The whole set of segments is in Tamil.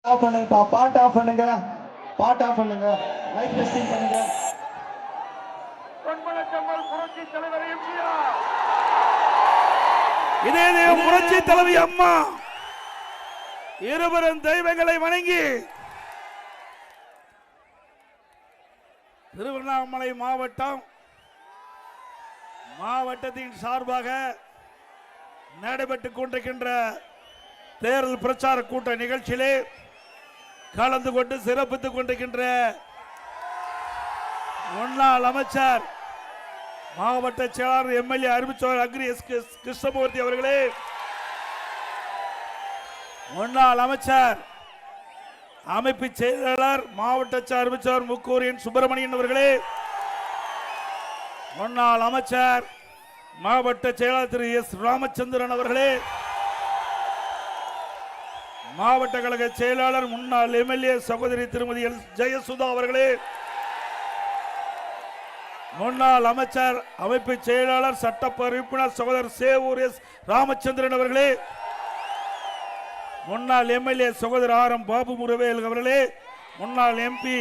ஆஃப் பண்ணுங்கப்பா, பாட்டு ஆஃப் பண்ணுங்க, பாட்டு ஆஃப் பண்ணுங்க, லைட் டெஸ்டிங் பண்ணுங்க. புரட்சி தலைவர் எம்ஜிஆர், இதே புரட்சி தலைவி அம்மா இருவரும் தெய்வங்களை வணங்கி திருவண்ணாமலை மாவட்டத்தின் சார்பாக நடைபெற்றுக் கொண்டிருக்கின்ற தேர்தல் பிரச்சார கூட்ட நிகழ்ச்சியிலே கலந்து கொண்டு சிறப்பித்துக் கொண்டிருக்கின்ற முன்னாள் அமைச்சர் மாவட்ட செயலாளர் எம்எல்ஏ அறிவிச்சவர் அக்ரி எஸ் கிருஷ்ணமூர்த்தி அவர்களே, முன்னாள் அமைச்சர் அமைப்பு செயலாளர் மாவட்ட அறிவிச்சவர் முக்கூரியன் சுப்பிரமணியன் அவர்களே, முன்னாள் அமைச்சர் மாவட்ட செயலாளர் திரு எஸ் ராமச்சந்திரன் அவர்களே, மாவட்ட கழக செயலாளர் முன்னாள் எம்எல்ஏ சகோதரி திருமதி எல் ஜெயசுதா அவர்களே, முன்னாள் அமைச்சர் அமைப்பு செயலாளர் சட்டப்பேரவை உறுப்பினர் சகோதரர் சேவூர் எஸ் ராமச்சந்திரன் அவர்களே, முன்னாள் எம்எல்ஏ சகோதரர் ஆர் எம் பாபு முருவேல் அவர்களே, முன்னாள் எம்பி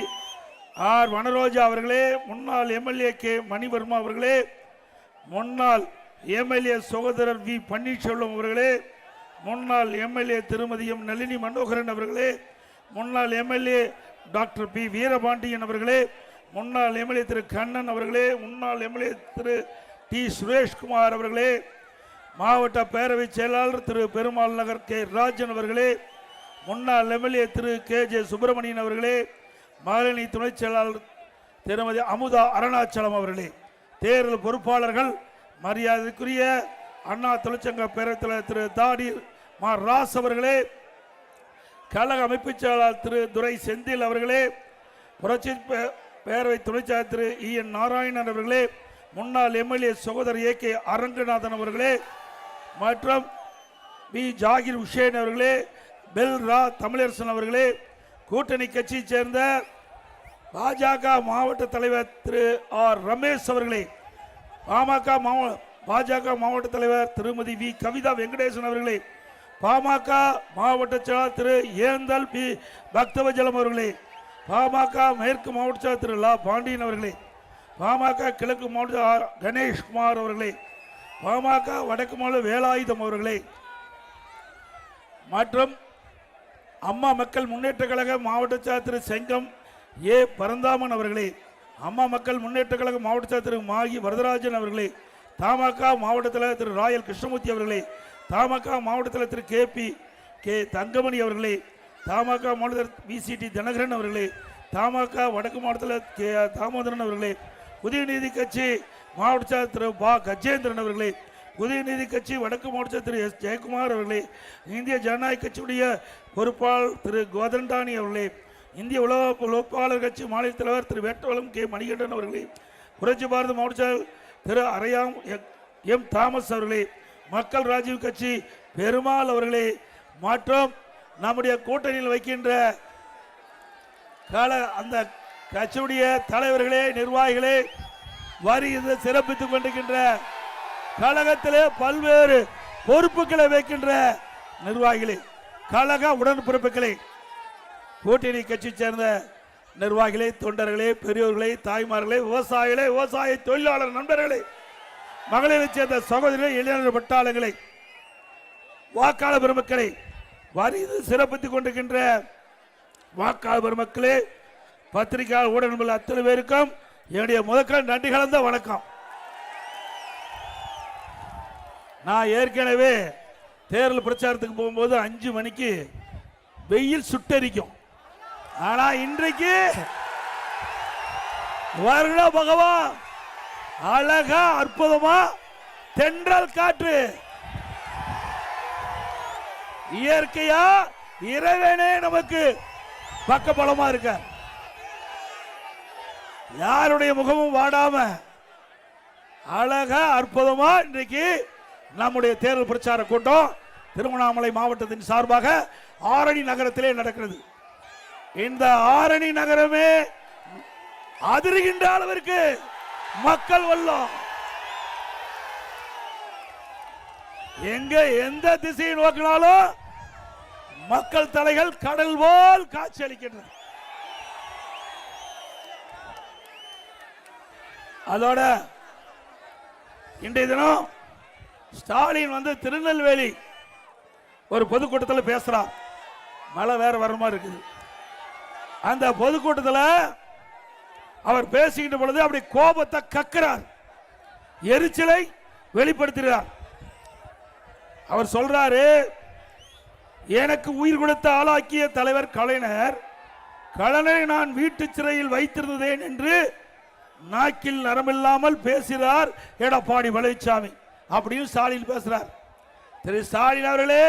ஆர் வனரோஜா அவர்களே, முன்னாள் எம்எல்ஏ கே மணிவர்மா அவர்களே, முன்னாள் எம்எல்ஏ சகோதரர் வி பன்னீர்செல்வம் அவர்களே, முன்னாள் எம்எல்ஏ திருமதி எம் நளினி மனோகரன் அவர்களே, முன்னாள் எம்எல்ஏ டாக்டர் பி வீரபாண்டியன் அவர்களே, முன்னாள் எம்எல்ஏ திரு கண்ணன் அவர்களே, முன்னாள் எம்எல்ஏ திரு டி சுரேஷ்குமார் அவர்களே, மாவட்ட பேரவை செயலாளர் திரு பெருமாள் நகர் கே ராஜன் அவர்களே, முன்னாள் எம்எல்ஏ திரு கே ஜே சுப்பிரமணியன் அவர்களே, மாலினி துணை செயலாளர் திருமதி அமுதா அருணாச்சலம் அவர்களே, தேர்தல் பொறுப்பாளர்கள் மரியாதைக்குரிய அண்ணா தொழிற்சங்க பேரவைத் திரு தாடி மா ராஸ் அவர்களே, கழக அமைப்பு செயலாளர் திரு துரை செந்தில் அவர்களே, புரட்சி பேரவை துணைச்சாளர் திரு இ என் நாராயணன் அவர்களே, முன்னாள் எம்எல்ஏ சகோதரர் ஏ கே அரங்கநாதன் அவர்களே, மற்றும் பி ஜாகிர் உஷேன் அவர்களே, பெல் ரா தமிழரசன் அவர்களே, கூட்டணி கட்சியை சேர்ந்த பாஜக மாவட்ட தலைவர் திரு ஆர் ரமேஷ் அவர்களே, பாஜக மாவட்ட தலைவர் திருமதி வி கவிதா வெங்கடேசன் அவர்களே, பாமக மாவட்ட செயலாளர் திரு ஏந்தல் பி பக்தவஜலம் அவர்களே, பாமக மேற்கு மாவட்ட செயலாளர் திரு லா பாண்டியன் அவர்களே, பாமக கிழக்கு மாவட்ட கணேஷ்குமார் அவர்களே, பாமக வடக்கு மாவட்ட வேலாயுதம் அவர்களே, மற்றும் அம்மா மக்கள் முன்னேற்ற கழக மாவட்ட செயலாளர் திரு செங்கம் ஏ பரந்தாமன் அவர்களே, அம்மா மக்கள் முன்னேற்ற கழக மாவட்ட செயலாளர் திரு மாகி வரதராஜன் அவர்களே, தமாக மாவட்ட தலைவர் திரு ராயல் கிருஷ்ணமூர்த்தி அவர்களே, தமாக மாவட்ட தலைவர் திரு கே தங்கமணி அவர்களே, தமாக மாவட்ட விசிடி தினகரன் அவர்களே, தமாக வடக்கு மாவட்டத்தில் கே தாமோதரன் அவர்களே, புதிய நீதி கட்சி மாவட்ட செயலாளர் திரு பா கஜேந்திரன் அவர்களே, புதிய நீதி கட்சி வடக்கு மாவட்ட திரு எஸ் ஜெயக்குமார் அவர்களே, இந்திய ஜனநாயக கட்சியுடைய பொறுப்பாளர் திரு கோதண்டானி அவர்களே, இந்திய உழைப்பாளர் கட்சி மாநில தலைவர் திரு வேட்டவலம் கே மணிகண்டன் அவர்களே, புரட்சி பாரத மாவட்ட செயலர் திரு அரையாம் எம் தாமஸ் அவர்களே, மக்கள் ராஜீவ் கட்சி பெருமாள் அவர்களே, மற்றும் நம்முடைய கூட்டணியில் வைக்கின்ற அந்த கட்சியுடைய தலைவர்களே, நிர்வாகிகளே, வரியை சிறப்பித்துக் கொண்டிருக்கின்ற கழகத்திலே பல்வேறு பொறுப்புகளை வைக்கின்ற நிர்வாகிகளே, கழக உடன்பிறப்புகளே, கூட்டணி கட்சி சேர்ந்த நிர்வாகிகளே, தொண்டர்களே, பெரியோர்களே, தாய்மார்களே, விவசாயிகளே, விவசாய தொழிலாளர் நண்பர்களே, மகளிரை சேர்ந்த சகோதரிகளே, இளைஞர் பட்டாளங்களே, வாக்காளர் பெருமக்களை, வரி சிறப்பித்துக் கொண்டிருக்கின்ற வாக்காளர் பெருமக்களே, பத்திரிகையாளர் ஊடக நண்பர்கள் அத்தனை பேருக்கும் என்னுடைய முதற்கண் நன்றி கலந்த வணக்கம். நான் ஏற்கனவே தேர்தல் பிரச்சாரத்துக்கு போகும்போது 5 மணிக்கு வெயில் சுட்டரிக்கும். ஆனா இன்றைக்கு வருட பகவான் அழகா அற்புதமா தென்றல் காற்று, இயற்கையா இறைவனே நமக்கு பக்கபலமா இருக்க, யாருடைய முகமும் வாடாம அழகா அற்புதமா இன்றைக்கு நம்முடைய தேர்தல் பிரச்சார கூட்டம் திருவண்ணாமலை மாவட்டத்தின் சார்பாக ஆரணி நகரத்திலே நடக்கிறது. இந்த ஆரணி நகரமே அதிர்கின்ற அளவிற்கு மக்கள் வெள்ளம், எங்க எந்த திசையை நோக்கினாலும் மக்கள் தலைகள் கடல் போல் காட்சி அளிக்கின்றன. அதோட இன்றைய தினம் ஸ்டாலின் திருநெல்வேலி ஒரு பொதுக்கூட்டத்தில் பேசுறார். மழை வேற வர மாதிரி இருக்குது. அந்த பொதுக்கூட்டத்தில் அவர் பேசிக்கிட்ட பொழுது அப்படி கோபத்தை கக்கிறார், எரிச்சலை வெளிப்படுத்துகிறார். அவர் சொல்றாரு, எனக்கு உயிர் கொடுத்த ஆளாக்கிய தலைவர் கலைஞர், கலைஞரை நான் வீட்டு சிறையில் வைத்திருந்தேன் என்று நாக்கில் நரம்பில்லாமல் பேசுகிறார் எடப்பாடி பழனிசாமி அப்படின்னு ஸ்டாலின் பேசுறார். திரு ஸ்டாலின் அவர்களே,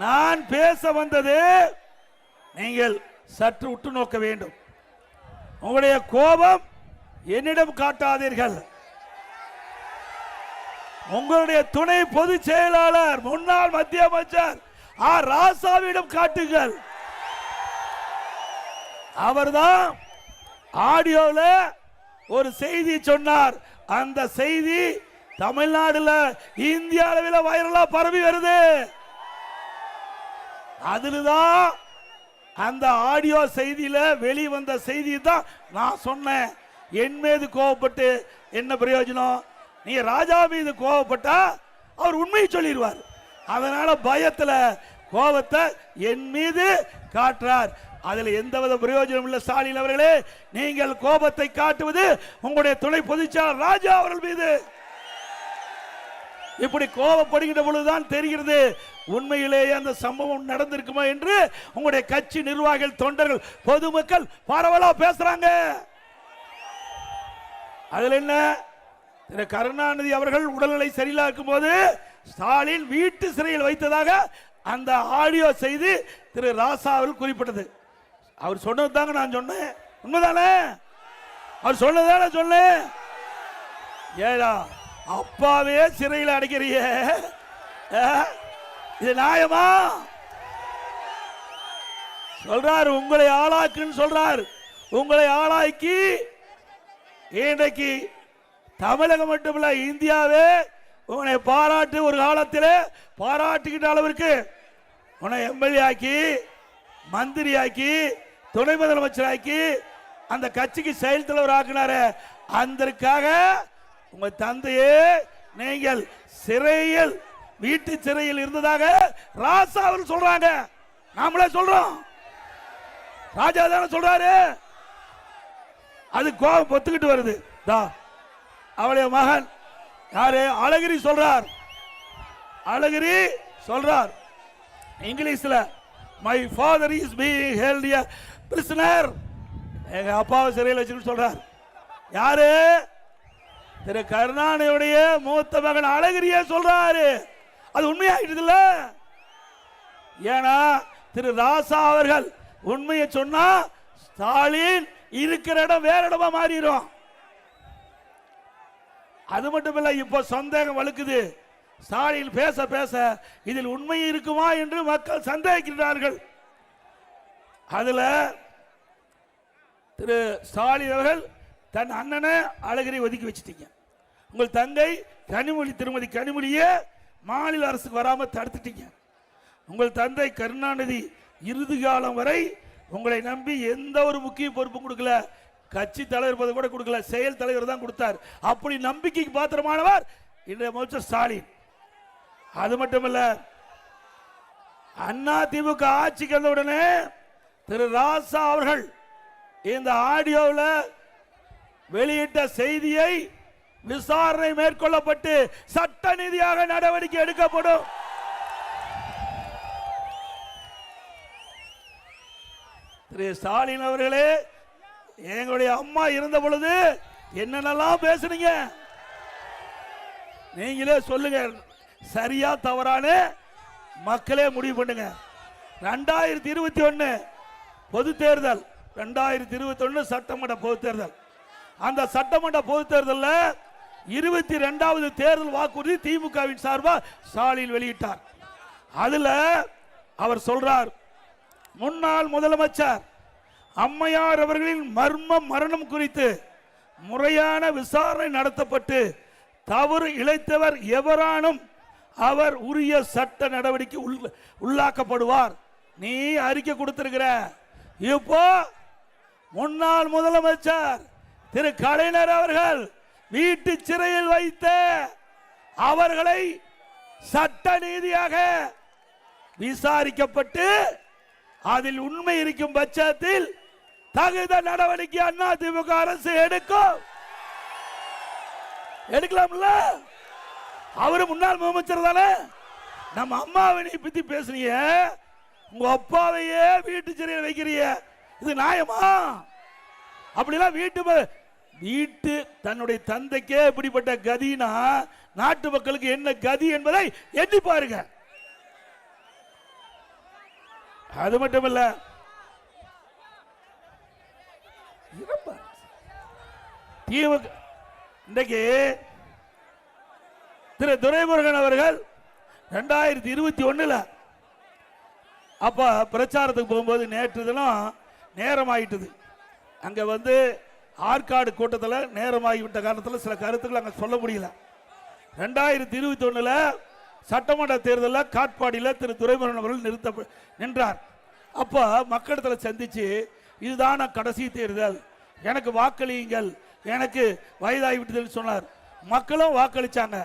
நான் பேச வந்தது நீங்கள் சற்று உற்று நோக்க வேண்டும். உங்களுடைய கோபம் என்னிடம் காட்டாதீர்கள். உங்களுடைய துணை பொதுச் செயலாளர் முன்னாள் மத்திய அமைச்சர் ஆர் ராசாவிடம் காட்டுங்கள். அவர்தான் ஆடியோல ஒரு செய்தி சொன்னார். அந்த செய்தி தமிழ்நாடுல இந்திய அளவில் வைரலா பரவி வருது. அதுதான் அந்த ஆடியோ செய்தியில வெளிவந்த செய்தி தான் நான் சொன்னேன். என் மீது கோபப்பட்டு என்ன பிரயோஜனம்? நீ ராஜா மீது கோபப்பட்டா அவர் உண்மையை சொல்லிடுவார். அதனால பயத்துல கோபத்தை என் மீது காட்டுறார். அதில் எந்தவித பிரயோஜனம் இல்லை. ஸ்டாலின் அவர்களே, நீங்கள் கோபத்தை காட்டுவது உங்களுடைய துணை பொதுச்செயலாளர் ராஜா அவர்கள் மீது. இப்படி கோபப்படுகின்ற பொழுதுதான் தெரிகிறது உண்மையிலேயே அந்த சம்பவம் நடந்திருக்குமா என்று. உங்களுடைய கட்சி நிர்வாகிகள், தொண்டர்கள், பொதுமக்கள் பரவலா பேசுறாங்க. அதில் என்ன, திரு கருணாநிதி அவர்கள் உடல்நிலை சரியில்லா இருக்கும் போது ஸ்டாலின் வீட்டு சிறையில் வைத்ததாக அந்த ஆடியோ செய்தி திரு ராசா அவர்கள் குறிப்பிட்டது. அவர் சொன்னது தாங்க நான் சொன்னேன். உண்மைதானே? அவர் சொன்னதானே சொன்னேன். ஏடா அப்பாவே சிறையில் அடைக்கிறிய, இது நியாயமா? சொல்றார் உங்களை ஆளாக்குன்னு சொல்றார். உங்களை ஆளாக்கி இன்றைக்கு தமிழகம் மட்டுமல்ல இந்தியாவே உன்னை பாராட்டு, ஒரு காலத்தில் பாராட்டுகின்ற அளவிற்கு உன்னை எம்எல்ஏ ஆக்கி, மந்திரி ஆக்கி, துணை முதலமைச்சர் ஆக்கி, அந்த கட்சிக்கு செயல் தலைவர் ஆக்கினாரு. அதற்காக உங்க தந்தையே நீங்கள் சிறையில், வீட்டு சிறையில் இருந்ததாக ராசா அவர் சொல்றாங்க. நாமளே சொல்றோம், ராஜா தானே சொல்றாரு. அது கோபம் பொத்துக்கிட்டு வருது. அவளுடைய மகன் யாரு? அழகிரி சொல்றார். அழகிரி சொல்றார் இங்கிலீஷ்ல, my father is being held a prisoner. எங்க அப்பாவை சிறையில் வச்சுன்னு சொல்றார். யாரு? திரு கருணாநிதியுடைய மூத்த மகன் அழகிரியே சொல்றாரு. அது உண்மையாயிடுது இல்ல? ஏன்னா திரு ராசா அவர்கள் உண்மையை சொன்னா ஸ்டாலின் இருக்கிற இடம் வேற இடமா மாறிடும். அது மட்டும் இல்ல, இப்ப சந்தேகம் வலுக்குது. ஸ்டாலின் பேச பேச இதில் உண்மை இருக்குமா என்று மக்கள் சந்தேகிக்கிறார்கள். அதுல திரு ஸ்டாலின் அவர்கள் தன் அண்ணனை அழகிரி ஒதுக்கி வச்சிட்டீங்க. உங்கள் தங்கை கனிமொழி, திருமதி கனிமொழியை மாநில அரசுக்கு வராம தடுத்துட்டீங்க. உங்கள் தந்தை கருணாநிதி இறுதி காலம் வரை உங்களை நம்பி எந்த ஒரு முக்கிய பொறுப்பும் கொடுக்கல. கட்சி தலைவர் பதவி கூட கொடுக்கல, செயல் தலைவர் தான் கொடுத்தார். அப்படி நம்பிக்கைக்கு பாத்திரமானவர் இன்றைய முதலமைச்சர் ஸ்டாலின். அது மட்டுமல்ல, அண்ணா திமுக ஆட்சிக்கு வந்த உடனே திரு ராசா அவர்கள் இந்த ஆடியோவில் வெளியிட்ட செய்தியை விசாரணை மேற்கொள்ளப்பட்டு சட்ட ரீதியாக நடவடிக்கை எடுக்கப்படும். திரு ஸ்டாலின் அவர்களே, எங்களுடைய அம்மா இருந்த பொழுது என்னென்னலாம் பேசுனீங்க நீங்களே சொல்லுங்க. சரியா தவறான மக்களே முடிவு பண்ணுங்க. 2021 பொது தேர்தல், 2021 சட்டமன்ற பொது தேர்தல். அந்த சட்டமன்ற பொது தேர்தலில் 22வது தேர்தல் வாக்குறுதி திமுகவின் சார்பாக ஸ்டாலின் வெளியிட்டார். அதுல அவர் சொல்றார், முன்னாள் முதலமைச்சர் அம்மையார் அவர்களின் மரணம் குறித்து முறையான விசாரணை நடத்தப்பட்டு தவறு இழைத்தவர் எவரானும் அவர் உரிய சட்ட நடவடிக்கை உள்ளாக்கப்படுவார். நீ அறிக்கை கொடுத்திருக்கிற. இப்போ முன்னாள் முதலமைச்சர் திரு கலைஞர் அவர்கள் வீட்டு சிறையில் வைத்த அவர்களை சட்ட நீதியாக விசாரிக்கப்பட்டு அதில் உண்மை இருக்கும் பட்சத்தில் தகுந்த நடவடிக்கை அதிமுக அரசு எடுக்கலாம்ல. அவரு முன்னாள் முதலமைச்சர் தானே. நம்ம அம்மாவை பத்தி பேசுறீங்க, உங்க அப்பாவையே வீட்டு சிறையில் வைக்கிறீங்க, இது நியாயமா? அப்படிலாம் வீட்டு தன்னுடைய தந்தைக்கே இப்படிப்பட்ட கதினா நாட்டு மக்களுக்கு என்ன கதி என்பதை எண்ணி பாருங்க. அது மட்டுமல்ல, இன்றைக்கு திரு துரைமுருகன் அவர்கள் 2021 அப்ப பிரச்சாரத்துக்கு போகும்போது நேற்று தினம் நேரம் ஆயிட்டது. அங்க ஆற்காடு கூட்டத்தில் நேரமாகிவிட்ட காரணத்தில் சில கருத்துக்கள் அங்க சொல்ல முடியல. 2021 சட்டமன்ற தேர்தலில் காட்பாடியில் திரு துரைமுருகன் அவர்கள் நின்றார். அப்ப மக்களிடத்தில் சந்திச்சு, இதுதான் கடைசி தேர்தல், எனக்கு வாக்களியுங்கள், எனக்கு வயதாகிவிட்டதுன்னு சொன்னார். மக்களும் வாக்களிச்சாங்க.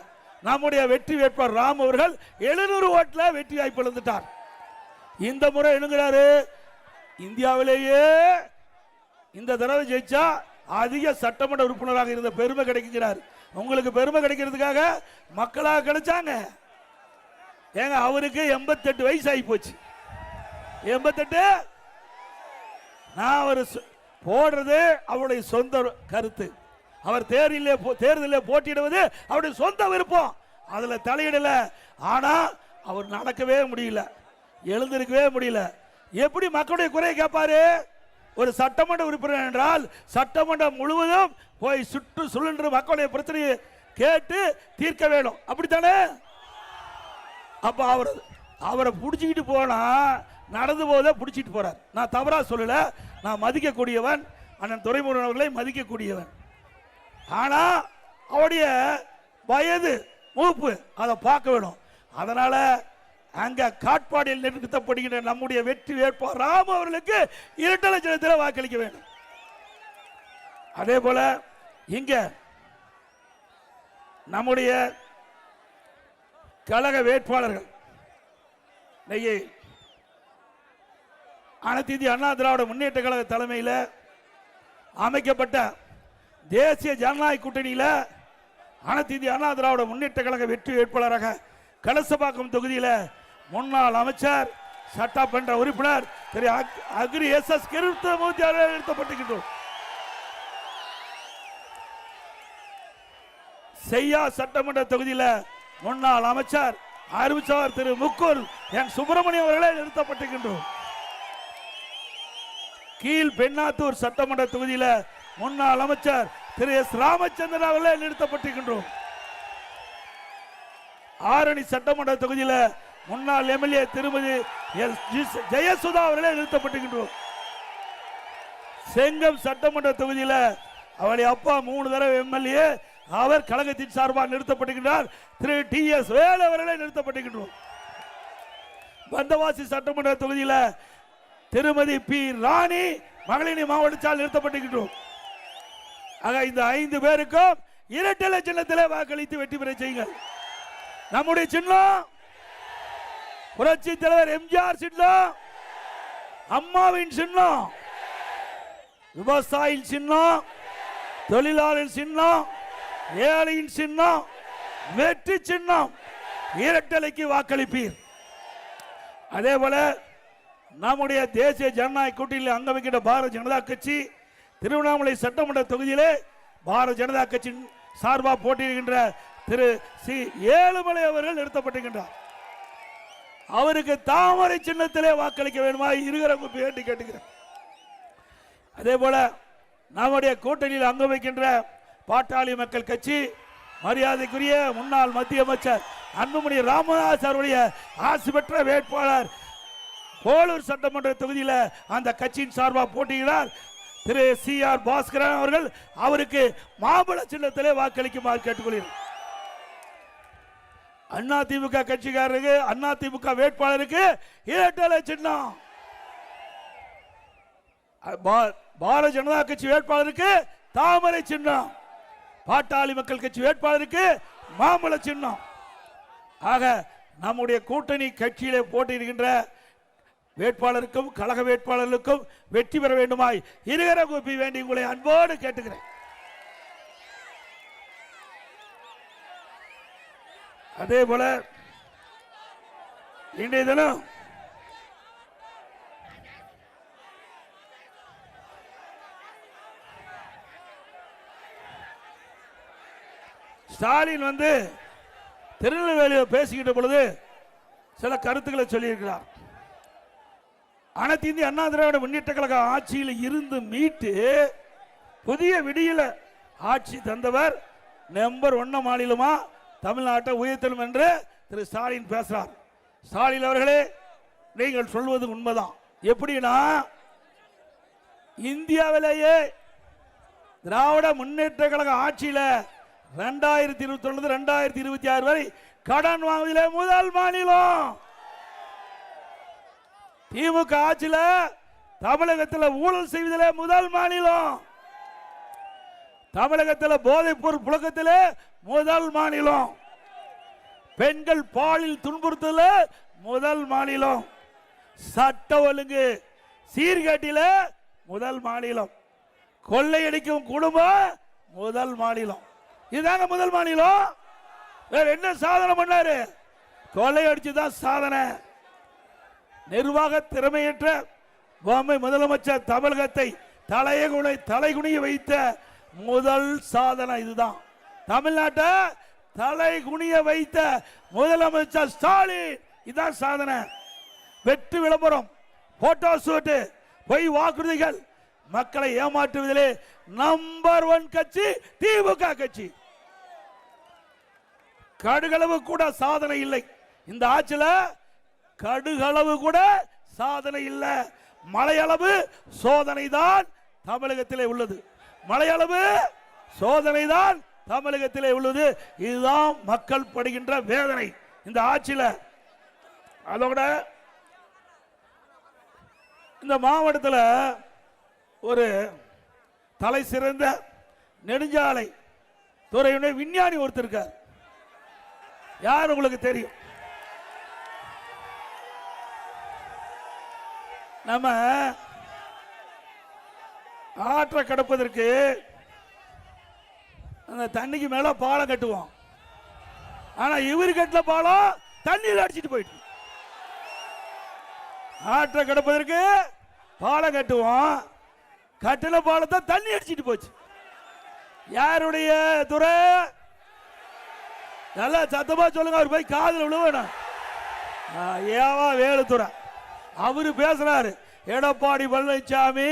நம்முடைய வெற்றி வேட்பாளர் ராம் அவர்கள் 700 ஓட்டில் வெற்றி வாய்ப்பு இழந்துட்டார். இந்த முறை என்னங்கிறாரு, இந்தியாவிலேயே இந்த தடவை ஜெயிச்சா அதிக சட்டமன்ற உறுப்பினராக இருந்த பெருமை கிடைக்கிறார். உங்களுக்கு பெருமை கிடைக்கிறதுக்காக மக்களாக கிடைச்சாங்க. ஏங்க, அவருக்கு 88 வயசு ஆகி போச்சு. 88. நான் அவர் போடுறது அவருடைய சொந்த கருத்து. அவர் தேர்தலில் போட்டியிடுவது அவருடைய சொந்த விருப்பம். அதுல தலையிடல. ஆனா அவர் நடக்கவே முடியல, எழுந்திருக்கவே முடியல. எப்படி மக்களுடைய குறையை கேட்பாரு? ஒரு சட்டமன்ற உறுப்பினர் என்றால் சட்டமன்றம் முழுவதும் போய் சுழன்று மக்களுடைய பிரச்சனையை கேட்டு தீர்க்க வேணும், அப்படித்தானே? அப்ப அவரை பிடிச்சிக்கிட்டு போனா நடந்து போத பிடிச்சிட்டு போறார். நான் தவறா சொல்லல, நான் மதிக்கக்கூடியவன், அண்ணன் துரைமுருகன் அவர்களை மதிக்கக்கூடியவன். ஆனா அவருடைய வயது மூப்பு அதை பார்க்க வேணும். அதனால அங்க காட்பாடியில் நிறுத்தப்படுகின்ற நம்முடைய வெற்றி வேட்பாளர் ராம் அவர்களுக்கு 2 லட்சத்தில் வாக்களிக்க வேண்டும். அதே போல இங்க நம்முடைய கழக வேட்பாளர்கள் அனைத்து இந்திய அண்ணா திராவிட முன்னேற்ற கழக தலைமையில் அமைக்கப்பட்ட தேசிய ஜனநாயக கூட்டணியில் அனைத்து இந்திய அண்ணா திராவிட முன்னேற்ற கழக வெற்றி வேட்பாளராக கலசபாக்கம் தொகுதியில் முன்னாள் அமைச்சர் சட்டமன்ற உறுப்பினர் திரு அக்ரி எஸ் கிருஷ்ணமூர்த்தி அவர்கள் நிறுத்தப்பட்டிருக்கின்றோம். செய்யா சட்டமன்ற தொகுதியில் முன்னாள் அமைச்சர் அறிவிச்சவர் திரு முக்கூர் என் சுப்பிரமணியம் அவர்களே நிறுத்தப்பட்டிருக்கின்றோம். கீழ் பெண்ணாத்தூர் சட்டமன்ற தொகுதியில் முன்னாள் அமைச்சர் திரு எஸ் ராமச்சந்திரன் அவர்களே நிறுத்தப்பட்டிருக்கின்றோம். ஆரணி சட்டமன்ற தொகுதியில் முன்னாள் எம்எல்ஏ திருமதி ஜெயசுதா அவர்களே நிறுத்தப்பட்டிருக்கின்றோம். செங்கம் சட்டமன்ற தொகுதியில் அவருடைய அப்பா 3 தடவை எம்எல்ஏ, அவர் கழகத்தின் சார்பாக நிறுத்தப்பட்டிருக்கிறார். திரு டி எஸ் வேலு அவர்களே நிறுத்தப்பட்டிருக்கின்றோம். வந்தவாசி சட்டமன்ற தொகுதியில் திருமதி பி ராணி மகளிர் மாவட்டத்தால் நிறுத்தப்பட்டிருக்கின்றோம். ஆக இந்த 5 பேருக்கும் 2 லட்சத்தில் வாக்களித்து வெற்றி பெற செய்யுங்கள். நம்முடைய சின்னம் புரட்சி தலைவர் எம்ஜிஆர் சின்னம், அம்மாவின் சின்னம், விவசாயியின் சின்னம், தொழிலாளர் சின்னம், ஏழையின் சின்னம், வெற்றி சின்னம். 2 வாக்களிப்பீர். அதே போல நம்முடைய தேசிய ஜனநாயக கூட்டணியில் அங்கமிக்கின்ற பாரதிய ஜனதா கட்சி திருவண்ணாமலை சட்டமன்ற தொகுதியிலே பாரதிய ஜனதா கட்சியின் சார்பாக போட்டியிடுகின்ற திரு சி ஏழுமலை அவர்கள் நிறுத்தப்பட்டிருக்கின்றார். அவருக்கு தாமரை சின்னத்திலே வாக்களிக்க வேண்டுமா இருக்கிற வேண்டி கேட்டுக்கிறேன். அதே போல நம்முடைய கூட்டணியில் அங்கம் வைக்கின்ற பாட்டாளி மக்கள் கட்சி மரியாதைக்குரிய முன்னாள் மத்திய அமைச்சர் அன்புமணி ராமதாஸ் அவருடைய ஆசி பெற்ற வேட்பாளர் போலூர் சட்டமன்ற தொகுதியில் அந்த கட்சியின் சார்பாக போட்டியிடுகிறார் திரு சி ஆர் பாஸ்கரன் அவர்கள். அவருக்கு மாம்பழ சின்னத்திலே வாக்களிக்குமாறு கேட்டுக்கொள்கிறேன். அதிமுக கட்சிக்காரருக்கு அதிமுக வேட்பாளருக்கு இரட்டை சின்னம், பாரதிய ஜனதா கட்சி வேட்பாளருக்கு தாமரை சின்னம், பாட்டாளி மக்கள் கட்சி வேட்பாளருக்கு மாம்பழ சின்னம். ஆக நம்முடைய கூட்டணி கட்சியிலே போட்டியிடுகின்ற வேட்பாளருக்கும் கழக வேட்பாளர்களுக்கும் வெற்றி பெற வேண்டுமாய் இருகர கூப்பி வேண்டி உங்களை அன்போடு கேட்டுக்கிறேன். அதே போல இன்றைய தினம் ஸ்டாலின் திருநெல்வேலியில் பேசிக்கிட்ட பொழுது சில கருத்துக்களை சொல்லியிருக்கிறார். அனைத்து இந்திய அண்ணா திராவிட முன்னேற்ற கழக ஆட்சியில் இருந்து மீட்டு புதிய விடியல ஆட்சி தந்தவர் நம்பர் 1 மாநிலமா தமிழ்நாட்டை உயர்த்தணும் என்று திரு ஸ்டாலின் பேசுறார். ஸ்டாலின் அவர்களே, நீங்கள் சொல்வது உண்மைதான். எப்படின்னா, இந்தியாவிலேயே திராவிட முன்னேற்ற கழக ஆட்சியில 2021 2026 வரை கடன் வாங்குவதிலே முதல் மாநிலம். திமுக ஆட்சியில தமிழகத்தில் ஊழல் செய்வதிலே முதல் மாநிலம். தமிழகத்தில் போதைப் பொருள் புழக்கத்திலே முதல் மாநிலம். பெண்கள் பாலியல் துன்புறுத்தல முதல் மாநிலம். சட்ட ஒழுங்கு சீர்கேட்டில முதல் மாநிலம். கொள்ளையடிக்கும் குடும்பம் முதல் மாநிலம். இதுதாங்க முதல் மாநிலம். வேற என்ன சாதனை பண்ணாரு? கொள்ளையடிச்சுதான் சாதனை. நிர்வாக திறமையற்ற பொம்மை முதலமைச்சர் தமிழகத்தை தலைகுனிய வைத்த முதல் சாதனை இதுதான். தமிழ்நாட்டை தலைகுனிய வைத்த முதலமைச்சர் ஸ்டாலின், இதுதான் சாதனை. வெற்றி விளம்பரம், போட்டோ ஷூட், பொய் வாக்குறுதிகள், மக்களை ஏமாற்றுவதிலே நம்பர் 1 கட்சி திமுக கட்சி. கடுகளவு கூட சாதனை இல்லை இந்த ஆட்சியில. கடுகளவு கூட சாதனை இல்லை. மலையளவு சோதனை தான் தமிழகத்திலே உள்ளது. மலையளவு சோதனை தான் தமிழகத்திலே உள்ளது. இதுதான் மக்கள் படுகின்ற வேதனை இந்த ஆட்சியில. அதோட இந்த மாவட்டத்தில் ஒரு தலை சிறந்த நெடுஞ்சாலை துறையுடைய விஞ்ஞானி ஒருத்தர் இருக்கார். யார் உங்களுக்கு தெரியும்? நம்ம ஆற்றை கடப்பதற்கு அந்த தண்ணிக்கு மேல பாலம் கட்டுவோம். ஆனா இவர் கட்டின பாலம் தண்ணியில் அடிச்சிட்டு போயிட்டு. ஆற்றை கடப்பதற்கு பாலம் கட்டுவோம், கட்டின பாலத்தை தண்ணி அடிச்சிட்டு போச்சு. யாருடைய துறை? நல்லா சத்தமா சொல்லுங்க, அவர் போய் காதில் விழுவணும். ஏவா வேலுத்துறை அவரு பேசுறாரு. எடப்பாடி பழனிசாமி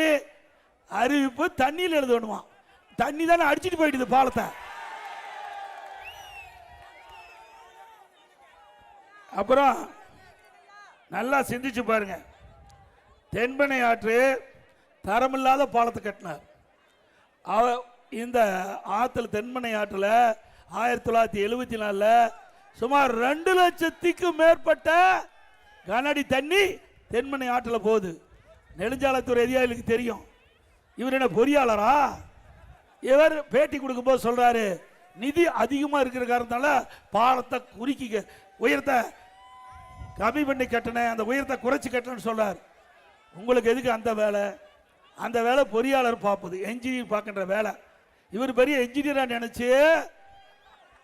அறிவிப்பு தண்ணியில் எழுதணுமா? தண்ணி தானே அடிச்சிட்டு போயிடுது பாலத்தை. அப்புறம் நல்லா சிந்திச்சு பாருங்க. தென்பெண்ணை ஆற்று தரமில்லாத பாலத்தை கட்டினார். இந்த ஆற்றுல தென்பெண்ணை ஆற்றுல 1974 சுமார் 2 லட்சத்துக்கும் மேற்பட்ட கனஅடி தண்ணி தென்பெண்ணை ஆற்றுல போகுது. நெடுஞ்சாலைத்துறை அதிகாரிகளுக்கு தெரியும். இவர் என்ன பொறியாளரா? இவர் பேட்டி கொடுக்கும் போது சொல்றாரு, நிதி அதிகமா இருக்கிற காரணத்தால பாலத்தை குறுக்கி உயரத்தை கம்மி பண்ணி கட்டின, அந்த உயரத்தை குறைச்சி கட்டணும்னு சொல்றாரு. உங்களுக்கு எதுக்கு அந்த வேலை? அந்த வேலை பொறியாளர் பார்ப்பது, என்ஜினியர் பார்க்கின்ற வேலை. இவர் பெரிய என்ஜினியரா நினைச்சு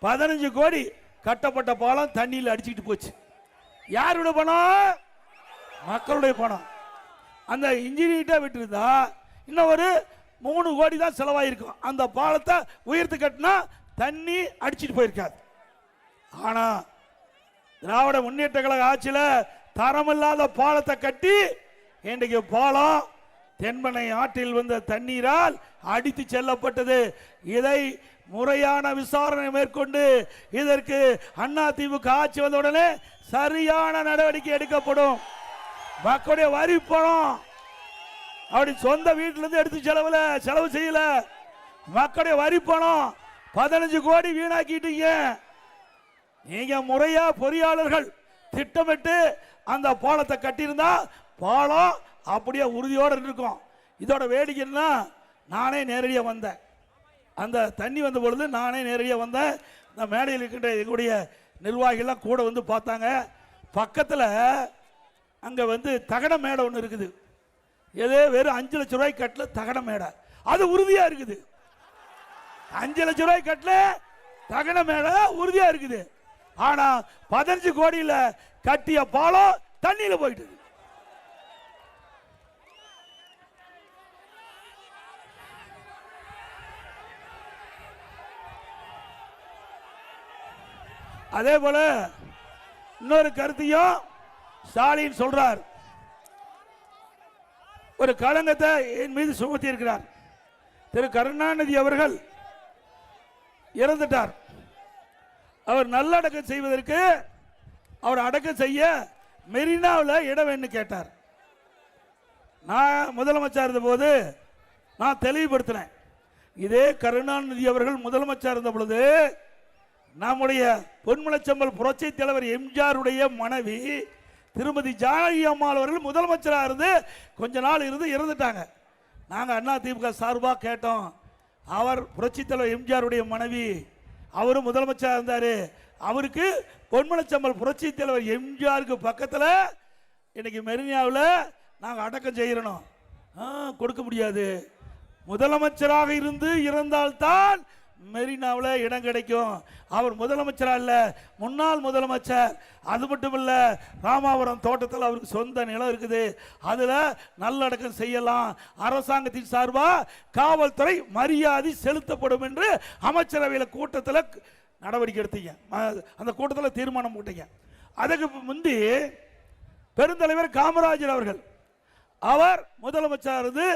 15 கோடி கட்டப்பட்ட பாலம் தண்ணியில் அடிச்சுக்கிட்டு போச்சு. யாருடைய பணம்? மக்களுடைய பணம். அந்த இன்ஜினியர்கிட்ட விட்டுருந்தா இன்னும் ஒரு 3 கோடி தான் செலவாயிருக்கும். அந்த பாலத்தை உயர்த்து கட்டினா தண்ணி அடிச்சுட்டு போயிருக்காது. ஆனா திராவிட முன்னேற்ற கழக ஆட்சியில தரமில்லாத பாலத்தை கட்டி இன்றைக்கு பாலம் தென்பெண்ணை ஆற்றில் வந்த தண்ணீரால் அடித்து செல்லப்பட்டது. இதை முறையான விசாரணை மேற்கொண்டு இதற்கு அதிமுக ஆட்சி வந்தவுடனே சரியான நடவடிக்கை எடுக்கப்படும். மக்களுடைய வரி பணம் அப்படி சொந்த வீட்டிலிருந்து எடுத்து செலவு செய்யல. மக்களுடைய வரி பணம் 15 கோடி வீணாக்கிட்டீங்க. நீங்க முறையா பொறியாளர்கள் திட்டமிட்டு அந்த பாலத்தை கட்டியிருந்தா பாலம் அப்படியே உறுதியோடு இருக்கும். இதோட வேடிக்கைன்னா நானே நேரடியாக வந்தேன். அந்த தண்ணி வந்த பொழுது நானே நேரடியாக வந்தேன். இந்த மேடையில் இருக்கின்ற எங்களுடைய நிர்வாகிகள்லாம் கூட வந்து பார்த்தாங்க. பக்கத்தில் அங்கே வந்து தகட மேடை ஒன்று இருக்குது. ஏதோ வெறும் 5 லட்சம் ரூபாய் கட்டல தகட மேடை, அது உறுதியாக இருக்குது. 5 லட்சம் ரூபாய் கட்டல தகட மேடை உறுதியாக இருக்குது. ஆனால் 15 கோடியில் கட்டிய பாலம் தண்ணியில் போயிட்டு. அதே போல இன்னொரு கருத்தையும் ஸ்டாலின் சொல்றார். ஒரு களங்கத்தை என் மீது சுமத்தி இருக்கிறார். திரு கருணாநிதி அவர்கள் இறந்துட்டார். அவர் நல்லடக்கம் செய்வதற்கு அவர் அடக்கம் செய்ய மெரினாவில் இடம் வேணும்னு கேட்டார். நான் முதலமைச்சர் இருந்த போது நான் தெளிவுபடுத்தினேன். இதே கருணாநிதி அவர்கள் முதலமைச்சர் இருந்த பொழுது நம்முடைய பொன்மனச்செம்மல் புரட்சி தலைவர் எம்ஜிஆருடைய மனைவி திருமதி ஜானகி அம்மாள் அவர்கள் முதலமைச்சராக இருந்து கொஞ்ச நாள் இருந்து இறந்துட்டாங்க. நாங்கள் அண்ணா திமுக சார்பாக கேட்டோம். அவர் புரட்சி தலைவர் எம்ஜிஆருடைய மனைவி, அவரும் முதலமைச்சராக இருந்தார். அவருக்கு பொன்மனச்செம்மல் புரட்சி தலைவர் எம்ஜிஆருக்கு பக்கத்தில் இன்னைக்கு மெரினாவில் நாங்கள் அடக்கம் செய்யணும். கொடுக்க முடியாது. முதலமைச்சராக இருந்து இறந்தால்தான் மெரினாவில் இடம் கிடைக்கும். அவர் முதலமைச்சராக இல்லை, முன்னாள் முதலமைச்சர். அது மட்டும் இல்லை, ராமாபுரம் தோட்டத்தில் அவருக்கு சொந்த நிலம் இருக்குது. அதில் நல்லடக்கம் செய்யலாம். அரசாங்கத்தின் சார்பாக காவல்துறை மரியாதை செலுத்தப்படும் என்று அமைச்சரவையில் கூட்டத்தில் நடவடிக்கை எடுத்தீங்க. அந்த கூட்டத்தில் தீர்மானம் போட்டீங்க. அதுக்கு முந்தி பெருந்தலைவர் காமராஜர் அவர்கள் அவர் முதலமைச்சர் இருந்து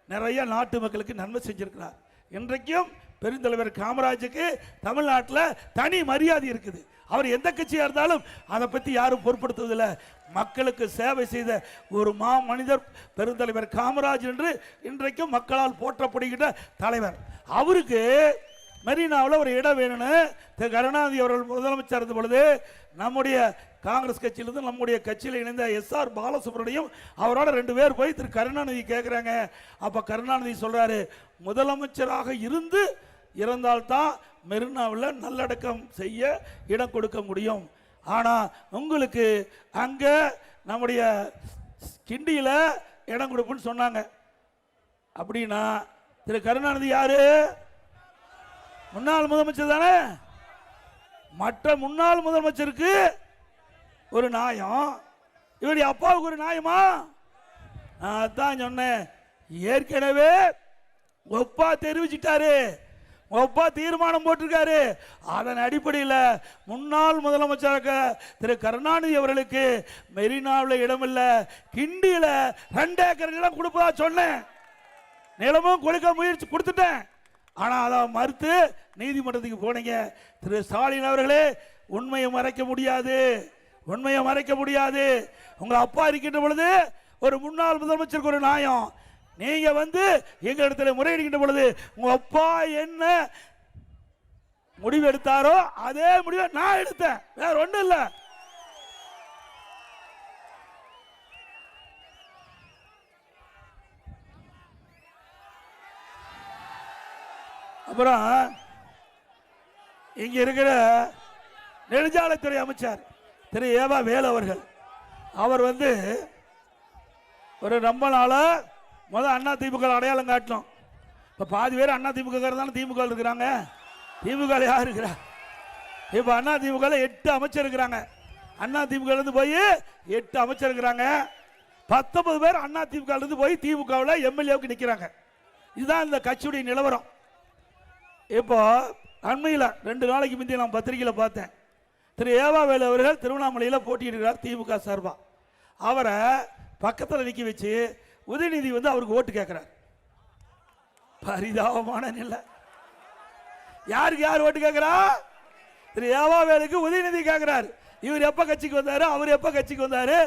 நிறைய நாட்டு மக்களுக்கு நன்மை செஞ்சிருக்கிறார். இன்றைக்கும் பெருந்தலைவர் காமராஜுக்கு தமிழ்நாட்டில் தனி மரியாதை இருக்குது. அவர் எந்த கட்சியாக இருந்தாலும் அதை பற்றி யாரும் பொருட்படுத்துவதில்லை. மக்களுக்கு சேவை செய்த ஒரு மனிதர் பெருந்தலைவர் காமராஜ் என்று இன்றைக்கும் மக்களால் போற்றப்படுகின்ற தலைவர். அவருக்கு மெரினாவில் ஒரு இடம் வேணும்னு திரு கருணாநிதி அவர்கள் முதலமைச்சர் இருந்த பொழுது நம்முடைய காங்கிரஸ் கட்சியிலிருந்து நம்முடைய கட்சியில் இணைந்த SR பாலசுப்ரமணியம் அவரோட 2 பேர் போய் திரு கருணாநிதி கேட்குறாங்க. அப்போ கருணாநிதி சொல்கிறாரு, முதலமைச்சராக இருந்து இறந்தால்தான் மெரினாவில் நல்லடக்கம் செய்ய இடம் கொடுக்க முடியும். ஆனால் உங்களுக்கு அங்கே நம்முடைய கிண்டியில் இடம் கொடுப்புன்னு சொன்னாங்க. அப்படின்னா திரு கருணாநிதி யாரு? முன்னாள் முதலமைச்சர் தானே. மற்ற முன்னாள் முதலமைச்சருக்கு ஒரு நியாயம், இவருடைய அப்பாவுக்கு ஒரு நியாயமா? நான் தான் சொன்னேன், ஏற்கனவே ஒப்பா தெரிவிச்சிட்டாரு, ஒப்பா தீர்மானம் போட்டிருக்காரு. அதன் அடிப்படையில் முன்னாள் முதலமைச்சராக திரு கருணாநிதி அவர்களுக்கு மெரினாவில் இடமில்லை, கிண்டியில் 2 ஏக்கர் நிலம் கொடுப்பதா சொன்னேன். நிலமும் கொடுக்க முயற்சி கொடுத்துட்டேன். ஆனால் அதை மறுத்து நீதிமன்றத்துக்கு போனீங்க. திரு ஸ்டாலின் அவர்களே, உண்மையை மறைக்க முடியாது, உண்மையை மறைக்க முடியாது. உங்க அப்பா இருக்கின்ற பொழுது ஒரு முன்னாள் முதலமைச்சருக்கு ஒரு நியாயம், நீங்க வந்து எங்க இடத்துல முறையிடுகின்ற பொழுது உங்க அப்பா என்ன முடிவு எடுத்தாரோ அதே முடிவை நான் எடுத்தேன், வேற ஒண்ணும் இல்லை. அப்புறம் இங்க இருக்கிற நெடுஞ்சாலைத்துறை அமைச்சர் திரு ஏவா வேலு அவர்கள், அவர் வந்து ஒரு ரொம்ப நாளா அண்ணா திமுக அடையாளம் காட்டணும். இப்போ பாதி பேர் அண்ணா திமுக இருந்தாலும் திமுக இருக்கிறாங்க. திமுக யார் இருக்கிறா? இப்போ அண்ணா திமுக 8 அமைச்சர் இருக்கிறாங்க. அண்ணா திமுக இருந்து போய் 8 அமைச்சர் இருக்கிறாங்க. 19 பேர் அண்ணா திமுக இருந்து போய் திமுகவில் எம்எல்ஏவுக்கு நிற்கிறாங்க. இதுதான் இந்த கட்சியுடைய நிலவரம். இப்போ அண்மையில் 2 நாளைக்கு முந்தைய நான் பத்திரிகையில் பார்த்தேன், திரு ஏவா வேலு அவர்கள் திருவண்ணாமலையில் போட்டியிடுகிறார் திமுக சார்பாக. அவரை பக்கத்தில் நிற்க வச்சு உதயநிதி வந்து அவருக்கு ஓட்டு கேட்கிறார். பரிதாபமான நிலை. யாருக்கு யார் ஓட்டு கேட்கிறா? திரு ஏவா வேலுக்கு உதயநிதி கேட்கிறார். இவர் எப்ப கட்சிக்கு வந்தாரு, அவர் எப்ப கட்சிக்கு வந்தாரு?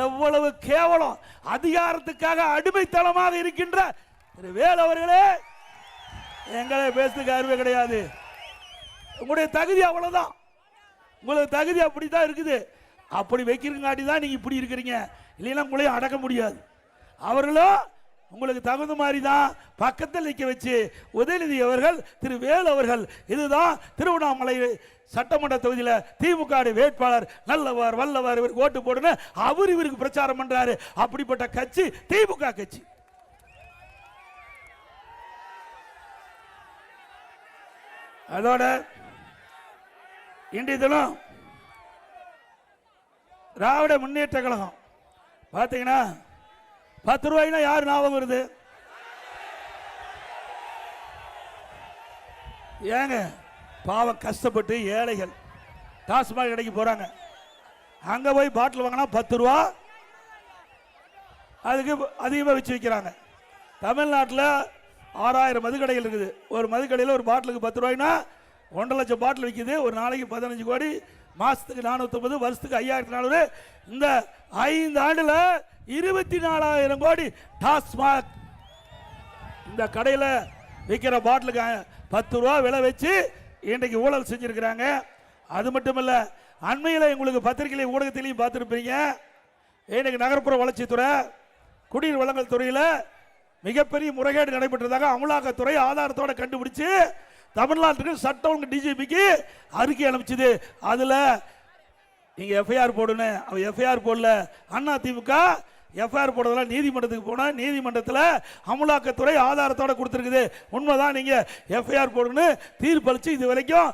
எவ்வளவு கேவலம்! அதிகாரத்துக்காக அடிமைத்தனமாக இருக்கின்ற திரு வேலு அவர்களே, எங்களை பேசுறதுக்கு அறிவே கிடையாது. உங்களுடைய தகுதி அவ்வளவுதான். உங்களுக்கு தகுதி அப்படித்தான் இருக்குது. அப்படி வைக்கிறங்காட்டி தான் நீங்க இப்படி இருக்கிறீங்க. இல்லைன்னா உங்களையும் அடக்க முடியாது. அவர்களும் உங்களுக்கு தகுந்த மாதிரி தான் பக்கத்தில் நிற்க வச்சு உதயநிதி அவர்கள், திரு வேலு அவர்கள், இதுதான் திருவண்ணாமலை சட்டமன்ற தொகுதியில் திமுக வேட்பாளர், நல்லவர் வல்லவர், இவருக்கு ஓட்டு போடுன்னு அவர் இவருக்கு பிரச்சாரம் பண்றாரு. அப்படிப்பட்ட கட்சி திமுக கட்சி. அதோட இன்றைய தினம் திராவிட முன்னேற்ற கழகம் பார்த்தீங்கன்னா 10 ரூபாய்னா யார் ஞாபகம் வருது? ஏங்க பாவம் கஷ்டப்பட்டு ஏழைகள் டாஸ்மாக் கடைக்கு போறாங்க. அங்க போய் பாட்டில் வாங்கினா 10 ரூபா, அதுக்கு அதிகமாக வச்சு விற்கிறாங்க. தமிழ்நாட்டில் 6000 மதுக்கடைகள் இருக்குது. ஒரு மதுக்கடையில் ஒரு பாட்டிலுக்கு 10 ரூபாய்னா 1.5 லட்சம் பாட்டில் விற்கிது. ஒரு நாளைக்கு 15 கோடி, மாசத்துக்கு 450, வருஷத்துக்கு 5400. இந்த 5 ஆண்டுல 24,000 கோடி டாஸ்மாக் இந்த கடையில் விற்கிற பாட்டிலுக்கு 10 ரூபா விலை வச்சு இன்றைக்கு ஊழல் செஞ்சிருக்கிறாங்க. அது மட்டும் இல்ல, அண்மையில் உங்களுக்கு பத்திரிகையிலையும் ஊடகத்திலையும் பார்த்துருப்பீங்க, இன்றைக்கு நகர்ப்புற வளர்ச்சித்துறை, குடிநீர் வழங்கல் துறையில் மிகப்பெரிய முறைகேடு நடைபெற்றதாக அமலாக்கத்துறை ஆதாரத்தோட கண்டுபிடிச்சு தமிழ்நாட்டுக்கு சட்டம் ஒழுங்கு டிஜிபிக்கு அறிக்கை அனுப்பிச்சது. அதுல நீங்க எஃப்ஐஆர் போடுன்னு அவ எஃப்ஐஆர் போடல. அண்ணா திமுக எஃப்ஐஆர் போடுறதுல நீதிமன்றத்துக்கு போன, நீதிமன்றத்தில் அமலாக்கத்துறை ஆதாரத்தோட கொடுத்துருக்குது. உண்மைதான், நீங்க எஃப்ஐஆர் போடுன்னு தீர்ப்பளிச்சு இது வரைக்கும்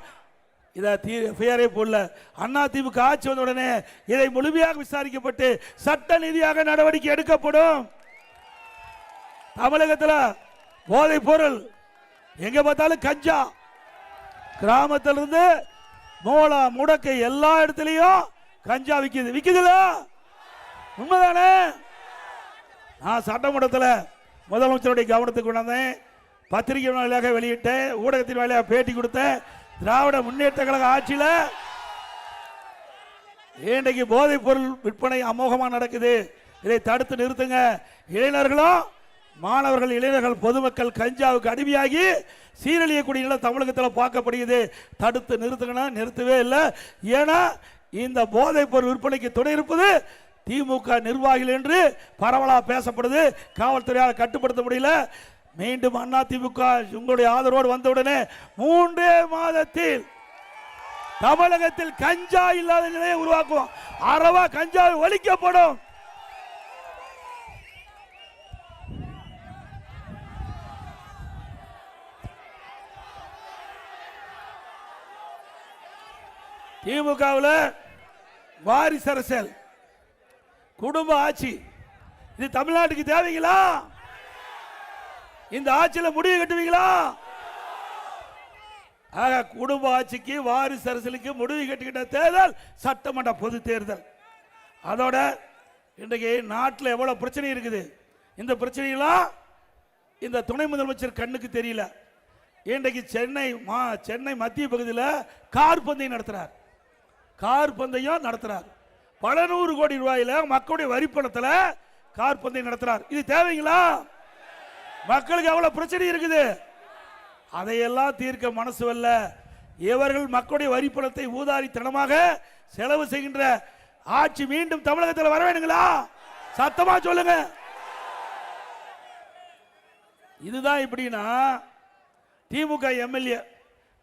இதை எஃப்ஐஆரே போடல. அண்ணா திமுக ஆட்சி வந்த உடனே இதை முழுமையாக விசாரிக்கப்பட்டு சட்ட ரீதியாக நடவடிக்கை எடுக்கப்படும். தமிழகத்தில் போதைப் பொருள் எங்க பார்த்தாலும் கஞ்சா, கிராமத்திலிருந்து மூலா முடக்கை எல்லா இடத்துலையும் கஞ்சா விக்குதுல, உண்மைதானே? நான் சட்டமன்றத்தில் முதலமைச்சருடைய கவனத்துக்கு கொண்டேன், பத்திரிகை வாயிலாக வெளியிட்டேன், ஊடகத்தின் வாயிலாக பேட்டி கொடுத்தேன். திராவிட முன்னேற்ற கழக ஆட்சியில் இன்றைக்கு போதைப் பொருள் விற்பனை அமோகமாக நடக்குது. இதை தடுத்து நிறுத்துங்க. இளைஞர்களும் மாணவர்கள், இளைஞர்கள், பொதுமக்கள் கஞ்சாவுக்கு அடிமையாகி சீரழியக்கூடிய நிலை தமிழகத்தில் பார்க்கப்படுகிறது. தடுத்து நிறுத்துங்கன்னா நிறுத்தவே இல்லை. ஏன்னா இந்த போதைப் பொருள் விற்பனைக்கு துணை இருப்பது திமுக நிர்வாகிகள் என்று பரவலாக பேசப்படுது. காவல்துறையால் கட்டுப்படுத்த முடியல. மீண்டும் அண்ணா திமுக உங்களுடைய ஆதரவோடு வந்தவுடனே 3 மாதத்தில் தமிழகத்தில் கஞ்சா இல்லாத நிலையை உருவாக்குவோம். அறவா கஞ்சா ஒழிக்கப்படும். திமுகவில் வாரிசு அரசியல், குடும்ப ஆட்சி, இது தமிழ்நாட்டுக்கு தேவைங்களா? இந்த ஆட்சியில் முடிவு கட்டுவீங்களா? ஆக குடும்ப ஆட்சிக்கு, வாரிசு அரசியலுக்கு முடிவு கட்டுகின்ற தேர்தல் சட்டமன்ற பொது தேர்தல். அதோட இன்றைக்கு நாட்டில் எவ்வளவு பிரச்சனை இருக்குது. இந்த பிரச்சனையெல்லாம் இந்த துணை முதலமைச்சர் கண்ணுக்கு தெரியல. இன்றைக்கு சென்னை மத்திய பகுதியில் கார் பந்தயம் நடத்துறார். கார் பந்தயம் நடத்துறார். பல 100 கோடி ரூபாயில மக்களுடைய வரிப்பணத்தில் கார் பந்தயம் நடத்துறார். இது தேவைங்களா? மக்களுக்கு எவ்வளவு பிரச்சனை இருக்குது. அதையெல்லாம் தீர்க்க மனசு வரல. இவர்கள் மக்களுடைய வரிப்பணத்தை ஊதாரித்தனமாக செலவு செய்கின்ற ஆட்சி மீண்டும் தமிழகத்தில் வர வேணுங்களா? சத்தமா சொல்லுங்க. இதுதான் இப்படின்னா, திமுக எம்எல்ஏ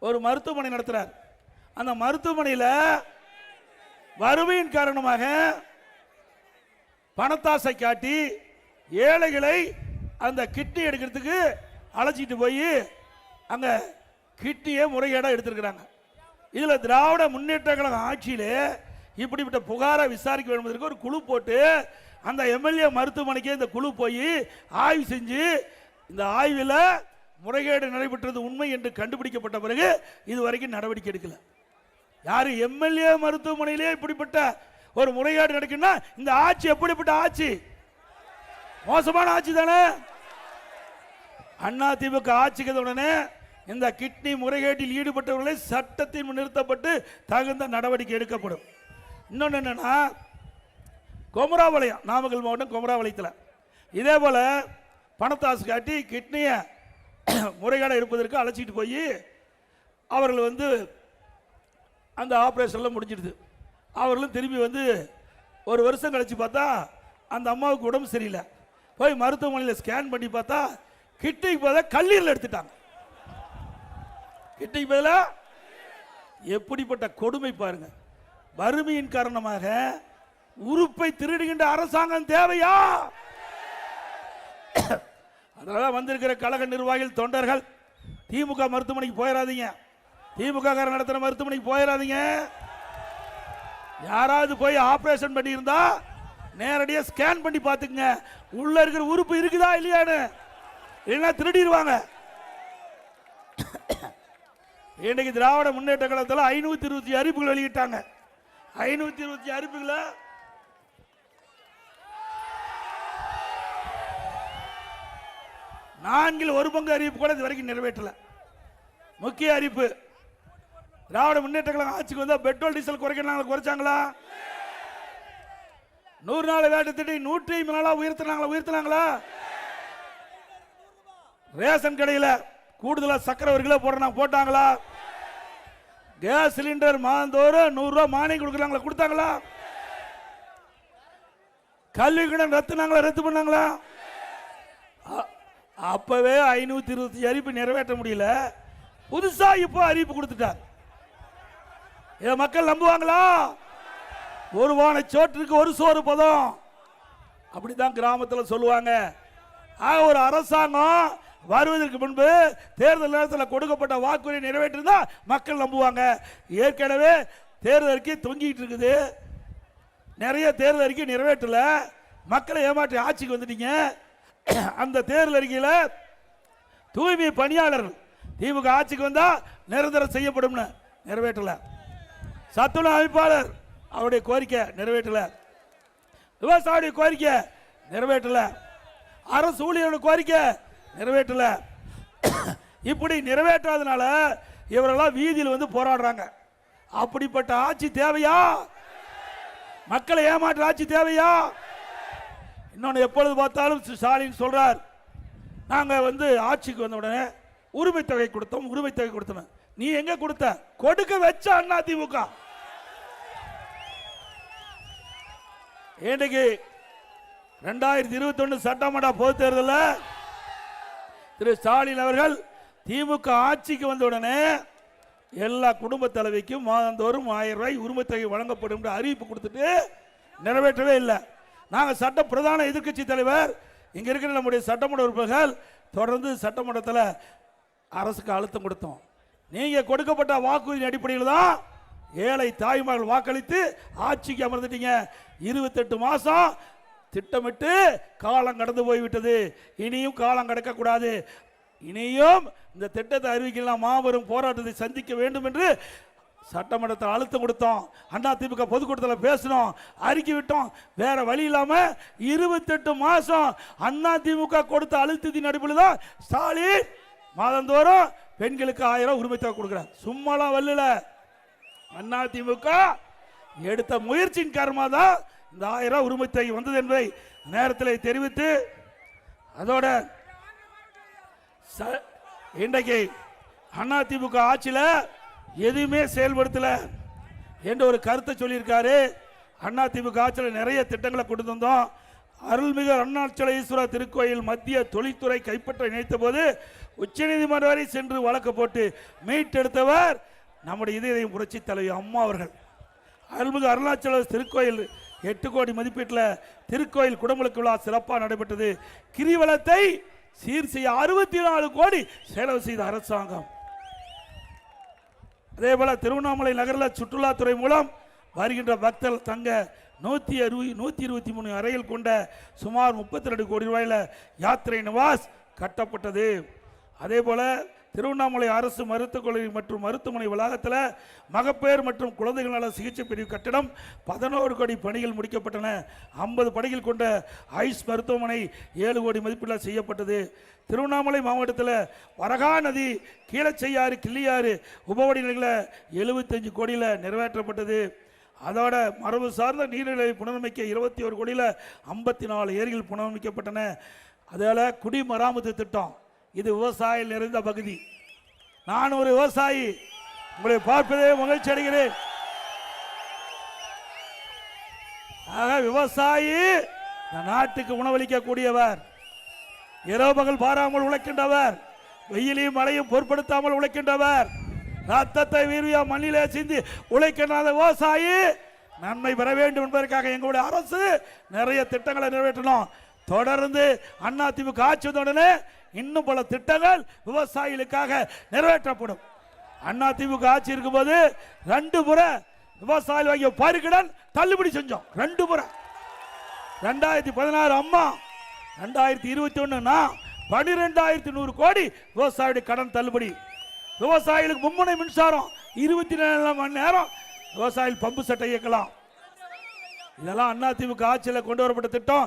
ஒரு மருத்துவமனை நடத்துறார். அந்த மருத்துவமனையில் வறுமையின் காரணமாக பணத்தாசை காட்டி ஏழைகளை அந்த கிட்னி எடுக்கிறதுக்கு அழைச்சிட்டு போய் அங்க கிட்னியை முறைகேடாக எடுத்திருக்கிறாங்க. இதில் திராவிட முன்னேற்ற கழக ஆட்சியிலே இப்படிப்பட்ட புகாரை விசாரிக்க வேண்டும் ஒரு குழு போட்டு அந்த எம்எல்ஏ மருத்துவமனைக்கு இந்த குழு போய் ஆய்வு செஞ்சு இந்த ஆய்வில் முறைகேடு நடைபெற்றது உண்மை என்று கண்டுபிடிக்கப்பட்ட பிறகு இதுவரைக்கும் நடவடிக்கை எடுக்கல. யாரு? எம்எல்ஏ மருத்துவமனையிலே இப்படிப்பட்ட ஒரு முறைகேடு நடக்குன்னா இந்த ஆட்சி எப்படிப்பட்ட ஆட்சி? மோசமான ஆட்சி தானே. அண்ணா திமுக ஆட்சிக்கு உடனே இந்த கிட்னி முறைகேட்டில் ஈடுபட்டவர்களை சட்டத்தின் முன் நிறுத்தப்பட்டு தகுந்த நடவடிக்கை எடுக்கப்படும். இன்னொன்று என்னன்னா, குமராபாளையம், நாமக்கல் மாவட்டம் குமராபாளையத்தில் இதே போல பணத்தாசு காட்டி கிட்னியை முறைகேடாக எடுப்பதற்கு அழைச்சிட்டு போய் அவர்கள் அந்த ஆப்ரேஷன்லாம் முடிஞ்சிடுது. அவர்களும் திரும்பி வந்து ஒரு வருஷம் கழிச்சு பார்த்தா அந்த அம்மாவுக்கு உடம்பு சரியில்லை. போய் மருத்துவமனையில் ஸ்கேன் பண்ணி பார்த்தா கிட்னிக்கு பதிலாக கல்லீரல் எடுத்துட்டாங்க. கிட்னிக்கு பதிலாக எப்படிப்பட்ட கொடுமை பாருங்க. வறுமையின் காரணமாக உறுப்பை திருடுகின்ற அரசாங்கம் தேவையா? அதனால வந்திருக்கிற கழக நிர்வாகிகள், தொண்டர்கள், திமுக மருத்துவமனைக்கு போயிடாதீங்க. திமுக நடத்துற மருத்துவமனைக்கு போயிடாதீங்க. யாராவது போய் ஆபரேஷன் பண்ணி இருந்தா நேரடியாக ஸ்கேன் பண்ணி பார்த்துங்க, உள்ள இருக்கிற உறுப்பு இருக்குதா இல்லையான்னு. இல்லைன்னா திருடிடுவாங்க. இன்னைக்கு திராவிட முன்னேற்ற கழகத்தில் 520 அறிவிப்புகள் வெளியிட்டாங்க. 520 அறிவிப்புகளை 1/4 அறிவிப்பு கூட இது வரைக்கும் நிறைவேற்றல. முக்கிய அறிவிப்பு, திராவிட முன்னேற்ற கழகம் ஆட்சிக்கு வந்தா பெட்ரோல் டீசல் குறைச்சாங்களா? 100 நாள் வேலை திட்டத்தை 150 நாளா உயர்த்தினாங்களா? ரேஷன் கடையில் கூடுதலா சக்கரை 1 கிலோ போட்டாங்களா? கேஸ் சிலிண்டர் மாதந்தோறும் 100 ரூபாய் மானியம் கொடுத்தாங்களா? கல்வி கடன் ரத்து பண்ணாங்களா? அப்பவே 520 அறிவிப்பு நிறைவேற்ற முடியல. புதுசா இப்போ அறிவிப்பு கொடுத்துட்டார். இதை மக்கள் நம்புவாங்களா? ஒரு வானை சோற்றுக்கு ஒரு சோறு பதம், அப்படிதான் கிராமத்தில் சொல்லுவாங்க. ஒரு அரசாங்கம் வருவதற்கு முன்பு தேர்தல் நேரத்தில் கொடுக்கப்பட்ட வாக்குறுதி நிறைவேற்றிருந்தா மக்கள் நம்புவாங்க. ஏற்கனவே தேர்தல் அறிக்கை தொங்கிட்டு இருக்குது. நிறைய தேர்தல் அறிக்கை நிறைவேற்றல, மக்களை ஏமாற்றி ஆட்சிக்கு வந்துட்டீங்க. அந்த தேர்தல் அறிக்கையில் தூய்மை பணியாளர்கள் திமுக ஆட்சிக்கு வந்தா நிரந்தரம் செய்யப்படும் நிறைவேற்றல. சத்துணவு அமைப்பாளர் அவருடைய கோரிக்கை நிறைவேற்றல. விவசாயியுடைய கோரிக்கை நிறைவேற்றல. அரசு ஊழியருடைய கோரிக்கை நிறைவேற்றல. இப்படி நிறைவேற்றாதனால இவரெல்லாம் வீதியில் வந்து போராடுறாங்க. அப்படிப்பட்ட ஆட்சி தேவையா? மக்களை ஏமாற்ற ஆட்சி தேவையா? இன்னொன்று, எப்பொழுது பார்த்தாலும் ஸ்டாலின் சொல்றார், நாங்க வந்து ஆட்சிக்கு வந்த உடனே உரிமை தொகை கொடுத்தோம். நீ எங்க கொடுத்த? கொடுக்க வச்ச அண்ணா திமுக. இன்னைக்கு 2021 சட்டமன்ற பொது தேர்தலில் திரு ஸ்டாலின் அவர்கள் திமுக ஆட்சிக்கு வந்த உடனே எல்லா குடும்ப தலைவிக்கும் மாதந்தோறும் 1000 ரூபாய் உரிமை தொகை வழங்கப்படும் அறிவிப்பு கொடுத்துட்டு நிறைவேற்றவே இல்லை. நாங்கள் சட்ட பிரதான எதிர்க்கட்சி தலைவர், இங்க இருக்கிற நம்முடைய சட்டமன்ற உறுப்பினர்கள் தொடர்ந்து சட்டமன்றத்தில் அரசுக்கு அழுத்தம் கொடுத்தோம். நீங்க கொடுக்கப்பட்ட வாக்குறுதி அடிப்படையில் தான் ஏழை தாய்மார்கள் வாக்களித்து ஆட்சிக்கு அமர்ந்துட்டீங்க. 28 மாசம் திட்டமிட்டு காலம் கடந்து போய்விட்டது. இனியும் காலம் கடக்கக்கூடாது. இனியும் இந்த திட்டத்தை அறிவிக்கலாம், மாபெரும் போராட்டத்தை சந்திக்க வேண்டும் என்று சட்டமன்றத்தில் அழுத்தம் கொடுத்தோம். அண்ணா திமுக பொதுக்கூட்டத்தில் பேசணும், அறிக்கை விட்டோம். வேற வழி இல்லாம 28 மாசம் அண்ணா திமுக கொடுத்த அழுத்தத்தின் அடிப்படையில் தான் ஸ்டாலின் மாதந்தோறும் பெண்களுக்கு 1000 உரிமை தொகை கொடுக்கிறார். சும்மாலாம் வரல. அண்ணா திமுக எடுத்த முயற்சியின் காரணமாக தான் இந்த 1000 உரிமை தொகை வந்தது என்பதை நேரத்தில் தெரிவித்து, அதோட இன்றைக்கு அண்ணா திமுக ஆட்சியில் எதுவுமே செயல்படுத்தல என்ற ஒரு கருத்தை சொல்லியிருக்காரு. அண்ணா திமுக ஆட்சியில் நிறைய திட்டங்களை கொண்டு வந்தோம். அருள்மிகு அருணாச்சலேஸ்வரர் திருக்கோயில் மத்திய தொழில்துறை கைப்பற்ற நினைத்த போது உச்சநீதிமன்றம் வரை சென்று வழக்கு போட்டு மீட்டெடுத்தவர் நம்முடைய இதயம் புரட்சி தலைவி அம்மா அவர்கள். அருள்மிகு அருணாச்சலேஸ்வரர் திருக்கோயில் 8 கோடி மதிப்பீட்டில் திருக்கோயில் குடமுழுக்கு விழா சிறப்பாக நடைபெற்றது. கிரிவலத்தை சீர் செய்ய 64 கோடி செலவு செய்த அரசாங்கம். அதே போல திருவண்ணாமலை நகரில் சுற்றுலாத்துறை மூலம் வருகின்ற பக்தர்கள் தங்க 123 அறைகள் கொண்ட சுமார் 32 கோடி ரூபாயில் யாத்திரை நிவாஸ் கட்டப்பட்டது. அதே போல திருவண்ணாமலை அரசு மருத்துவக் கல்லூரி மற்றும் மருத்துவமனை வளாகத்தில் மகப்பேறு மற்றும் குழந்தைகள் நல சிகிச்சை பிரிவு கட்டிடம் 11 கோடி பணிகள் முடிக்கப்பட்டன. 50 பணிகள் கொண்ட ஐஸ் மருத்துவமனை 7 கோடி மதிப்பீட்டில் செய்யப்பட்டது. திருவண்ணாமலை மாவட்டத்தில் வரகா நதி, கீழச்செய்யாறு, கிள்ளியாறு உபவடி நிலையில் 75 கோடியில் நிறைவேற்றப்பட்டது. அதோட மரபு சார்ந்த நீர்நிலை புனரமைக்க 21 கோடியில் 54 ஏரிகள் புனரமைக்கப்பட்டன. அதில் குடிமராமத்து திட்டம், இது விவசாயம் நிறைந்த பகுதி. நான் ஒரு விவசாயி, உங்களை பார்ப்பதே மகிழ்ச்சி அடைகிறேன். ஆக விவசாயி இந்த நாட்டுக்கு உணவளிக்கக்கூடியவர், இரவு பகல் பாராமல் உழைக்கின்றவர், வெயிலையும் மழையும் பொருட்படுத்தாமல் உழைக்கின்றவர், ரத்தத்தை வீரியா மண்ணிலே சிந்தி உழைக்கின்ற விவசாயி நன்மை பெற வேண்டும் என்பதற்காக எங்களுடைய அரசு நிறைய திட்டங்களை நிறைவேற்றணும். தொடர்ந்து அதிமுக ஆட்சி வந்தவுடனே இன்னும் பல திட்டங்கள் விவசாயிகளுக்காக நிறைவேற்றப்படும். அதிமுக ஆட்சி இருக்கும்போது 2 முறை விவசாயிகள் வாங்கிய பயிர்க்கடன் தள்ளுபடி செஞ்சோம். 2 முறை. 2016 அம்மா, 2021 12,100 கோடி விவசாயிகளுடைய கடன் தள்ளுபடி. விவசாயிகளுக்கு மும்முனை மின்சாரம் 24 மணி நேரம் விவசாயிகள் பம்பு செட்டை இயக்கலாம். இதெல்லாம் அதிமுக ஆட்சியில் கொண்டு வரப்பட்ட திட்டம்.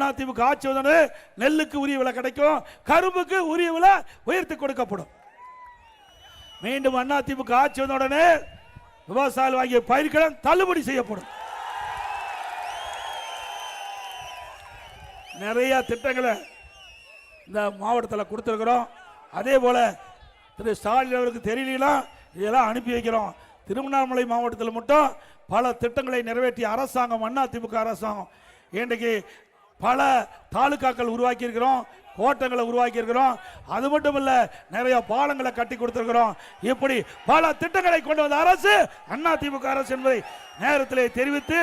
அதிமுக ஆட்சி வந்து நெல்லுக்கு உரிய விலை கிடைக்கும், கரும்புக்கு உரிய விலை உயர்த்தி கொடுக்கப்படும். மீண்டும் அதிமுக ஆட்சி வந்த உடனே விவசாயிகள் வாங்கிய பயிர்க்கடன் தள்ளுபடி செய்யப்படும். நிறைய திட்டங்களை இந்த மாவட்டத்தில் கொடுத்திருக்கிறோம். அதே போல திரு ஸ்டாலின் அவருக்கு தெரியலனா இதெல்லாம் அனுப்பி வைக்கிறோம். திருவண்ணாமலை மாவட்டத்தில் மட்டும் பல திட்டங்களை நிறைவேற்றிய அரசாங்கம் அதிமுக அரசாங்கம். இன்றைக்கு பல தாலுகாக்கள் உருவாக்கி இருக்கிறோம், கோட்டங்களை உருவாக்கி இருக்கிறோம். அது மட்டும் இல்ல, நிறைய பாலங்களை கட்டி கொடுத்திருக்கிறோம். இப்படி பல திட்டங்களை கொண்டு வந்த அரசு அதிமுக அரசு என்பதை நேரத்திலே தெரிவித்து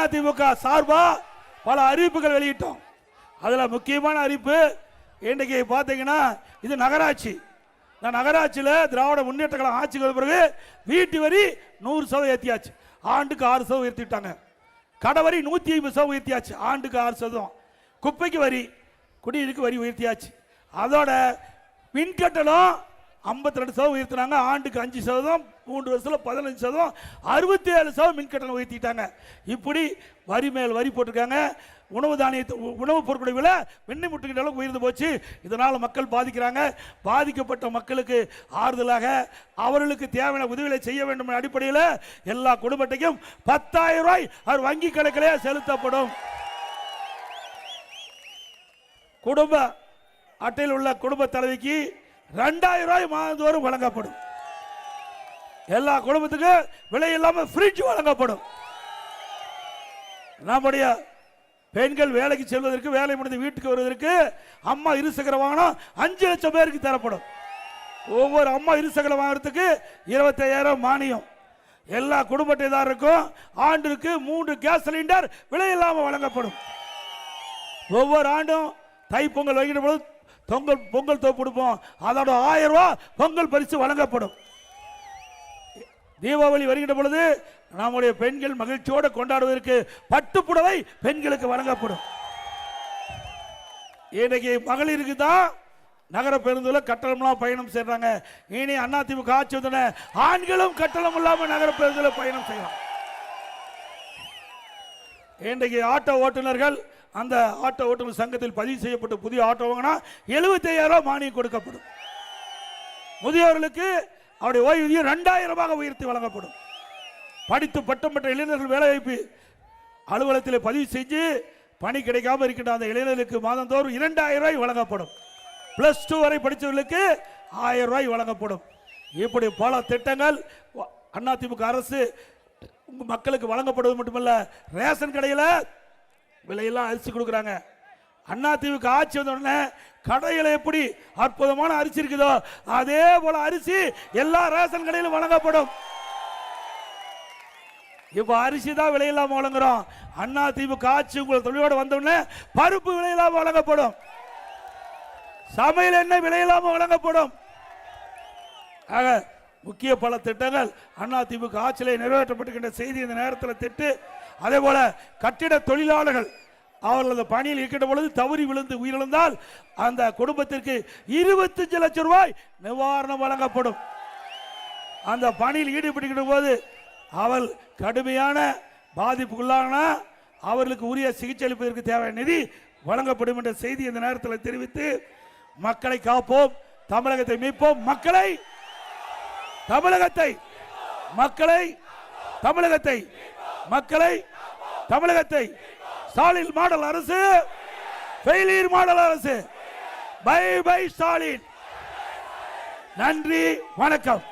அதிமுக சார்பா பல அறிவிப்புகள் வெளியிட்டோம். அதுல முக்கியமான அறிவிப்பு இன்றைக்கு பார்த்தீங்கன்னா, இது நகராட்சி. நகராட்சியில் திராவிட முன்னேற்ற கழகம் ஆட்சிக்கு வந்த பிறகு வீட்டு வரி 100% ஏற்றியாச்சு, ஆண்டுக்கு 6% உயர்த்திட்டாங்க. கடை வரி 150% உயர்த்தியாச்சு, ஆண்டுக்கு 6%. குப்பைக்கு வரி, குடிநீருக்கு வரி உயர்த்தியாச்சு. அதோட மின் கட்டணம் 52% உயர்த்தினாங்க, ஆண்டுக்கு 5%, 3 வருஷத்துல 15%, 67% மின் கட்டணம் உயர்த்திட்டாங்க. இப்படி வரி மேல் வரி போட்டிருக்காங்க. உணவு தானியத்தை, உணவுப் பொருட்களுடைய விலை வெண்ணி முட்டுகின்ற அளவுக்கு உயர்ந்து போச்சு. இதனால் மக்கள் பாதிக்கிறாங்க. பாதிக்கப்பட்ட மக்களுக்கு ஆறுதலாக அவர்களுக்கு தேவையான உதவிகளை செய்ய வேண்டும் என்ற அடிப்படையில் எல்லா குடும்பத்தையும் 10,000 ரூபாய் அவர் வங்கி கணக்கிலே செலுத்தப்படும். குடும்ப அட்டையில் உள்ள குடும்ப தலைவிக்கு 2,000 ரூபாய் மாதந்தோறும் வழங்கப்படும். எல்லா குடும்பத்துக்கு விலை இல்லாமல் ஃப்ரிட்ஜ் வழங்கப்படும். நம்முடைய பெண்கள் வேலைக்கு செல்வதற்கு, வேலை முடிந்து வீட்டுக்கு வருவதற்கு அம்மா இருசக்கர வாகனம் 5 லட்சம் பேருக்கு தரப்படும். ஒவ்வொரு அம்மா இருசக்கர வாகனத்துக்கு 25,000 மானியம். எல்லா குடும்ப அட்டைதாரருக்கும் ஆண்டிற்கு 3 கேஸ் சிலிண்டர் விலை இல்லாமல் வழங்கப்படும். ஒவ்வொரு ஆண்டும் தைப்பொங்கல் வருகின்ற பொழுது பொங்கல் தோப்பு கொடுப்போம், அதோட 1000 ரூபாய் பொங்கல் பரிசு வழங்கப்படும். தீபாவளி வருகின்ற பொழுது நம்முடைய பெண்கள் மகிழ்ச்சியோடு கொண்டாடுவதற்கு பட்டுப்புடவை பெண்களுக்கு வழங்கப்படும். இன்னைக்கு மகளிருக்கு தான் நகர பேருந்துல கட்டணம்லாம் பயணம் செய்யறாங்க. இனி அதிமுக ஆட்சி வந்தன ஆண்களும் கட்டணம் இல்லாம நகர பேருந்துல பயணம் செய்யலாம். இன்றைக்கு ஆட்டோ ஓட்டுநர்கள் அந்த ஆட்டோ ஓட்டுநர் சங்கத்தில் பதிவு செய்யப்பட்ட புதிய ஆட்டோ வாங்கினா 75,000 ரூபாய் மானியம் கொடுக்கப்படும். முதியோர்களுக்கு அவருடைய ஓய்வூதியம் 2,000 ரூபாய் உயர்த்தி வழங்கப்படும். படித்து பட்டம் பெற்ற இளைஞர்கள் வேலைவாய்ப்பு அலுவலகத்தில் பதிவு செஞ்சு பணி கிடைக்காம இருக்கின்ற அந்த இளைஞர்களுக்கு மாதந்தோறும் 2,000 ரூபாய் வழங்கப்படும். +2 வரை படித்தவர்களுக்கு 1,000 ரூபாய் வழங்கப்படும். இப்படி பல திட்டங்கள் அதிமுக அரசு மக்களுக்கு வழங்கப்படுவது மட்டுமல்ல, ரேஷன் கடையில் விலையெல்லாம் அரிசி கொடுக்குறாங்க. அதிமுக ஆட்சி வந்த உடனே கடையில் எப்படி அற்புதமான அரிசி இருக்குதோ அதே போல அரிசி எல்லா ரேஷன் கடையிலும் வழங்கப்படும். இப்ப அரிசி தான் விலையில்லாம வழங்குறோம். அதிமுக ஆட்சி உங்கள் தொழிலோடு வந்த உடனே பருப்பு விலையில்லாம வழங்கப்படும், சமையல் எண்ணெய் விலையில்லாம வழங்கப்படும். ஆக முக்கிய பல திட்டங்கள் அதிமுக ஆட்சியில் நிறைவேற்றப்பட்டிருக்கின்ற செய்தி இந்த நேரத்தில் திட்டு. அதே போல கட்டிட தொழிலாளர்கள் அவர்களது பணியில் இருக்கின்ற பொழுது தவறி விழுந்து உயிரிழந்தால் அந்த குடும்பத்திற்கு 25 லட்சம் ரூபாய் நிவாரணம் வழங்கப்படும். அந்த பணியில் ஈடுபடுகின்ற போது அவள் கடுமையான பாதிப்புக்குள்ளான அவர்களுக்கு உரிய சிகிச்சை அளிப்பதற்கு தேவையான நிதி வழங்கப்படும் என்ற செய்தி இந்த நேரத்தில் தெரிவித்து, மக்களை காப்போம், தமிழகத்தை மீட்போம், மக்களை தமிழகத்தை மக்களை தமிழகத்தை மக்களை தமிழகத்தை ஸ்டாலின் மாடல் அரசு, ஃபெயிலியர் மாடல் அரசு. Bye bye Stalin. நன்றி, வணக்கம்.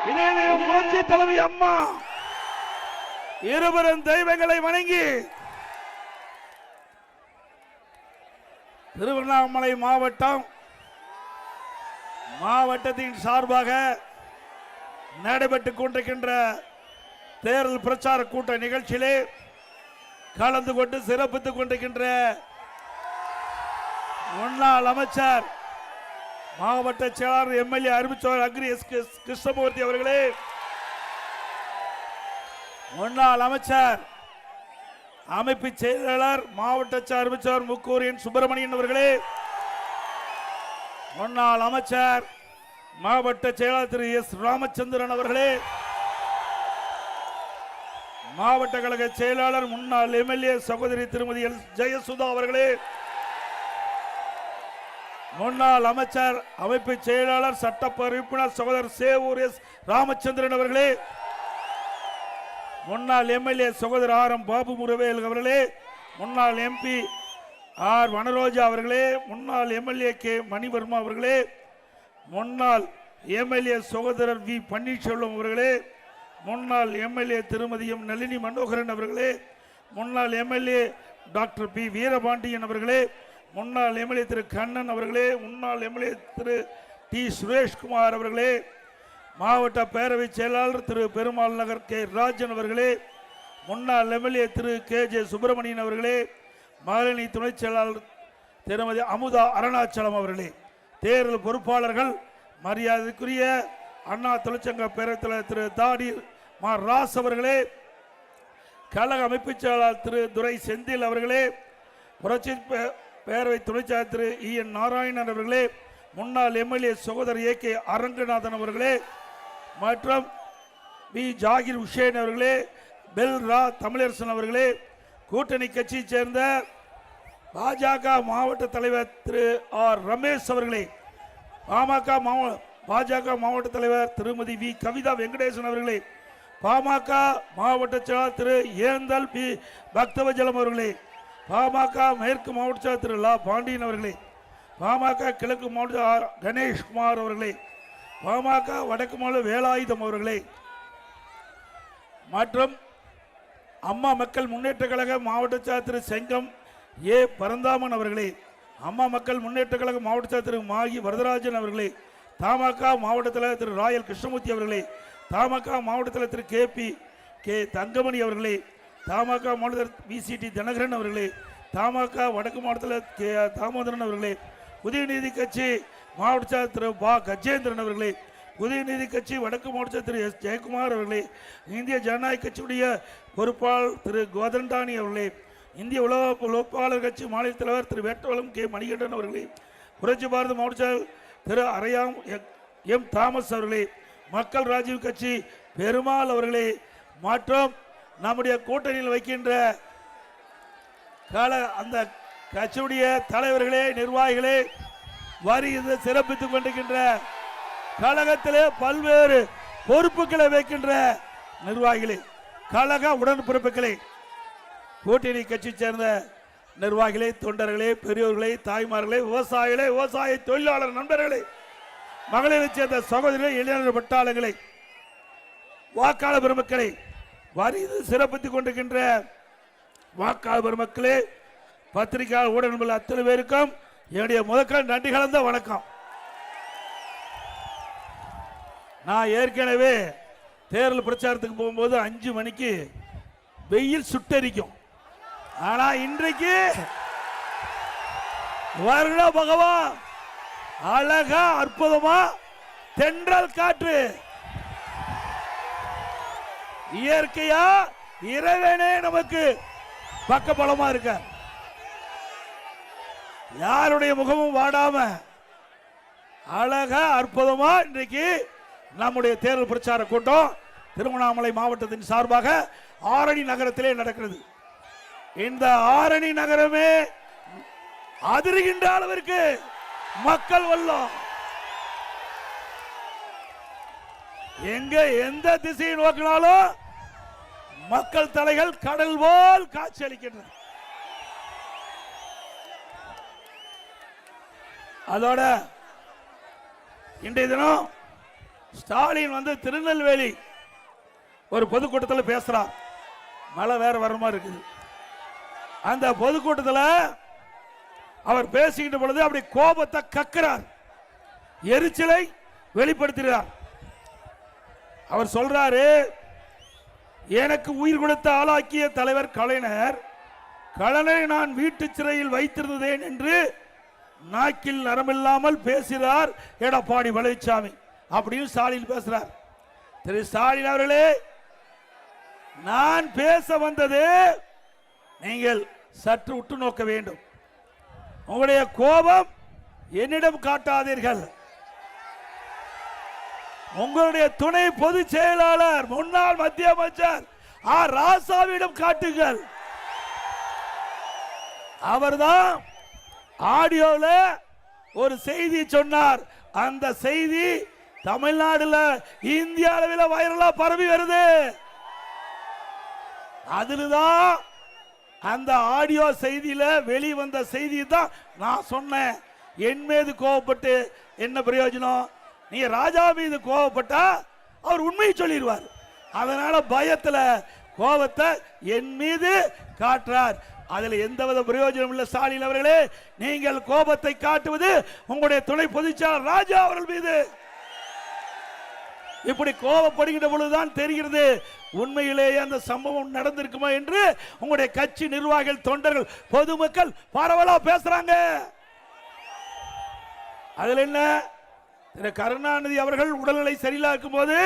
இதயம் புரட்சி தலைவி அம்மா இருவரும் தெய்வங்களை வணங்கி திருவண்ணாமலை மாவட்டத்தின் சார்பாக நடைபெற்றுக் கொண்டிருக்கின்ற தேர்தல் பிரச்சார கூட்ட நிகழ்ச்சியிலே கலந்து கொண்டு சிறப்பித்துக் கொண்டிருக்கின்ற முன்னாள் அமைச்சர் மாவட்ட செயலாளர் எம்எல்ஏ அறிவிச்சவர் அக்ரி எஸ் கிருஷ்ணமூர்த்தி அவர்களே, முன்னாள் அமைச்சர் அமைப்பு செயலாளர் மாவட்ட அறிவிச்சவர் முக்கூரியன் சுப்பிரமணியன் அவர்களே, முன்னாள் அமைச்சர் மாவட்ட செயலாளர் திரு எஸ் ராமச்சந்திரன் அவர்களே, மாவட்ட கழக செயலாளர் முன்னாள் எம்எல்ஏ சகோதரி திருமதி எல் ஜெயசுதா அவர்களே, முன்னாள் அமைச்சர் அமைப்பு செயலாளர் சட்டப்பேரவை உறுப்பினர் சகோதரர் சேவூர் எஸ் ராமச்சந்திரன் அவர்களே, முன்னாள் எம்எல்ஏ சகோதரர் ஆர் எம் பாபு முருவேல் அவர்களே, முன்னாள் எம்பி ஆர் வனரோஜா அவர்களே, முன்னாள் எம்எல்ஏ கே மணிவர்மா அவர்களே, முன்னாள் எம்எல்ஏ சகோதரர் வி பன்னீர்செல்வம் அவர்களே, முன்னாள் எம்எல்ஏ திருமதி எம் நளினி மனோகரன் அவர்களே, முன்னாள் எம்எல்ஏ டாக்டர் பி வீரபாண்டியன் அவர்களே, முன்னாள் எம்எல்ஏ திரு கண்ணன் அவர்களே, முன்னாள் எம்எல்ஏ திரு டி சுரேஷ்குமார் அவர்களே, மாவட்ட பேரவை செயலாளர் திரு பெருமாள் நகர் கே ராஜன் அவர்களே, முன்னாள் எம்எல்ஏ திரு கே ஜே சுப்பிரமணியன் அவர்களே, மகளிரணி துணை செயலாளர் திருமதி அமுதா அருணாச்சலம் அவர்களே, தேர்தல் பொறுப்பாளர்கள் மரியாதைக்குரிய அண்ணா தொழிற்சங்க பேரவைத் தலைவர் திரு தாடி மா ராஸ் அவர்களே, கழக அமைப்பு செயலாளர் திரு துரை செந்தில் அவர்களே, புரட்சி பேரவை துணை செயலாளர் திரு இ என் நாராயணன் அவர்களே, முன்னாள் எம்எல்ஏ சகோதரர் ஏ கே அரங்கநாதன் அவர்களே மற்றும் பி ஜாகிர் உஷேன் அவர்களே, பெல் ரா தமிழரசன் அவர்களே, கூட்டணி கட்சியைச் சேர்ந்த பாஜக மாவட்ட தலைவர் திரு ஆர் ரமேஷ் அவர்களே, பாஜக மாவட்ட தலைவர் திருமதி வி கவிதா வெங்கடேசன் அவர்களே, பாமக மாவட்ட செயலாளர் திரு ஏந்தல் பி பக்தவஜலம் அவர்களே, பாமக மேற்கு மாவட்ட செயலாளர் திரு லா பாண்டியன் அவர்களே, பாமக கிழக்கு மாவட்ட ஆர் கணேஷ்குமார் அவர்களே, பாமக வடக்கு மாவட்ட வேலாயுதம் அவர்களே மற்றும் அம்மா மக்கள் முன்னேற்ற கழக மாவட்ட செயலாளர் திரு செங்கம் ஏ பரந்தாமன் அவர்களே, அம்மா மக்கள் முன்னேற்ற கழக மாவட்ட செயலாளர் திரு மாகி வரதராஜன் அவர்களே, தமாக மாவட்ட தலைவர் திரு ராயல் கிருஷ்ணமூர்த்தி அவர்களே, தமாக மாவட்ட தலைவர் திரு கே தங்கமணி அவர்களே, தமாக மாவட்ட விசிடி தினகரன் அவர்களே, தமாக வடக்கு மாவட்டத்தில் கே தாமோதரன் அவர்களே, புதிய நீதி கட்சி மாவட்ட செயலாளர் திரு பா கஜேந்திரன் அவர்களே, புதிய நீதி கட்சி வடக்கு மாவட்ட திரு எஸ் ஜெயக்குமார் அவர்களே, இந்திய ஜனநாயக கட்சியுடைய பொறுப்பாளர் திரு கோதண்டானி அவர்களே, இந்திய உழைப்பாளர் கட்சி மாநில தலைவர் திரு வேட்டவலம் கே மணிகண்டன் அவர்களே, புரட்சி பாரத மாவட்ட திரு அரையாம் எம் தாமஸ் அவர்களே, மக்கள் ராஜீவ் கட்சி பெருமாள் அவர்களே மற்றும் நம்முடைய கூட்டணியில் வைக்கின்ற அந்த கட்சியுடைய தலைவர்களே, நிர்வாகிகளே, வருகின்ற சிறப்பித்துக் கொண்டிருக்கின்ற கழகத்திலே பல்வேறு பொறுப்புகளை வைக்கின்ற நிர்வாகிகளே, கழக உடன்பிறப்புகளே, கூட்டணி கட்சி சேர்ந்த நிர்வாகிகளே, தொண்டர்களே, பெரியோர்களே, தாய்மார்களே, விவசாயிகளே, விவசாய தொழிலாளர் நண்பர்களே, மகளிரை சேர்ந்த சகோதரிகளே, இளைஞர் பட்டாளங்களே, வாக்காளர் பெருமக்களை வரிது சிறப்பித்துக் கொண்டிருக்கின்ற வாக்காளர் பெருமக்களே, பத்திரிகையாளர் ஊடகங்கள் அத்தனை பேருக்கும் என்னுடைய முதற்க நன்றி கலந்த வணக்கம். நான் ஏற்கனவே தேர்தல் பிரச்சாரத்துக்கு போகும்போது 5 மணிக்கு வெயில் சுட்டரிக்கும். ஆனா இன்றைக்கு வருண பகவான் அழகா அற்புதமா தென்றல் காற்று இயற்கையா இறைவனே நமக்கு பக்கபலமா இருக்க, யாருடைய முகமும் வாடாம அழகா அற்புதமா இன்றைக்கு நம்முடைய தேர்தல் பிரச்சார கூட்டம் திருவண்ணாமலை மாவட்டத்தின் சார்பாக ஆரணி நகரத்திலே நடக்கிறது. இந்த ஆரணி நகரமே அதிர்கின்ற அளவிற்கு மக்கள் வெள்ளம். எங்க எந்த திசையை நோக்கினாலும் மக்கள் தலைகள் கடல் போல் காட்சி அளிக்கின்றன. அதோட இன்றைய தினம் ஸ்டாலின் வந்து திருநெல்வேலி ஒரு பொதுக்கூட்டத்தில் பேசுறார். மழை வேற வர மாதிரி இருக்குது. அந்த பொதுக்கூட்டத்தில் அவர் பேசிக்கிட்ட பொழுது அப்படி கோபத்தை கக்கிறார், எரிச்சலை வெளிப்படுத்துகிறார். அவர் சொல்றாரு, எனக்கு உயிர் கொடுத்த ஆளாக்கிய தலைவர் கலைஞர், கலைஞரை நான் வீட்டு சிறையில் வைத்திருந்தேன் என்று நாக்கில் நரம்பில்லாமல் பேசுகிறார் எடப்பாடி பழனிசாமி அப்படின்னு ஸ்டாலின் பேசுறார். திரு ஸ்டாலின் அவர்களே, நான் பேச வந்தது நீங்கள் சற்று உற்று நோக்க வேண்டும். உங்களுடைய கோபம் என்னிடம் காட்டாதீர்கள். உங்களுடைய துணை பொதுச் செயலாளர் முன்னாள் மத்திய அமைச்சர் ஆர் ராசாவிடம் காட்டுங்கள். அவர்தான் ஆடியோவில் ஒரு செய்தி சொன்னார். அந்த செய்தி தமிழ்நாடுல இந்திய அளவில் வைரலா பரவி வருது. அதுலதான் அந்த ஆடியோ செய்தியில வெளிவந்த செய்தி தான் நான் சொன்னேன். என் மீது கோவப்பட்டு என்ன பிரயோஜனம்? நீங்க ராஜா மீது கோவப்பட்டா அவர் உண்மையை சொல்லிடுவார். அதனால பயத்துல கோபத்தை என் மீது காட்டுறார். அதுல எந்தவித பிரயோஜனம் இல்லை. ஸ்டாலின் அவர்களே, நீங்கள் கோபத்தை காட்டுவது உங்களுடைய துணை பொதுச்செயலாளர் ராஜா அவர்கள் மீது. இப்படி கோபப்படுகின்ற பொழுதுதான் தெரிகிறது உண்மையிலேயே அந்த சம்பவம் நடந்திருக்குமா என்று. உங்களுடைய கட்சி நிர்வாகிகள், தொண்டர்கள், பொதுமக்கள் பரவலா பேசுறாங்க. அதுல என்ன, திரு கருணாநிதி அவர்கள் உடல்நிலை சரியில்லா இருக்கும் போது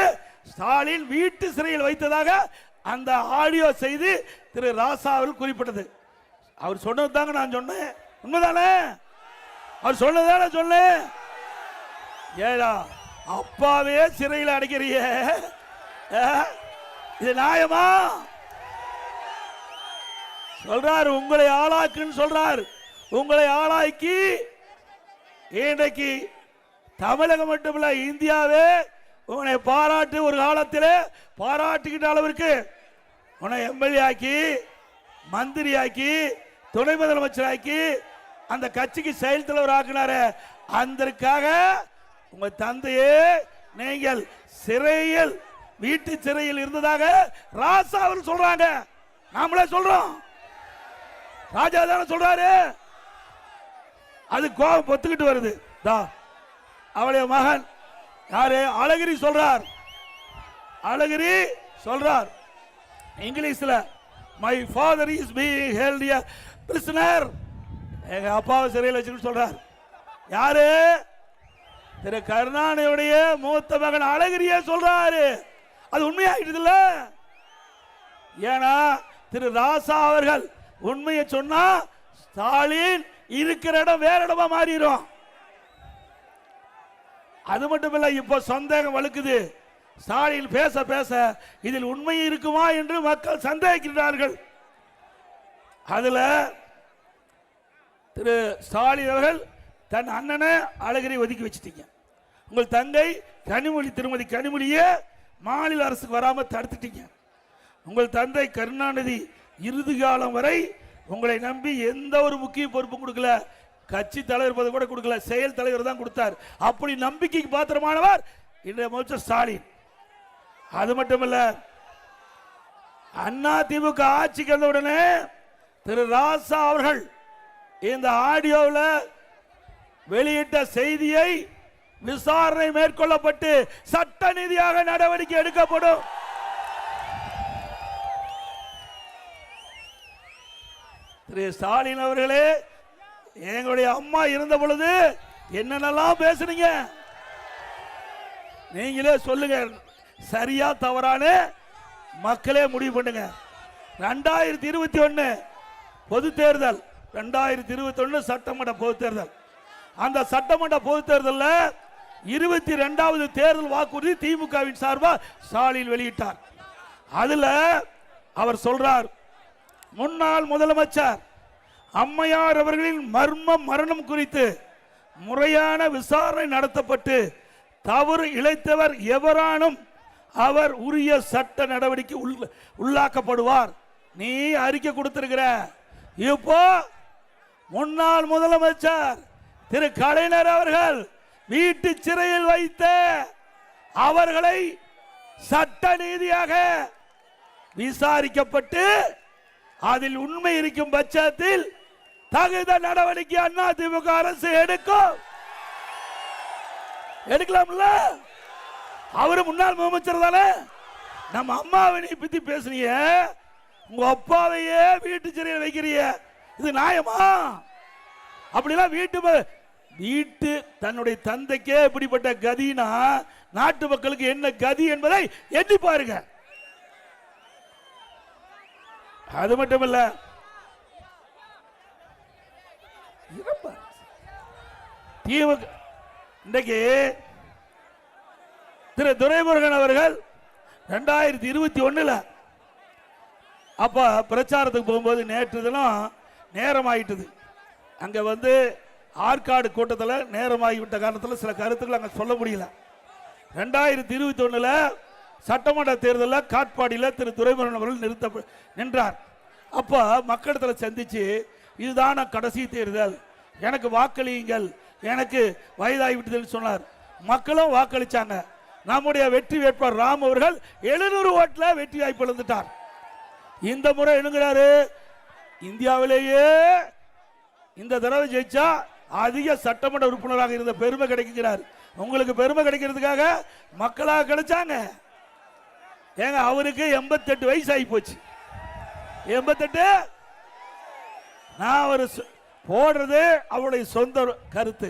ஸ்டாலின் வீட்டு சிறையில் வைத்ததாக அந்த ஆடியோ செய்தி திரு ராசா அவர்கள் குறிப்பிட்டது. அவர் சொன்னது தாங்க நான் சொன்னேன். உண்மைதானே? அவர் சொன்னதானே சொன்னேன். ஏடா அப்பாவே சிறையில் அடைக்கிறிய, இது நியாயமா? சொல்றார் உங்களை ஆளாக்குன்னு சொல்றார். உங்களை ஆளாக்கி இன்றைக்கு தமிழகம் மட்டுமல்ல இந்தியாவே உன்னை பாராட்டு, ஒரு காலத்தில் பாராட்டுகின்ற அளவிற்கு உன்னை எம்எல்ஏ ஆக்கி, மந்திரி ஆக்கி, துணை முதலமைச்சர் ஆக்கி, அந்த கட்சிக்கு செயல் தலைவர் ஆக்கினாரு. அதற்காக உங்க தந்தையே நீங்கள் சிறையில், வீட்டு சிறையில் இருந்ததாக ராசா அவர் சொல்றாங்க. நாமளே சொல்றோம், ராஜா தானே சொல்றாரு. அது கோபம் பொத்துக்கிட்டு வருது. அவளுடைய மகன் யாரு, அழகிரி சொல்றார். அழகிரி சொல்றார் இங்கிலீஷ்ல, my father is being held a prisoner. எங்க அப்பாவை சிறையில் வச்சுன்னு சொல்றார். யாரு? திரு கருணாநிதியுடைய மூத்த மகன் அழகிரியே சொல்றாரு. அது உண்மையாயிடுது இல்ல? ஏன்னா திரு ராசா அவர்கள் உண்மையை சொன்னா ஸ்டாலின் இருக்கிற இடம் வேற இடமா மாறிடும். அது மட்டும் இல்ல, இப்ப சந்தேகம் வலுக்குது. ஸ்டாலின் பேச பேச இதில் உண்மை இருக்குமா என்று மக்கள் சந்தேகிக்கிறார்கள். அதுல திரு ஸ்டாலின் அவர்கள் தன் அண்ணனை அழகிரி ஒதுக்கி வச்சிட்டீங்க. உங்கள் தங்கை கனிமொழி, திருமதி கனிமொழியே மாநில அரசுக்கு வராம தடுத்துட்டீங்க. உங்கள் தந்தை கருணாநிதி இறுதி காலம் வரை உங்களை நம்பி எந்த ஒரு முக்கிய பொறுப்பும் கொடுக்கல. கட்சி தலைவர் பதவி கூட கொடுக்கல, செயல் தலைவர் தான் கொடுத்தார். அப்படி நம்பிக்கைக்கு பாத்திரமானவர் இன்றைய முதலமைச்சர் ஸ்டாலின். அது மட்டுமல்ல, அண்ணா திமுக ஆட்சிக்கு வந்த உடனே திரு ராசா அவர்கள் இந்த ஆடியோவில் வெளியிட்ட செய்தியை விசாரணை மேற்கொள்ளப்பட்டு சட்ட ரீதியாக நடவடிக்கை எடுக்கப்படும். திரு ஸ்டாலின் அவர்களே, எங்களுடைய அம்மா இருந்த பொழுது என்னென்னலாம் பேசுனீங்க நீங்களே சொல்லுங்க. சரியா தவறான மக்களே முடிவு பண்ணுங்க. 2021 பொது தேர்தல், 2021 சட்டமன்ற பொது தேர்தல். அந்த சட்டமன்ற பொது தேர்தலில் 22வது தேர்தல் வாக்குறுதி திமுகவின் சார்பாக ஸ்டாலின் வெளியிட்டார். அதுல அவர் சொல்றார், முன்னாள் முதலமைச்சர் அம்மையார் அவர்களின் மரணம் குறித்து முறையான விசாரணை நடத்தப்பட்டு தவறு இழைத்தவர் எவரானும் அவர் உரிய சட்ட நடவடிக்கை உள்ளாக்கப்படுவார். நீ அறிக்கை கொடுத்திருக்கிற. இப்போ முன்னாள் முதலமைச்சர் திரு கலைஞர் அவர்கள் வீட்டு சிறையில் வைத்த அவர்களை சட்ட நீதியாக விசாரிக்கப்பட்டு அதில் உண்மை இருக்கும் பட்சத்தில் தகுந்த நடவடிக்கை அதிமுக அரசு எடுக்கலாம்ல. அவரு முன்னாள் முதலமைச்சர் தானே. நம்ம அம்மாவை பத்தி பேசுறீங்க, உங்க அப்பாவையே வீட்டு சிறையில் வைக்கிறீங்க, இது நியாயமா? அப்படிலாம் வீட்டு தன்னுடைய தந்தைக்கே இப்படிப்பட்ட கதினா நாட்டு மக்களுக்கு என்ன கதி என்பதை எண்ணி பாருங்க. அது மட்டுமல்ல, திமுக இன்றைக்கு திரு துரைமுருகன் அவர்கள் 2021 அப்ப பிரச்சாரத்துக்கு போகும்போது நேற்று தினம் நேரம் ஆயிட்டது. அங்க ஆற்காடு கூட்டத்தில் நேரமாகிவிட்ட காரணத்தில் சில கருத்துக்கள் அங்க சொல்ல முடியல. 2021 சட்டமன்ற தேர்தலில் காட்பாடியில் திரு துரைமுருகன் அவர்கள் நின்றார். அப்ப மக்களிடத்தில் சந்திச்சு, இதுதான் கடைசி தேர்தல், எனக்கு வாக்களியுங்கள், எனக்கு வயதாகிவிட்டது சொன்னார். மக்களும் வாக்களிச்சாங்க. நம்முடைய வெற்றி வேட்பாளர் ராம் அவர்கள் 700 ஓட்டில் வெற்றி வாய்ப்பு இழந்துட்டார். இந்த முறை என்னங்கிறாரு, இந்தியாவிலேயே இந்த தடவை ஜெயிச்சா அதிக சட்டமன்ற உறுப்பினராக இருந்த பெருமை கிடைக்கிறார். உங்களுக்கு பெருமை கிடைக்கிறதுக்காக மக்களாக கிடைச்சாங்க. ஏங்க, அவருக்கு 88 வயசு ஆகி போச்சு. 88 நான் அவர் போடுறது அவருடைய சொந்த கருத்து.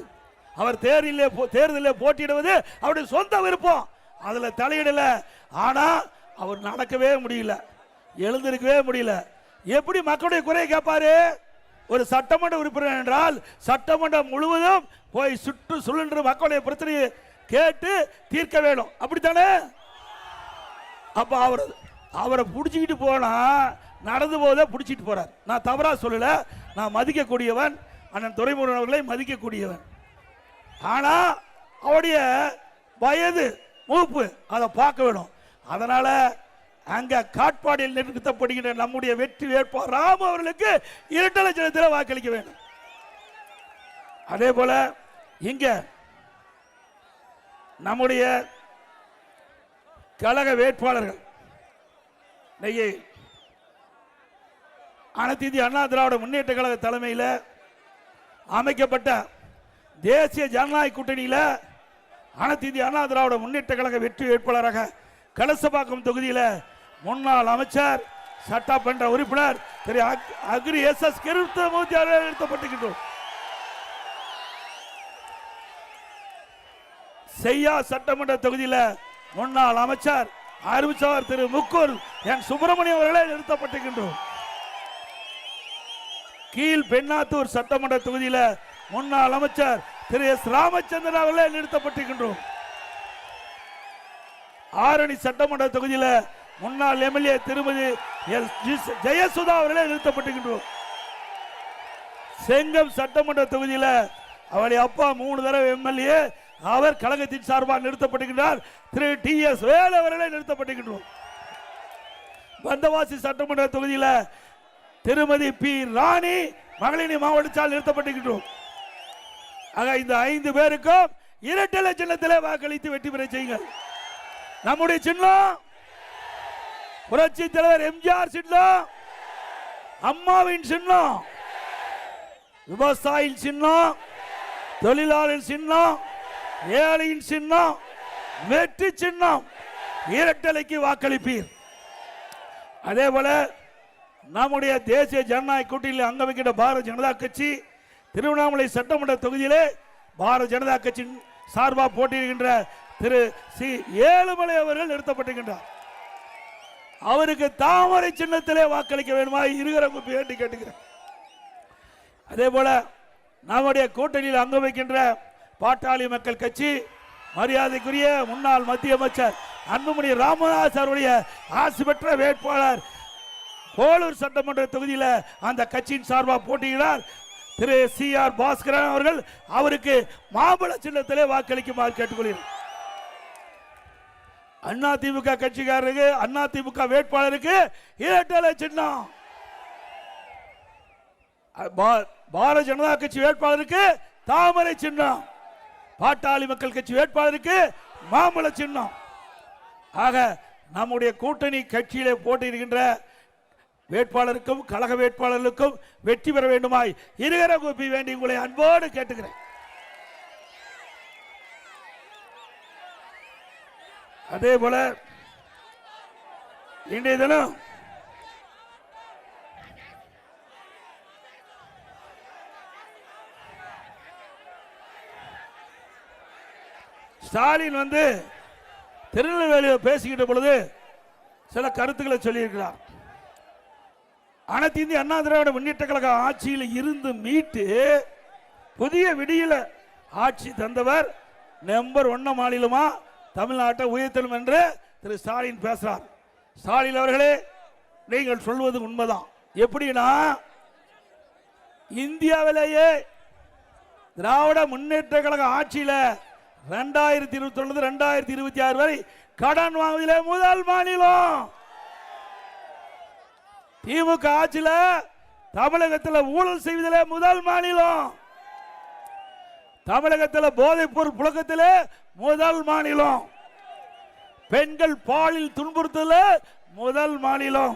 அவர் தேர்தலில் போட்டியிடுவது அவருடைய சொந்த விருப்பம். அதுல தலையிடல. ஆனா அவர் நடக்கவே முடியல, எழுந்திருக்கவே முடியல. எப்படி மக்களுடைய குறையை கேட்பாரு? ஒரு சட்டமன்ற உறுப்பினர் என்றால் சட்டமன்றம் முழுவதும் போய் சுழன்று மக்களுடைய பிரச்சனையை கேட்டு தீர்க்க வேண்டும், அப்படித்தானே? அப்ப அவரை பிடிச்சிக்கிட்டு போனா நடந்து போதே பிடிச்சிட்டு போறார். நான் தவறா சொல்லல, நான் மதிக்கக்கூடியவன், அண்ணன் துரைமுருகன் அவர்களை மதிக்கக்கூடியவன். ஆனா அவருடைய வயது மூப்பு அதை பார்க்க வேணும். அதனால அங்க காட்பாடியில் நிறுத்தப்படுகின்ற நம்முடைய வெற்றி வேட்பாளர் ராம் அவர்களுக்கு இரட்டை சின்னத்தில் வாக்களிக்க வேண்டும். அதே போல இங்க நம்முடைய கழக வேட்பாளர்கள் அனைத்து இந்திய அண்ணா திராவிட முன்னேற்ற கழக தலைமையில் அமைக்கப்பட்ட தேசிய ஜனநாயக கூட்டணியில் அனைத்து இந்திய அண்ணா திராவிட முன்னேற்ற கழக வெற்றி வேட்பாளராக கலசபாக்கம் தொகுதியில் முன்னாள் அமைச்சர் சட்டமன்ற உறுப்பினர் திரு அக்ரி எஸ்.எஸ். கிருஷ்ணமூர்த்தி அவர்கள் நிறுத்தப்பட்டிருக்கின்றோம். செய்யா சட்டமன்ற தொகுதியில் முன்னாள் அமைச்சர் அறிவிச்சவர் திரு முக்கூர் என் சுப்பிரமணியம் அவர்களே நிறுத்தப்பட்டிருக்கின்றோம். கீழ் பெண்ணாத்தூர் சட்டமன்ற தொகுதியில் முன்னாள் அமைச்சர் திரு எஸ். ராமச்சந்திரன் அவர்களே நிறுத்தப்பட்டிருக்கின்றோம். ஆரணி சட்டமன்ற தொகுதியில் முன்னாள் எம்எல்ஏ திருமதி ஜெயசுதா அவர்களே நிறுத்தப்பட்டிருக்கின்றோம். செங்கம் சட்டமன்ற தொகுதியில் அவருடைய அப்பா 3 தடவை எம்எல்ஏ, அவர் கழகத்தின் சார்பாக நிறுத்தப்பட்டிருக்கிறார். திரு டி.எஸ். வேலு அவர்களே நிறுத்தப்பட்டிருக்கின்றோம். வந்தவாசி சட்டமன்ற தொகுதியில் திருமதி பி. ராணி மகளிர் மாவட்ட நிறுத்தப்பட்டிருக்கின்றோம். ஆக இந்த 5 பேருக்கும் இரட்டை சின்னத்திலே வாக்களித்து வெற்றி பெற செய்யுங்கள். நம்முடைய சின்னம் புரட்சி தலைவர் எம்ஜிஆர் சின்னம், அம்மாவின் சின்னம், விவசாயியின் சின்னம், தொழிலாளர் சின்னம், ஏழையின் சின்னம், வெற்றி சின்னம். இரட்டலைக்கு வாக்களிப்பீர். அதே போல நம்முடைய தேசிய ஜனநாயக கூட்டணியில் அங்க வைக்கின்ற பாரதிய ஜனதா கட்சி திருவண்ணாமலை சட்டமன்ற தொகுதியிலே பாரதிய ஜனதா கட்சியின் சார்பாக போட்டியிடுகின்ற திரு சி. ஏழுமலை அவர்கள் நிறுத்தப்பட்டிருக்கின்றார். அவருக்கு தாமரை சின்னத்திலே வாக்களிக்க வேண்டுமா இருக்கிற வேண்டி கேட்டுக்கிறேன். அதே போல நம்முடைய கூட்டணியில் அங்க வைக்கின்ற பாட்டாளி மக்கள் கட்சி மரியாதைக்குரிய முன்னாள் மத்திய அமைச்சர் அன்புமணி ராமதாஸ் அவருடைய ஆசி பெற்ற வேட்பாளர் போலூர் சட்டமன்ற தொகுதியில் அந்த கட்சியின் சார்பாக போட்டியிடார் திரு சி.ஆர். பாஸ்கரன் அவர்கள். அவருக்கு மாம்பழ சின்னத்திலே வாக்களிக்குமாறு கேட்டுக்கொள்கிறேன். அண்ணா திமுக கட்சிக்காரருக்கு, அண்ணா திமுக வேட்பாளருக்கு இரட்டை சின்னம். பாரதிய ஜனதா கட்சி வேட்பாளருக்கு தாமரை சின்னம். பாட்டாளி மக்கள் கட்சி வேட்பாளருக்கு மாம்பழ சின்னம். ஆக நம்முடைய கூட்டணி கட்சியிலே போட்டியிடுகின்ற வேட்பாளருக்கும் கழக வேட்பாளர்களுக்கும் வெற்றி பெற வேண்டுமாய் இருகர கூப்பி வேண்டி உங்களை அன்போடு கேட்டுக்கிறேன். அதே போல இன்றைய தினம் ஸ்டாலின் திருநெல்வேலியில் பேசிக்கிட்ட பொழுது சில கருத்துக்களை சொல்லியிருக்கிறார். அனைத்து இந்திய அண்ணா திராவிட முன்னேற்ற கழக ஆட்சியில் இருந்து மீட்டு புதிய விடியல ஆட்சி தந்தவர் நம்பர் 1 மாநிலமா தமிழ்நாட்டை உயர்த்தணும் என்று திரு ஸ்டாலின் பேசுறார். ஸ்டாலின் அவர்களே, நீங்கள் சொல்வது உண்மைதான். எப்படின்னா, இந்தியாவிலேயே திராவிட முன்னேற்ற கழக ஆட்சியில் 2021 2026 வரை கடன் வாங்குவதிலே முதல் மாநிலம். திமுக ஆட்சியில் தமிழகத்தில் ஊழல் செய்வதிலே முதல் மாநிலம். தமிழகத்தில் போதைப் பொருள் புழக்கத்திலே முதல் மாநிலம். பெண்கள் பாலியல் துன்புறுத்தல் முதல் மாநிலம்.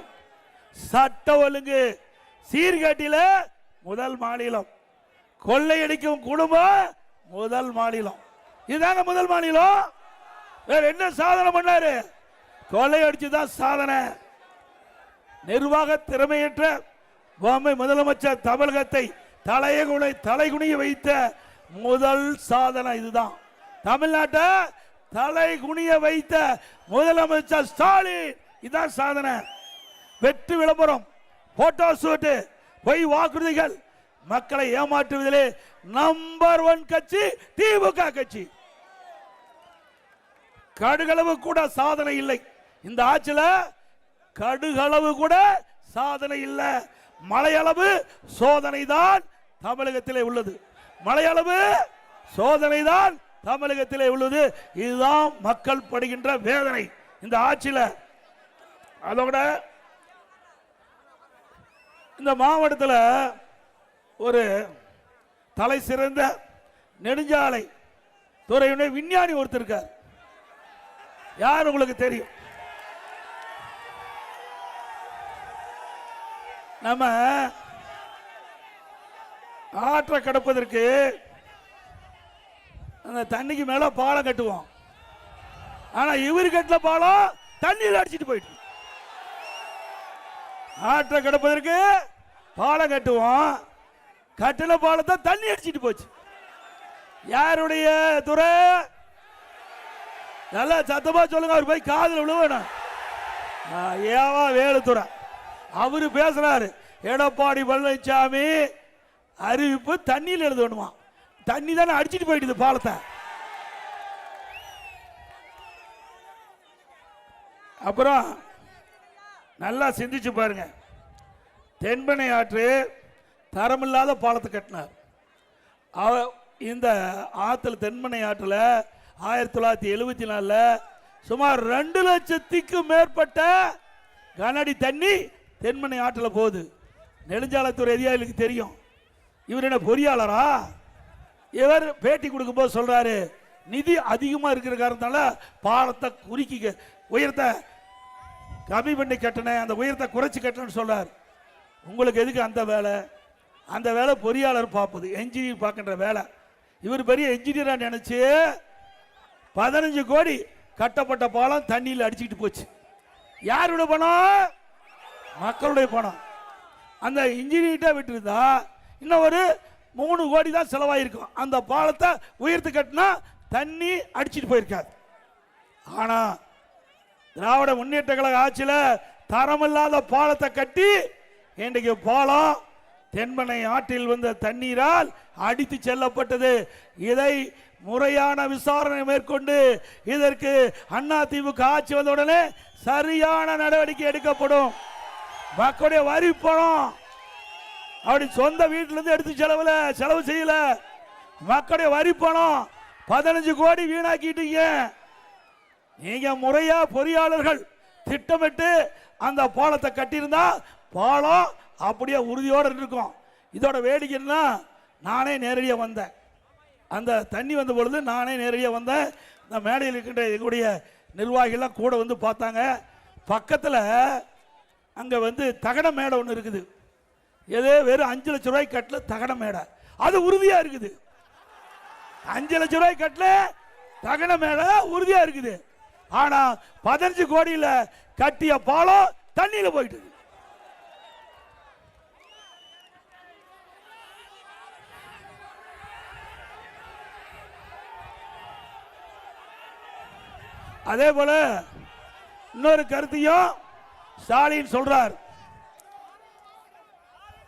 சட்ட ஒழுங்கு சீர்கேட்டில முதல் மாநிலம். கொள்ளையடிக்கும் குடும்பம் முதல் மாநிலம். இதுதாங்க முதல் மாநிலம். வேற என்ன சாதனை பண்ணாரு? கொள்ளையடிச்சுதான் சாதனை. நிர்வாக திறமையற்ற பொம்மை முதலமைச்சர் தமிழகத்தை தலைகுனிய வைத்த முதல் சாதனை இதுதான். தமிழ்நாட்டை தலைகுனிய வைத்த முதலமைச்சர் ஸ்டாலின், இதுதான் சாதனை. வெற்றி விளம்பரம், போட்டோ ஷூட், பொய் வாக்குறுதிகள், மக்களை ஏமாற்றுவதிலே நம்பர் 1 கட்சி திமுக கட்சி. கடுகளவு கூட சாதனை இல்லை இந்த ஆட்சியில. கடுகளவு கூட சாதனை இல்லை. மலையளவு சோதனை தான் தமிழகத்திலே உள்ளது. மலையளவு சோதனை தான் தமிழகத்திலே உள்ளது. இதுதான் மக்கள் படுகின்ற வேதனை இந்த ஆட்சியில. அதோட இந்த மாவட்டத்தில் ஒரு தலை சிறந்த நெடுஞ்சாலை துறையுடைய விஞ்ஞானி ஒருத்தர் இருக்கார். யார் உங்களுக்கு தெரியும்? நம்ம ஆற்றை கடப்பதற்கு அந்த தண்ணிக்கு மேல பாலம் கட்டுவோம். ஆனா இவர் கட்டின பாலம் தண்ணியில் அடிச்சிட்டு போயிட்டு. ஆற்றை கடப்பதற்கு பாலம் கட்டுவோம், கட்டின பாலத்தை தண்ணி அடிச்சிட்டு போச்சு. யாருடைய துறை? நல்லா சத்தமா சொல்லுங்க, அவர் போய் காதல் விழுவணும். ஏவா வேலுத்துறை அவரு பேசுறாரு. எடப்பாடி பழனிசாமி அறிவிப்பு தண்ணியில் எழுதணுமா? தண்ணி தானே அடிச்சிட்டு போயிட்டு பாலத்தை. அப்புறம் நல்லா சிந்திச்சு பாருங்க. தென்பெண்ணை ஆற்று தரமில்லாத பாலத்தை கட்டினார். இந்த ஆற்றுல தென்பெண்ணை ஆற்றில் 1974 சுமார் 2 லட்சத்துக்கும் மேற்பட்ட கனஅடி தண்ணி தென்பெண்ணை ஆற்றில் போகுது. நெடுஞ்சாலைத்துறை அதிகாரிகளுக்கு தெரியும். இவர் என்ன பொறியாளரா? இவர் பேட்டி கொடுக்கும்போது சொல்றாரு, நிதி அதிகமாக இருக்கிற காரணத்தால பாலத்தை குறுக்கி உயரத்தை கம்மி பண்ணி கட்டினேன், அந்த உயரத்தை குறைச்சி கட்டணும்னு சொல்றாரு. உங்களுக்கு எதுக்கு அந்த வேலை? அந்த வேலை பொறியாளர் பார்ப்பது, என்ஜினியர் பார்க்கின்ற வேலை. இவர் பெரிய என்ஜினியராக நினைச்சு 15 கோடி கட்டப்பட்ட பாலம் தண்ணியில் அடிச்சுக்கிட்டு போச்சு. யாருடைய பணம்? மக்களுடைய பணம். அந்த இன்ஜினியர்கிட்ட விட்டுருந்தா இன்னும் ஒரு 3 கோடி தான் செலவாயிருக்கும். அந்த பாலத்தை உயர்த்து கட்டினா தண்ணி அடிச்சுட்டு போயிருக்காது. ஆனா திராவிட முன்னேற்ற கழக ஆட்சியில் தரமில்லாத பாலத்தை கட்டி இன்றைக்கு பாலம் தென்பெண்ணை ஆற்றில் வந்த தண்ணீரால் அடித்து செல்லப்பட்டது. இதை முறையான விசாரணை மேற்கொண்டு இதற்கு அதிமுக ஆட்சி வந்தவுடனே சரியான நடவடிக்கை எடுக்கப்படும். மக்களுடைய வரி பணம் அப்படி சொந்த வீட்டிலிருந்து எடுத்து செலவு செய்யல. மக்களுடைய வரி பணம் 15 கோடி வீணாக்கிட்டீங்க. நீங்க முறையா பொறியாளர்கள் திட்டமிட்டு அந்த பாலத்தை கட்டியிருந்தா பாலம் அப்படியே உறுதியோடு இருக்கும். இதோட வேடிக்கைன்னா, நானே நேரடியாக வந்தேன். அந்த தண்ணி வந்த பொழுது நானே நேரடியாக வந்தேன். இந்த மேடையில் இருக்கின்ற எங்களுடைய நிர்வாகிகள்லாம் கூட வந்து பார்த்தாங்க. பக்கத்தில் அங்கே வந்து தகன மேடை ஒன்று இருக்குது. ஏதோ வெறும் 5 லட்சம் ரூபாய் கட்டில் தகன மேடை, அது உறுதியாக இருக்குது. 5 லட்சம் ரூபாய் கட்டில் தகன மேடை உறுதியாக இருக்குது. ஆனால் 15 கோடியில் கட்டிய பாலம் தண்ணியில் போயிட்டு. அதே போல இன்னொரு கருத்தையும் ஸ்டாலின் சொல்றார்.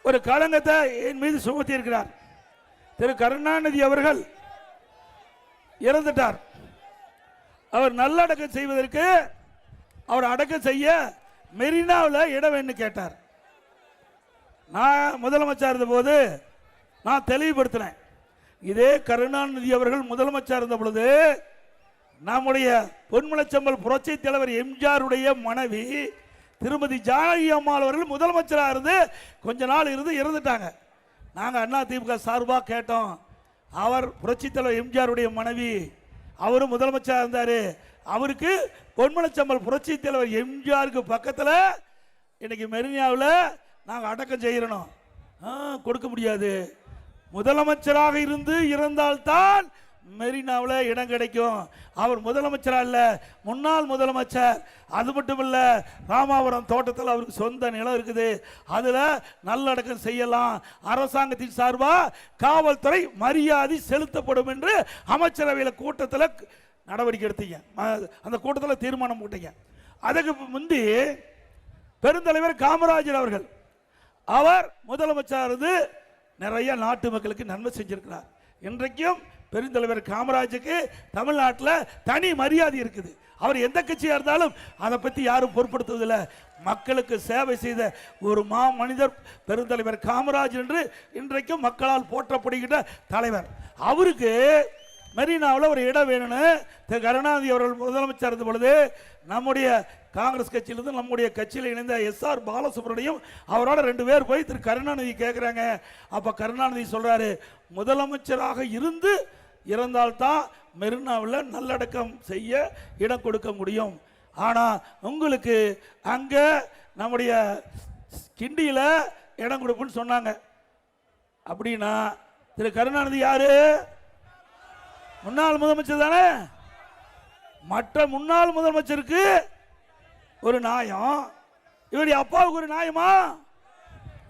ஒரு களங்கத்தை என் மீது சுமத்தி இருக்கிறார். திரு கருணாநிதி அவர்கள் இறந்துட்டார். அவர் நல்லடக்கம் செய்வதற்கு அவர் அடக்கம் செய்ய மெரினாவில் இடம் வேணும்னு கேட்டார். நான் முதலமைச்சர் இருந்த போது நான் தெளிவுபடுத்தினேன். இதே கருணாநிதி அவர்கள் முதலமைச்சர் இருந்த பொழுது நம்முடைய பொன்மனச்செம்மல் புரட்சி தலைவர் எம்ஜிஆருடைய மனைவி திருமதி ஜானகி அம்மாள் அவர்கள் முதலமைச்சராக இருந்து கொஞ்ச நாள் இருந்து இறந்துட்டாங்க. நாங்கள் அதிமுக சார்பாக கேட்டோம். அவர் புரட்சி தலைவர் எம்ஜிஆருடைய மனைவி, அவரும் முதலமைச்சராக இருந்தார். அவருக்கு பொன்மனச்செம்மல் புரட்சி தலைவர் எம்ஜிஆருக்கு பக்கத்தில் இன்னைக்கு மெரினாவில் நாங்கள் அடக்கம் செய்யணும். கொடுக்க முடியாது. முதலமைச்சராக இருந்து இறந்தால்தான் மெரினாவில் இடம் கிடைக்கும். அவர் முதலமைச்சராக இல்லை, முன்னாள் முதலமைச்சர். அது மட்டும் இல்லை, ராமாபுரம் தோட்டத்தில் அவருக்கு சொந்த நிலம் இருக்குது. அதில் நல்லடக்கம் செய்யலாம். அரசாங்கத்தின் சார்பாக காவல்துறை மரியாதை செலுத்தப்படும் என்று அமைச்சரவையில் கூட்டத்தில் நடவடிக்கை எடுத்தீங்க. அந்த கூட்டத்தில் தீர்மானம் போட்டீங்க. அதுக்கு முந்தி பெருந்தலைவர் காமராஜர் அவர்கள், அவர் முதலமைச்சர் இருந்து நிறைய நாட்டு மக்களுக்கு நன்மை செஞ்சிருக்கிறார். இன்றைக்கும் பெருந்தலைவர் காமராஜுக்கு தமிழ்நாட்டில் தனி மரியாதை இருக்குது. அவர் எந்த கட்சியாக இருந்தாலும் அதை பற்றி யாரும் பொருட்படுத்துவதில்லை. மக்களுக்கு சேவை செய்த ஒரு மா மனிதர் பெருந்தலைவர் காமராஜ் என்று இன்றைக்கும் மக்களால் போற்றப்படுகின்ற தலைவர். அவருக்கு மெரினாவில் ஒரு இடம் வேணும்னு திரு கருணாநிதி அவர்கள் முதலமைச்சர் இருந்த பொழுது நம்முடைய காங்கிரஸ் கட்சியிலிருந்து நம்முடைய கட்சியில் இணைந்த SR பாலசுப்ரமணியம் அவரோட 2 பேர் போய் திரு கருணாநிதி கேட்குறாங்க. அப்போ கருணாநிதி சொல்கிறாரு, முதலமைச்சராக இருந்து இறந்தால்தான் மெரினாவில் நல்லடக்கம் செய்ய இடம் கொடுக்க முடியும். ஆனால் உங்களுக்கு அங்கே நம்முடைய கிண்டியில் இடம் கொடுப்புன்னு சொன்னாங்க. அப்படின்னா திரு கருணாநிதி யாரு? முன்னாள் முதலமைச்சர் தானே. மற்ற முன்னாள் முதலமைச்சருக்கு ஒரு நியாயம், இவருடைய அப்பாவுக்கு ஒரு நியாயமா?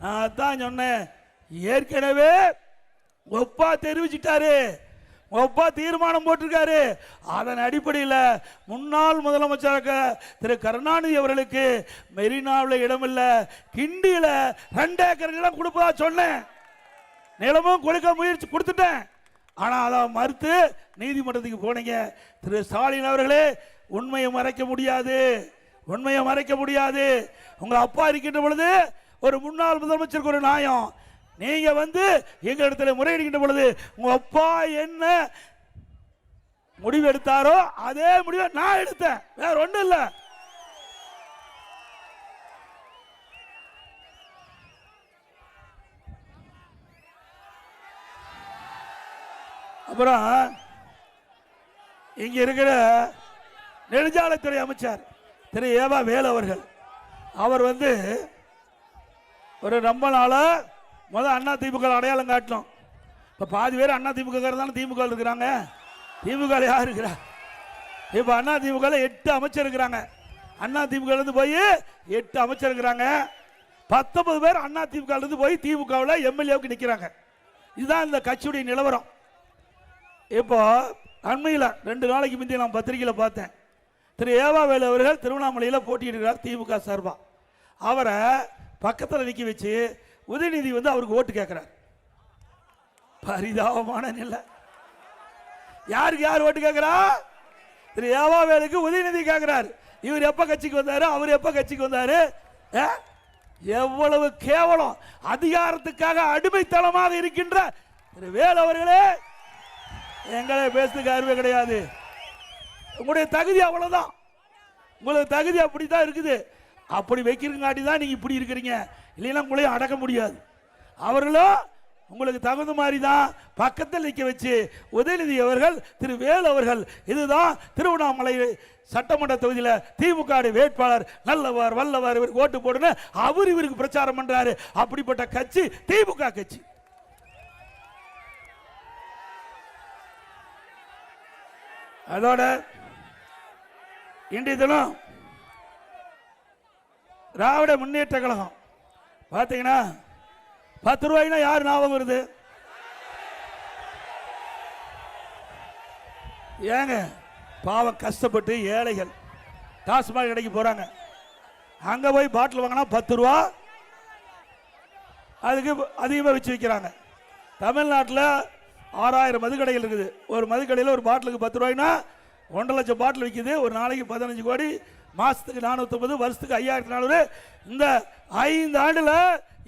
நான் தான் சொன்னேன், ஏற்கனவே ஒப்பா தெரிவிச்சிட்டாரு, ஒப்பா தீர்மானம் போட்டிருக்காரு. அதன் அடிப்படையில் முன்னாள் முதலமைச்சராக திரு கருணாநிதி அவர்களுக்கு மெரினாவில் இடமில்லை, கிண்டியில் 2 ஏக்கர் நிலம் கொடுப்பதா சொன்னேன். நிலமும் கொடுக்க முயற்சி கொடுத்துட்டேன். ஆனால் அதை மறுத்து நீதிமன்றத்துக்கு போனீங்க. திரு ஸ்டாலின் அவர்களே, உண்மையை மறைக்க முடியாது, உண்மையை மறைக்க முடியாது. உங்க அப்பா இருக்கின்ற பொழுது ஒரு முன்னாள் முதலமைச்சருக்கு ஒரு நியாயம். நீங்க வந்து எங்க இடத்துல முறையிடுகின்ற பொழுது உங்க அப்பா என்ன முடிவு எடுத்தாரோ அதே முடிவை நான் எடுத்தேன். வேற ஒன்றும் இல்லை. அப்புறம் இங்க இருக்கிற நெடுஞ்சாலைத்துறை அமைச்சர் திரு ஏவா வேலு அவர்கள், அவர் வந்து ஒரு ரொம்ப நாளா அண்ணா திமுக அடையாளம் காட்டணும். இப்போ பாதி பேர் அண்ணா திமுக தானே திமுக இருக்கிறாங்க. திமுக யார் இருக்கிறா? இப்போ அண்ணா திமுக 8 அமைச்சர் இருக்கிறாங்க. அண்ணா திமுக இருந்து போய் 8 அமைச்சர் இருக்கிறாங்க. 19 பேர் அண்ணா திமுக இருந்து போய் திமுகவில் எம்எல்ஏவுக்கு நிற்கிறாங்க. இதுதான் இந்த கட்சியுடைய நிலவரம். இப்போ அண்மையில் 2 நாளைக்கு முந்தைய நான் பத்திரிகையில் பார்த்தேன். திரு ஏவா வேலு அவர்கள் திருவண்ணாமலையில் போட்டியிடுகிறார் திமுக சார்பா. அவரை பக்கத்தில் நிற்க வச்சு உதயநிதி வந்து அவருக்கு ஓட்டு கேட்கிறார். பரிதாபமான நிலை. யாருக்கு யார் ஓட்டு கேட்கிறா? திரு ஏவா வேலுக்கு உதயநிதி கேட்கிறார். இவர் எப்ப கட்சிக்கு வந்தாரு, அவர் எப்ப கட்சிக்கு வந்தாரு? எவ்வளவு கேவலம்! அதிகாரத்துக்காக அடிமைத்தனமாக இருக்கின்ற திரு வேலு அவர்களே, எங்களை பேசுறதுக்கு அறிவே கிடையாது. உங்களுடைய தகுதி அவ்வளவுதான். உங்களுக்கு தகுதி அப்படித்தான் இருக்குது. அப்படி வைக்கிறங்காட்டி தான் நீங்க இப்படி இருக்கிறீங்க. இல்லைன்னா உங்களையும் அடக்க முடியாது. அவர்களும் உங்களுக்கு தகுந்த மாதிரி தான் பக்கத்தில் நிற்க வச்சு உதயநிதி அவர்கள் திரு வேலு அவர்கள் இதுதான் திருவண்ணாமலை சட்டமன்ற தொகுதியில் திமுக வேட்பாளர் நல்லவர் வல்லவர் இவருக்கு ஓட்டு போடுன்னு அவர் இவருக்கு பிரச்சாரம் பண்றாரு. அப்படிப்பட்ட கட்சி திமுக கட்சி. அதோட இன்றைய தினம் திராவிட முன்னேற்ற கழகம் பார்த்தீங்கன்னா 10 ரூபாய்னா யார் ஞாபகம் வருது? ஏங்க பாவம் கஷ்டப்பட்டு ஏழைகள் டாஸ்மாக் கடைக்கு போறாங்க. அங்க போய் பாட்டில் வாங்கினா 10 ரூபா, அதுக்கு அதிகமாக வச்சு விற்கிறாங்க. தமிழ்நாட்டில் 6000 மதுக்கடைகள் இருக்குது. ஒரு மதுக்கடையில் ஒரு பாட்டிலுக்கு 10 ரூபாய்னா 1.5 லட்சம் பாட்டில் விற்கிது. ஒரு நாளைக்கு 15 கோடி, மாசத்துக்கு 450, வருஷத்துக்கு 5400. இந்த 5 ஆண்டுல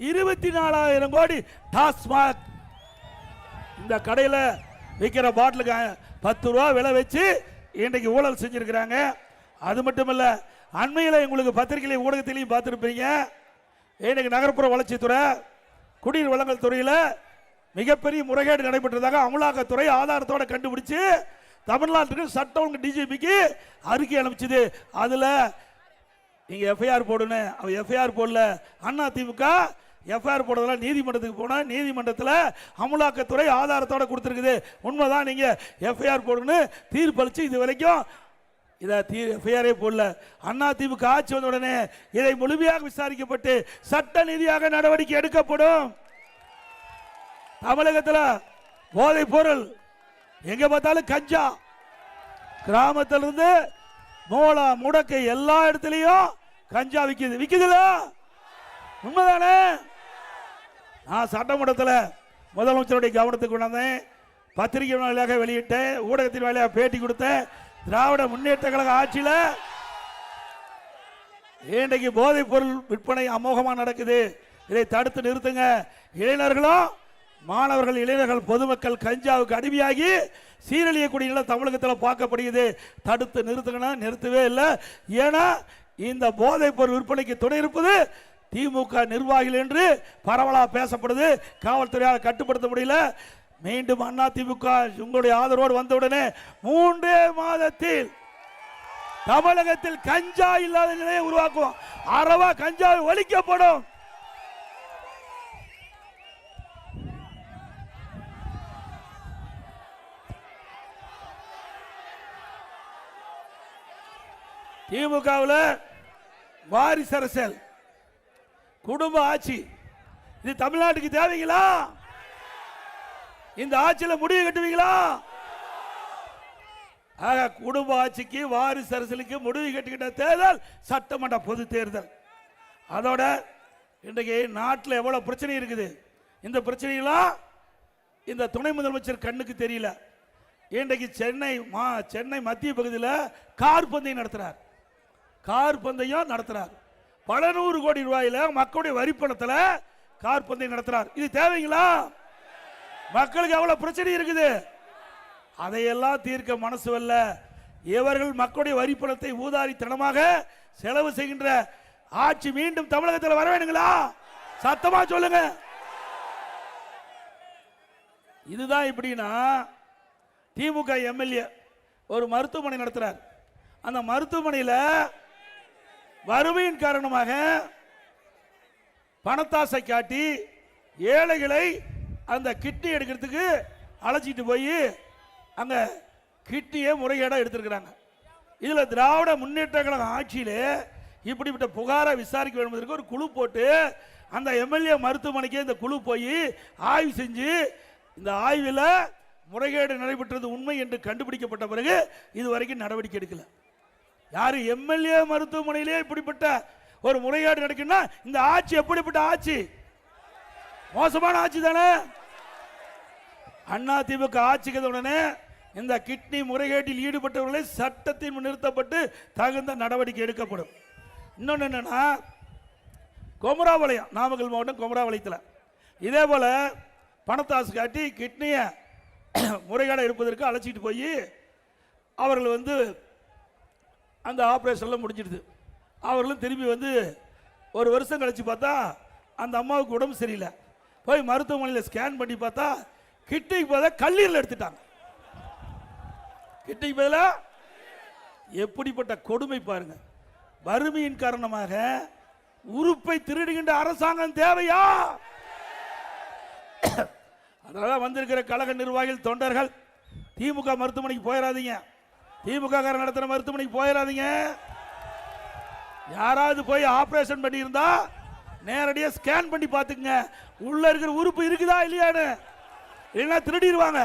24,000 கோடி டாஸ்மாக் இந்த கடையில் விற்கிற பாட்டிலுக்கு 10 ரூபா விலை வச்சு இன்றைக்கு ஊழல் செஞ்சிருக்கிறாங்க. அது மட்டும் இல்ல, அண்மையில் உங்களுக்கு பத்திரிகை ஊடகத்திலையும் பார்த்துருப்பீங்க. இன்றைக்கு நகர்ப்புற வளர்ச்சித்துறை குடிநீர் வழங்கல் துறையில் மிகப்பெரிய முறைகேடு நடைபெற்றதாக அமலாக்கத்துறை ஆதாரத்தோட கண்டுபிடிச்சு தமிழ்நாட்டுக்கு சட்டம் ஒழுங்கு டிஜிபிக்கு அறிக்கை அனுப்பிச்சது. அதுல நீங்க எஃப்ஐஆர் போடணும், அவ எஃப்ஐஆர் போடல. அண்ணா திமுக எஃப்ஐஆர் போடுறதுல நீதிமன்றத்துக்கு போனா நீதிமன்றத்தில் அமலாக்கத்துறை ஆதாரத்தோட கொடுத்துருக்குது. உண்மைதான், நீங்க எஃப்ஐஆர் போடணும் தீர்ப்பளிச்சு இது வரைக்கும் இதை எஃப்ஐஆரே போடல. அண்ணா திமுக ஆட்சி வந்த உடனே இதை முழுமையாக விசாரிக்கப்பட்டு சட்ட ரீதியாக நடவடிக்கை எடுக்கப்படும். தமிழகத்தில் போதைப் பொருள் எங்க பார்த்தாலும் கஞ்சா, கிராமத்திலிருந்து மூலா முடக்கை எல்லா இடத்துலையும் கஞ்சா விக்குதுல, உண்மைதானே? நான் சட்டமன்றத்தில் முதலமைச்சருடைய கவனத்துக்கு கொண்டாந்தேன், பத்திரிகை வாயிலாக வெளியிட்டேன், ஊடகத்தின் வாயிலாக பேட்டி கொடுத்தேன். திராவிட முன்னேற்ற கழக ஆட்சியில் இன்றைக்கு போதைப் பொருள் விற்பனை அமோகமாக நடக்குது. இதை தடுத்து நிறுத்துங்க. இளைஞர்களும் மாணவர்கள், இளைஞர்கள், பொதுமக்கள் கஞ்சாவுக்கு அடிமையாகி சீரழியக்கூடிய நிலை தமிழகத்தில் பார்க்கப்படுகிறது. தடுத்து நிறுத்துங்கன்னா நிறுத்தவே இல்லை. ஏன்னா இந்த போதைப் பொருள் விற்பனைக்கு துணை இருப்பது திமுக நிர்வாகிகள் என்று பரவலாக பேசப்படுது. காவல்துறையால் கட்டுப்படுத்த முடியல. மீண்டும் அண்ணா திமுக உங்களுடைய ஆதரவோடு வந்தவுடனே 3 மாதத்தில் தமிழகத்தில் கஞ்சா இல்லாத நிலையை உருவாக்குவோம். அறவா கஞ்சா ஒழிக்கப்படும். திமுகவில் வாரிசு அரசியல், குடும்ப ஆட்சி, இது தமிழ்நாட்டுக்கு தேவைங்களா? இந்த ஆட்சியில் முடிவு கட்டுவீங்களா? ஆக குடும்ப ஆட்சிக்கு வாரிசு அரசியலுக்கு முடிவு கட்டுகின்ற தேர்தல் சட்டமன்ற பொது தேர்தல். அதோட இன்றைக்கு நாட்டில் எவ்வளவு பிரச்சனை இருக்குது. இந்த பிரச்சனையெல்லாம் இந்த துணை முதலமைச்சர் கண்ணுக்கு தெரியல. இன்றைக்கு சென்னை மத்திய பகுதியில் கார் பந்தயம் நடத்துறார். கார் பந்தயம் நடத்துறார். பல 100 கோடி ரூபாயில மக்களுடைய வரிப்பணத்தில் கார் பந்தயம் நடத்துறார். இது தேவைங்களா? மக்களுக்கு எவ்வளவு பிரச்சனை இருக்குது. அதையெல்லாம் தீர்க்க மனசு வரல. இவர்கள் மக்களுடைய வரிப்பணத்தை ஊதாரித்தனமாக செலவு செய்கின்ற ஆட்சி மீண்டும் தமிழகத்தில் வர வேணுங்களா? சத்தமா சொல்லுங்க. இதுதான் இப்படின்னா, திமுக எம்எல்ஏ ஒரு மருத்துவமனை நடத்துறார். அந்த மருத்துவமனையில் வறுமையின் காரணமாக பணத்தாசை காட்டி ஏழைகளை அந்த கிட்னி எடுக்கிறதுக்கு அழைச்சிட்டு போய் அங்க கிட்னியை முறைகேடாக எடுத்திருக்கிறாங்க. இதில் திராவிட முன்னேற்ற கழக ஆட்சியில் இப்படிப்பட்ட புகாரை விசாரிக்க வேண்டும் ஒரு குழு போட்டு அந்த எம்எல்ஏ மருத்துவமனைக்கு இந்த குழு போய் ஆய்வு செஞ்சு இந்த ஆய்வில் முறைகேடு நடைபெற்றது உண்மை என்று கண்டுபிடிக்கப்பட்ட பிறகு இதுவரைக்கும் நடவடிக்கை எடுக்கல. யாரு எம்எல்ஏ மருத்துவமனையிலே இப்படிப்பட்ட ஒரு முறைகேடு நடக்குன்னா இந்த ஆட்சி எப்படிப்பட்ட ஆட்சி? மோசமான ஆட்சி தானே. அண்ணா திமுக ஆட்சிக்கு உடனே இந்த கிட்னி முறைகேட்டில் ஈடுபட்டவர்களை சட்டத்தின் நிறுத்தப்பட்டு தகுந்த நடவடிக்கை எடுக்கப்படும். இன்னொன்று என்னன்னா, குமராபாளையம், நாமக்கல் மாவட்டம் குமராபாளையத்தில் இதே போல பணத்தாசு காட்டி கிட்னியை முறைகேடாக எடுப்பதற்கு அழைச்சிட்டு போய் அவர்கள் அந்த ஆப்ரேஷன்லாம் முடிஞ்சிடுது. அவர்களும் திரும்பி 1 வருஷம் கழிச்சு பார்த்தா அந்த அம்மாவுக்கு உடம்பு சரியில்லை. போய் மருத்துவமனையில் ஸ்கேன் பண்ணி பார்த்தா கிட்னிக்கு பதிலாக கல்லீரல் எடுத்துட்டாங்க. கிட்னிக்கு பதிலாக எப்படிப்பட்ட கொடுமை பாருங்க. வறுமையின் காரணமாக உறுப்பை திருடுகின்ற அரசாங்கம் தேவையா? அதனால வந்திருக்கிற கழக நிர்வாகிகள், தொண்டர்கள், திமுக மருத்துவமனைக்கு போயிடாதீங்க. திமுக நடத்துற மருத்துவமனைக்கு போயிடாதீங்க. யாராவது போய் ஆபரேஷன் பண்ணி இருந்தா நேரடியாக ஸ்கேன் பண்ணி பார்த்துக்குங்க, உள்ள இருக்கிற உறுப்பு இருக்குதா இல்லையான்னு. இல்லைன்னா திருடிடுவாங்க.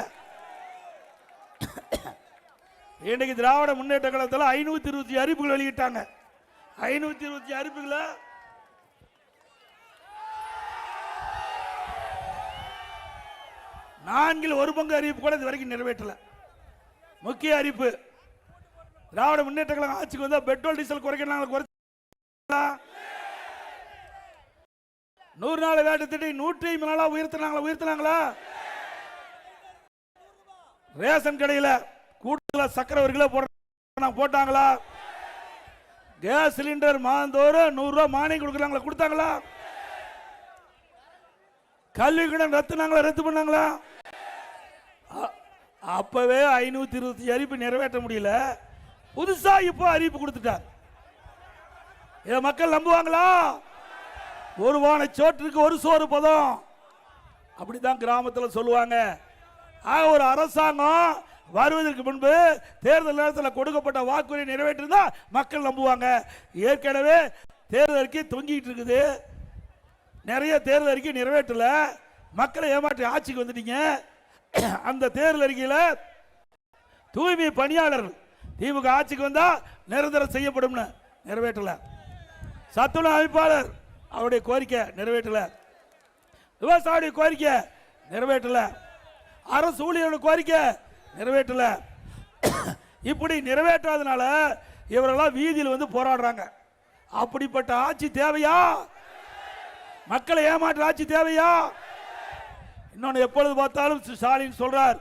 இன்னைக்கு திராவிட முன்னேற்ற கழகத்தில் 520 அறிவிப்புகள் வெளியிட்டாங்க. 520 அறிவிப்புகளை 1/4 அறிவிப்பு கூட இது வரைக்கும் நிறைவேற்றல. முக்கிய அறிவிப்பு, திராவிட முன்னேற்ற கழகம் ஆட்சிக்கு வந்தா பெட்ரோல் டீசல் குறைக்க 100 நாள் வேட்டை திட்டி 150 நாளா உயர்த்தினாங்களா? ரேஷன் கடையில் கூடுதலா சக்கரை ஒரு கிலோ போட்டாங்களா? கேஸ் சிலிண்டர் மாதந்தோறும் 100 ரூபாய் மானியம் கொடுக்கறாங்களா? கொடுத்தாங்களா? கல்வி கடன் ரத்து பண்ணாங்களா? அப்பவே 520 அறிவிப்பு நிறைவேற்ற முடியல. புதுசா இப்போ அறிவிப்பு கொடுத்துட்டார். இத மக்கள் நம்புவாங்களா? ஒரு வான சோற்றுக்கு ஒரு சோறு பதம், அப்படிதான் கிராமத்தில் சொல்லுவாங்க. ஒரு அரசாங்கம் வருவதற்கு முன்பு தேர்தல் நேரத்தில் கொடுக்கப்பட்ட வாக்குறுதி நிறைவேற்றிருந்தா மக்கள் நம்புவாங்க. ஏற்கனவே தேர்தல் அறிக்கை தொங்கிட்டு இருக்குது. நிறைய தேர்தல் அறிக்கை நிறைவேற்றல, மக்களை ஏமாற்றி ஆட்சிக்கு வந்துட்டீங்க. அந்த தேர்தல் அறிக்கையில் தூய்மை பணியாளர்கள் திமுக ஆட்சிக்கு வந்தா நிரந்தரம் செய்யப்படும் நிறைவேற்றல. சத்துணவு அமைப்பாளர் அவருடைய கோரிக்கை நிறைவேற்றல. விவசாயியுடைய கோரிக்கை நிறைவேற்றல. அரசு ஊழியர்களுடைய கோரிக்கை நிறைவேற்றல. இப்படி நிறைவேற்றாதனால இவரெல்லாம் வீதியில் வந்து போராடுறாங்க. அப்படிப்பட்ட ஆட்சி தேவையா? மக்களை ஏமாற்ற ஆட்சி தேவையா? இன்னொன்று, எப்பொழுது பார்த்தாலும் ஸ்டாலின் சொல்றார்,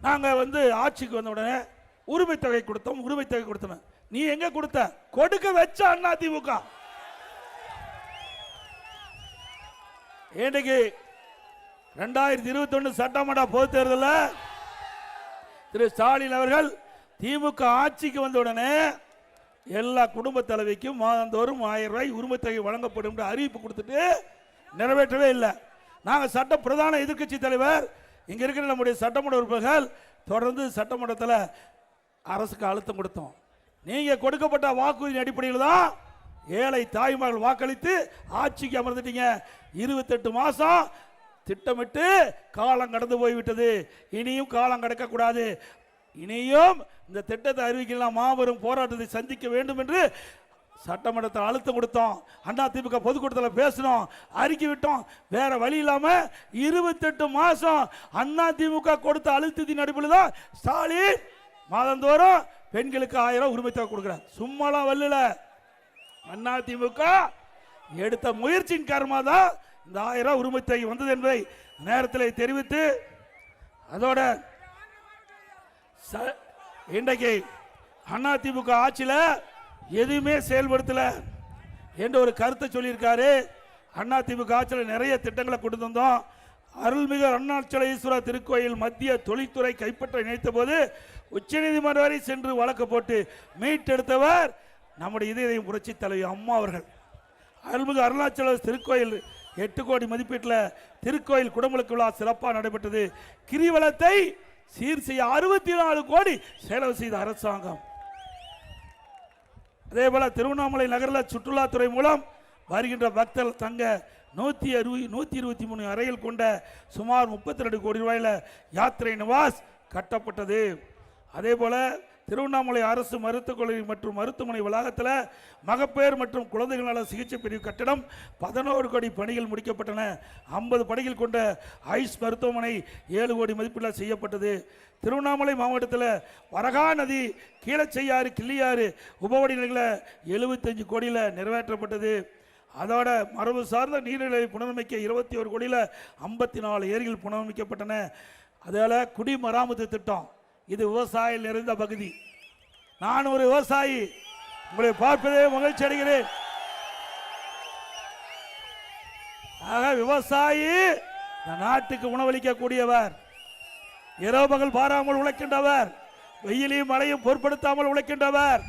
நாங்க வந்து ஆட்சிக்கு வந்த உடனே உரிமை தொகை கொடுத்தோம். நீ எங்க கொடுத்த? கொடுக்க வச்ச அண்ணா திமுக. இன்னைக்கு 2021 சட்டமன்ற பொதுத் தேர்தலில் திரு ஸ்டாலின் அவர்கள் திமுக ஆட்சிக்கு வந்த உடனே எல்லா குடும்ப தலைவிக்கும் மாதந்தோறும் 1000 ரூபாய் உரிமை தொகை வழங்கப்படும் அறிவிப்பு கொடுத்துட்டு நிறைவேற்றவே இல்லை. நாங்கள் சட்ட பிரதான எதிர்க்கட்சி தலைவர், இங்க இருக்கிற நம்முடைய சட்டமன்ற உறுப்பினர்கள் தொடர்ந்து சட்டமன்றத்தில் அரசுக்கு அழுத்தம் கொடுத்தோம். நீங்க கொடுக்கப்பட்ட வாக்குறுதி அடிப்படையில் தான் ஏழை தாய்மார்கள் வாக்களித்து ஆட்சிக்கு அமர்ந்துட்டீங்க. 28 மாசம் திட்டமிட்டு காலம் கடந்து போய்விட்டது. இனியும் காலம் கடக்க கூடாது. இனியும் இந்த திட்டத்தை அறிவிக்கலாம், மாபெரும் போராட்டத்தை சந்திக்க வேண்டும் என்று சட்டமன்றத்தில் அழுத்தம் கொடுத்தோம். அண்ணா திமுக பொதுக்கூட்டத்தில் பேசணும், அறிக்கை விட்டோம். வேற வழி இல்லாம 28 மாசம் அண்ணா திமுக கொடுத்த அழுத்தத்தின் அடிப்படையில் தான் ஸ்டாலின் மாதந்தோறும் பெண்களுக்கு 1000 உரிமை தொகை கொடுக்கிறார். சும்மாலாம் வரல. அண்ணா திமுக எடுத்த முயற்சியின் காரணமாக தான் இந்த 1000 உரிமை தொகை வந்தது என்பதை நேரத்தில் தெரிவித்து, அதோட இன்றைக்கு அதிமுக ஆட்சியில் எதுவுமே செயல்படுத்தல என்ற ஒரு கருத்தை சொல்லியிருக்காரு. அதிமுக ஆட்சியில் நிறைய திட்டங்களை கொண்டு வந்தோம். அருள்மிகு அருணாச்சலேஸ்வரர் திருக்கோயில் மத்திய தொழில்துறை கைப்பற்ற நினைத்த போது உச்சநீதிமன்றம் வரை சென்று வழக்கு போட்டு மீட்டெடுத்தவர் நம்முடைய இதயம் புரட்சி தலைவி அம்மா அவர்கள். அருள்மிகு அருணாச்சலேஸ்வரர் திருக்கோயில் 8 கோடி மதிப்பீட்டில் திருக்கோயில் குடமுழுக்கு விழா சிறப்பாக நடைபெற்றது. கிரிவலத்தை சீர் செய்ய 64 கோடி செலவு செய்த அரசாங்கம். அதே போல திருவண்ணாமலை நகரில் சுற்றுலாத்துறை மூலம் வருகின்ற பக்தர்கள் தங்க 123 அறைகள் கொண்ட சுமார் 32 கோடி ரூபாயில யாத்திரை நிவாஸ் கட்டப்பட்டது. அதே போல திருவண்ணாமலை அரசு மருத்துவக் கல்லூரி மற்றும் மருத்துவமனை வளாகத்தில் மகப்பேறு மற்றும் குழந்தைகள் நல சிகிச்சை பிரிவு கட்டடம் 11 கோடி பணிகள் முடிக்கப்பட்டன. 50 பணிகள் கொண்ட ஐஸ் மருத்துவமனை 7 கோடி மதிப்பீட்டில் செய்யப்பட்டது. திருவண்ணாமலை மாவட்டத்தில் வரகா நதி கீழச்செய்யாறு கிள்ளியாறு உபவடி நிலைகளில் 75 கோடியில் நிறைவேற்றப்பட்டது. அதோட மரபு சார்ந்த நீர்நிலை புனரமைக்க 21 கோடியில் 54 ஏரிகள் புனரமைக்கப்பட்டன. அதோட குடிமராமத்து திட்டம், இது விவசாயம் நிறைந்த பகுதி. நான் ஒரு விவசாயி, உங்களை பார்ப்பதே மகிழ்ச்சி அடைகிறேன். ஆக விவசாயி இந்த நாட்டுக்கு உணவளிக்கக்கூடியவர், இரவு பகல் பாராமல் உழைக்கின்றவர், வெயிலையும் மழையும் பொருட்படுத்தாமல் உழைக்கின்றவர்,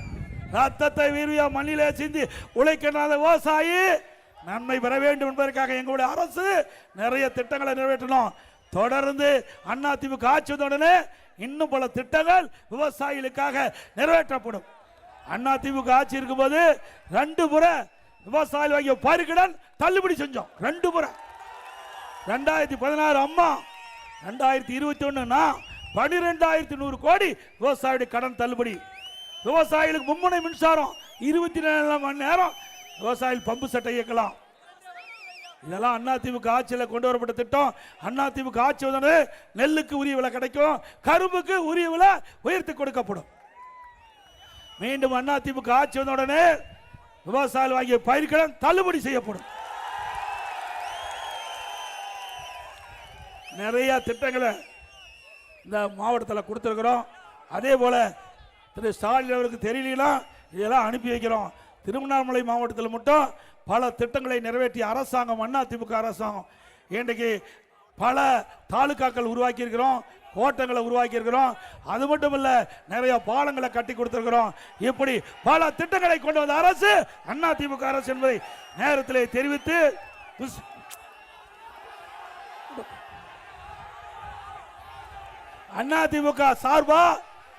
ரத்தத்தை வீரியா மண்ணிலே சிந்தி உழைக்கின்ற விவசாயி நன்மை பெற வேண்டும் என்பதற்காக எங்களுடைய அரசு நிறைய திட்டங்களை நிறைவேற்றணும். தொடர்ந்து அதிமுக ஆட்சி வந்தவுடனே இன்னும் பல திட்டங்கள் விவசாயிகளுக்காக நிறைவேற்றப்படும். அதிமுக ஆட்சி இருக்கும்போது 2 முறை விவசாயிகள் வாங்கிய பயிர்க்கடன் தள்ளுபடி செஞ்சோம். 2 முறை. 2016 அம்மா, 2021 12,100 கோடி விவசாயிகளுடைய கடன் தள்ளுபடி. விவசாயிகளுக்கு மும்முனை மின்சாரம் 24 மணி நேரம் விவசாயிகள் பம்பு செட்டை இயக்கலாம். இதெல்லாம் அதிமுக ஆட்சியில் கொண்டு வரப்பட்ட திட்டம். அதிமுக ஆட்சி வந்து நெல்லுக்கு உரிய விலை கிடைக்கும், கரும்புக்கு உரிய விலை உயர்த்தி கொடுக்கப்படும். மீண்டும் அதிமுக ஆட்சி வந்த உடனே விவசாயிகள் வாங்கிய பயிர்க்கடன் தள்ளுபடி செய்யப்படும். நிறைய திட்டங்களை இந்த மாவட்டத்தில் கொடுத்திருக்கிறோம். அதே போல திரு ஸ்டாலின் அவருக்கு தெரியலனா இதெல்லாம் அனுப்பி வைக்கிறோம். திருவண்ணாமலை மாவட்டத்தில் மட்டும் பல திட்டங்களை நிறைவேற்றிய அரசாங்கம் அதிமுக அரசாங்கம். இன்றைக்கு பல தாலுகாக்கள் உருவாக்கி இருக்கிறோம், கோட்டங்களை உருவாக்கி இருக்கிறோம். அது மட்டும் இல்ல, நிறைய பாலங்களை கட்டி கொடுத்திருக்கிறோம். இப்படி பல திட்டங்களை கொண்டு வந்த அரசு அதிமுக அரசு என்பதை நேரத்திலே தெரிவித்து அதிமுக சார்பா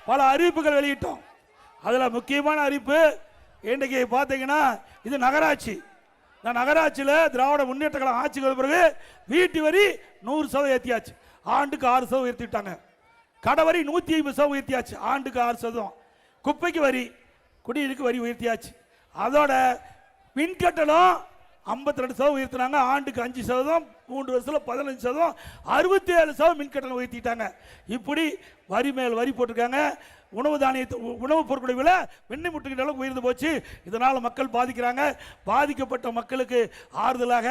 பல அறிவிப்புகள் வெளியிட்டோம். அதுல முக்கியமான அறிவிப்பு இன்றைக்கு பார்த்தீங்கன்னா, இது நகராட்சி. இந்த நகராட்சியில் திராவிட முன்னேற்ற கழகம் ஆட்சிக்கு பிறகு வீட்டு வரி 100% ஏற்றியாச்சு, ஆண்டுக்கு 6% உயர்த்திட்டாங்க. கடை வரி 150% உயர்த்தியாச்சு, ஆண்டுக்கு 6%. குப்பைக்கு வரி, குடிநீருக்கு வரி உயர்த்தியாச்சு. அதோட மின்கட்டணம் 52% உயர்த்தினாங்க, ஆண்டுக்கு 5%, 3 வருஷத்தில் 15%, 67% மின்கட்டணம் உயர்த்திட்டாங்க. இப்படி வரி மேல் வரி போட்டிருக்காங்க. உணவு தானியத்தை, உணவுப் பொருட்களுடைய விலை வெண்ணெய் முட்டுகின்ற அளவுக்கு உயர்ந்து போச்சு. இதனால் மக்கள் பாதிக்கிறாங்க. பாதிக்கப்பட்ட மக்களுக்கு ஆறுதலாக